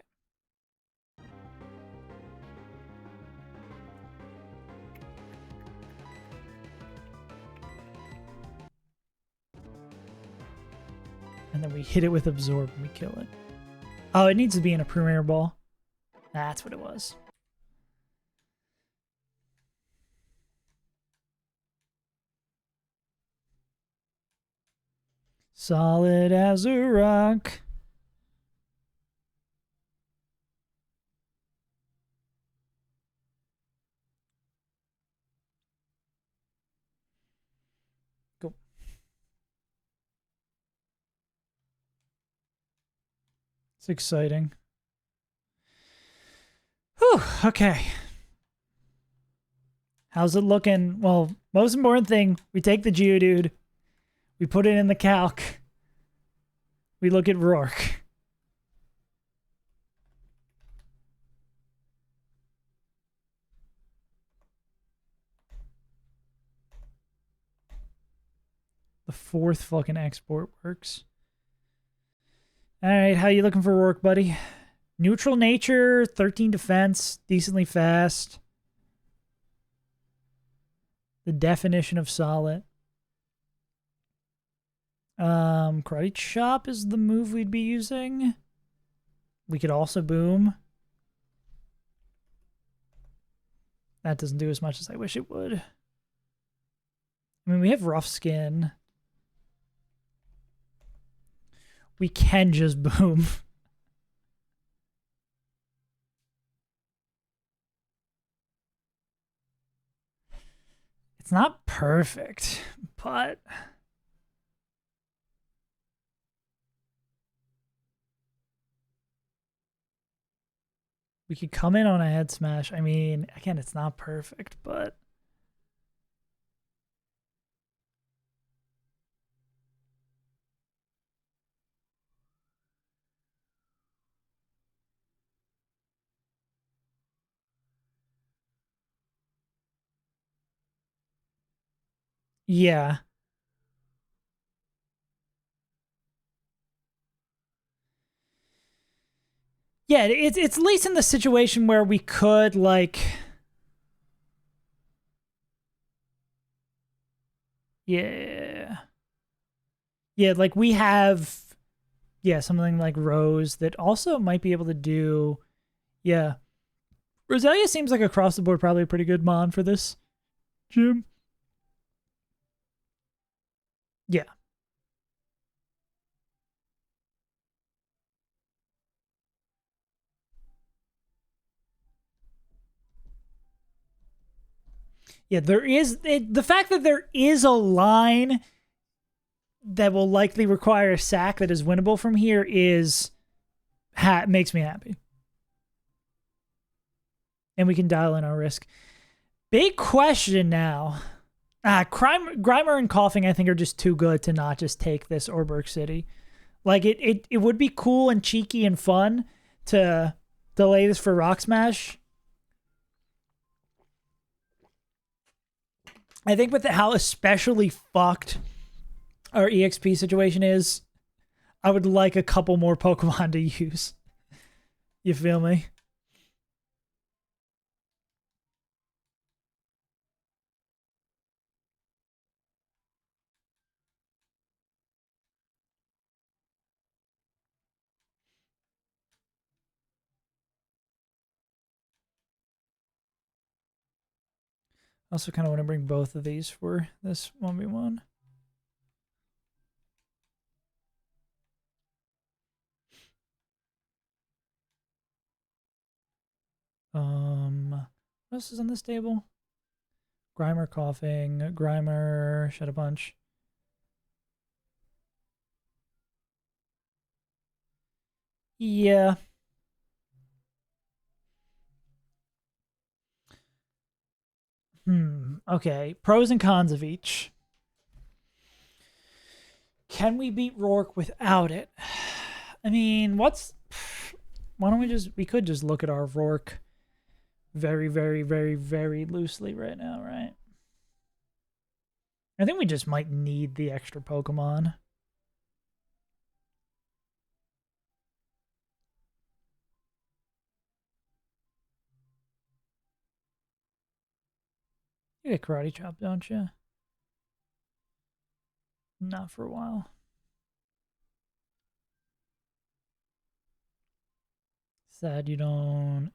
And then we hit it with Absorb and we kill it. Oh, it needs to be in a Premier Ball. That's what it was. Solid as a rock. Go. It's exciting. Whew, okay. How's it looking? Well, most important thing, we take the Geodude. We put it in the calc. We look at Rourke. The 4th fucking export works. All right, how you looking for work, buddy? Neutral nature, 13 defense, decently fast. The definition of solid. Karate chop is the move we'd be using. We could also boom. That doesn't do as much as I wish it would. I mean, we have rough skin. We can just boom. It's not perfect, but we could come in on a head smash. I mean, again, it's not perfect, but yeah. Yeah, it's at least in the situation where we could like yeah. Yeah, like we have something like Rose that also might be able to do yeah. Roselia seems like across the board probably a pretty good mon for this gym. Yeah. Yeah, there is the fact that there is a line that will likely require a sack that is winnable from here is makes me happy. And we can dial in our risk. Big question now. Grimer and Coughing, I think, are just too good to not just take this Orberg City. Like, it would be cool and cheeky and fun to delay this for Rock Smash. I think with how especially fucked our EXP situation is, I would like a couple more Pokemon to use. You feel me? I also kind of want to bring both of these for this 1v1. What else is on this table? Grimer Coughing, Grimer, Shadow Punch. Yeah. Okay. Pros and cons of each. Can we beat Rourke without it? I mean, why don't we could just look at our Rourke very, very, very, very loosely right now, right? I think we just might need the extra Pokemon. You get Karate Chop, don't you? Not for a while. Sad you don't.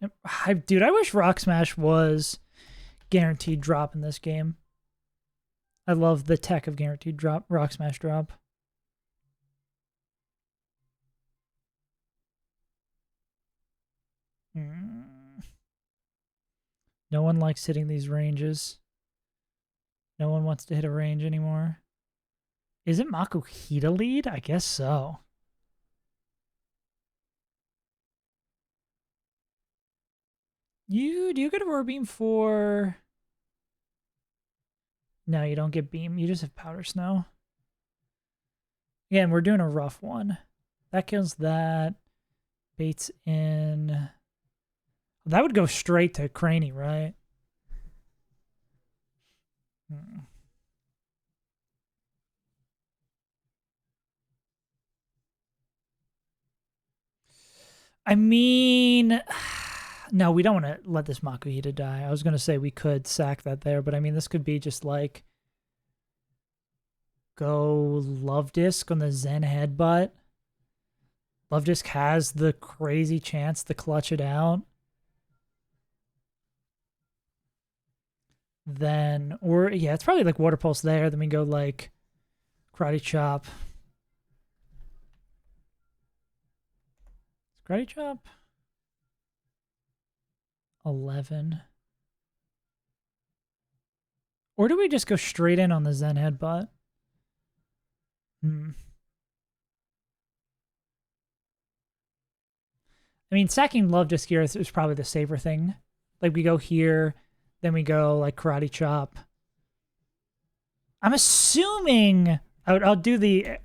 Dude, I wish Rock Smash was guaranteed drop in this game. I love the tech of guaranteed drop, Rock Smash drop. No one likes hitting these ranges. No one wants to hit a range anymore. Isn't Makuhita lead? I guess so. Do you get a Roar Beam for... No, you don't get Beam. You just have Powder Snow. Again, we're doing a rough one. That kills that. Baits in... That would go straight to Craney, right? I mean, no, we don't want to let this Makuhita die. I was going to say we could sack that there, but I mean, this could be just like go Love Disc on the Zen Headbutt. Love Disc has the crazy chance to clutch it out. Then, or yeah, it's probably like Water Pulse there. Then we go like Karate Chop. Karate Chop. 11. Or do we just go straight in on the Zen Headbutt? I mean, sacking Love Disc here is probably the safer thing. Like, we go here, then we go, like, Karate Chop. I'm assuming... I'll do the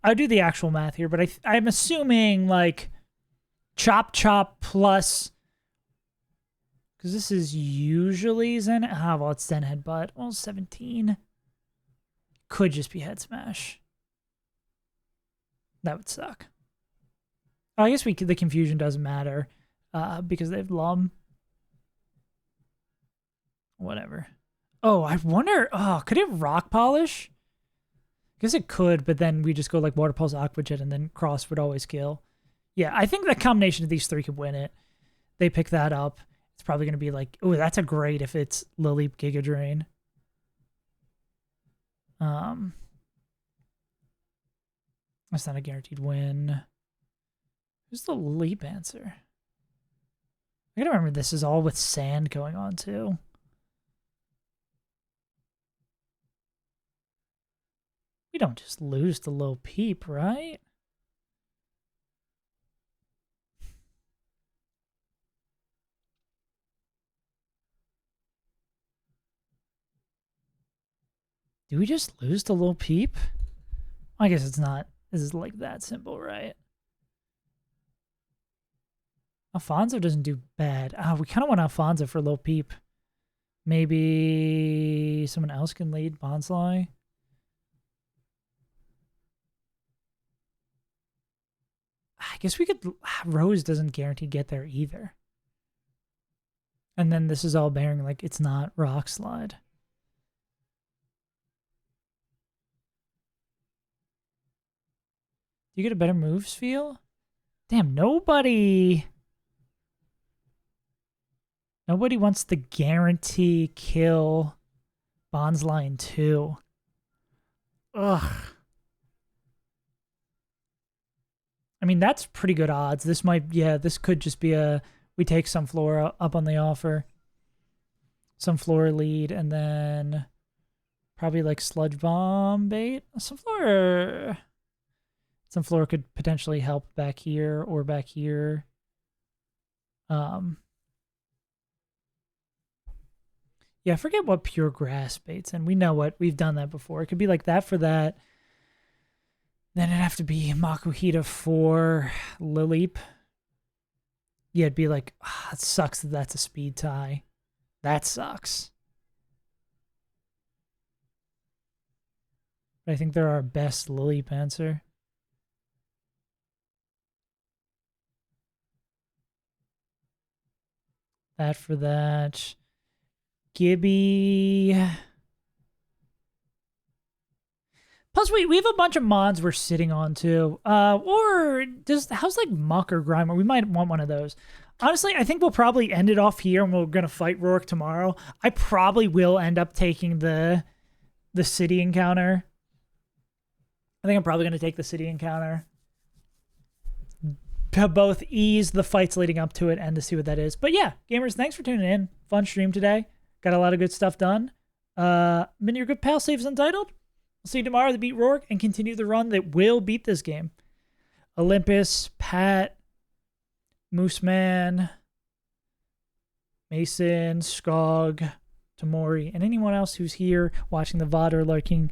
actual math here, but I'm assuming, like, Chop Chop plus... Because this is usually Zen... well, it's Zen Headbutt. Well, 17. Could just be Head Smash. That would suck. Oh, I guess the confusion doesn't matter because they have Lum. Whatever. Oh, I wonder... Oh, could it Rock Polish? I guess it could, but then we just go like Water Pulse, Aqua Jet, and then Cross would always kill. Yeah, I think the combination of these three could win it. They pick that up. It's probably going to be like... Oh, that's a great if it's Lily Giga Drain. That's not a guaranteed win. Who's the leap answer? I gotta remember this is all with sand going on too. We don't just lose to Low Peep, right? Do we just lose to Low Peep? I guess it's not. This is like that simple, right? Alfonso doesn't do bad. We kind of want Alfonso for Low Peep. Maybe someone else can lead Bonsly. I guess we could... Rose doesn't guarantee get there either. And then this is all bearing like it's not Rock Slide. Do you get a better moves feel? Damn, nobody wants to guarantee kill Bonsly 2. Ugh. I mean, that's pretty good odds. This could just be we take Sunflora up on the offer. Sunflora lead, and then probably like Sludge Bomb bait. Sunflora could potentially help back here or back here. Yeah, I forget what pure grass baits, and we know what we've done that before. It could be like that for that. Then it'd have to be Makuhita for Lileep. Yeah, it'd be like, it sucks that that's a speed tie. That sucks. But I think they're our best Lileep answer. That for that. Gibby. Plus, we have a bunch of mods we're sitting on too. Or how's like Muck or Grimer? We might want one of those. Honestly, I think we'll probably end it off here, and we're gonna fight Rourke tomorrow. I probably will end up taking the city encounter. I think I'm probably gonna take the city encounter to both ease the fights leading up to it and to see what that is. But yeah, gamers, thanks for tuning in. Fun stream today. Got a lot of good stuff done. Been your good pal, Saves Untitled. I'll see you tomorrow to beat Rourke and continue the run that will beat this game. Olympus, Pat, Mooseman, Mason, Skog, Tamori, and anyone else who's here watching the VOD or lurking.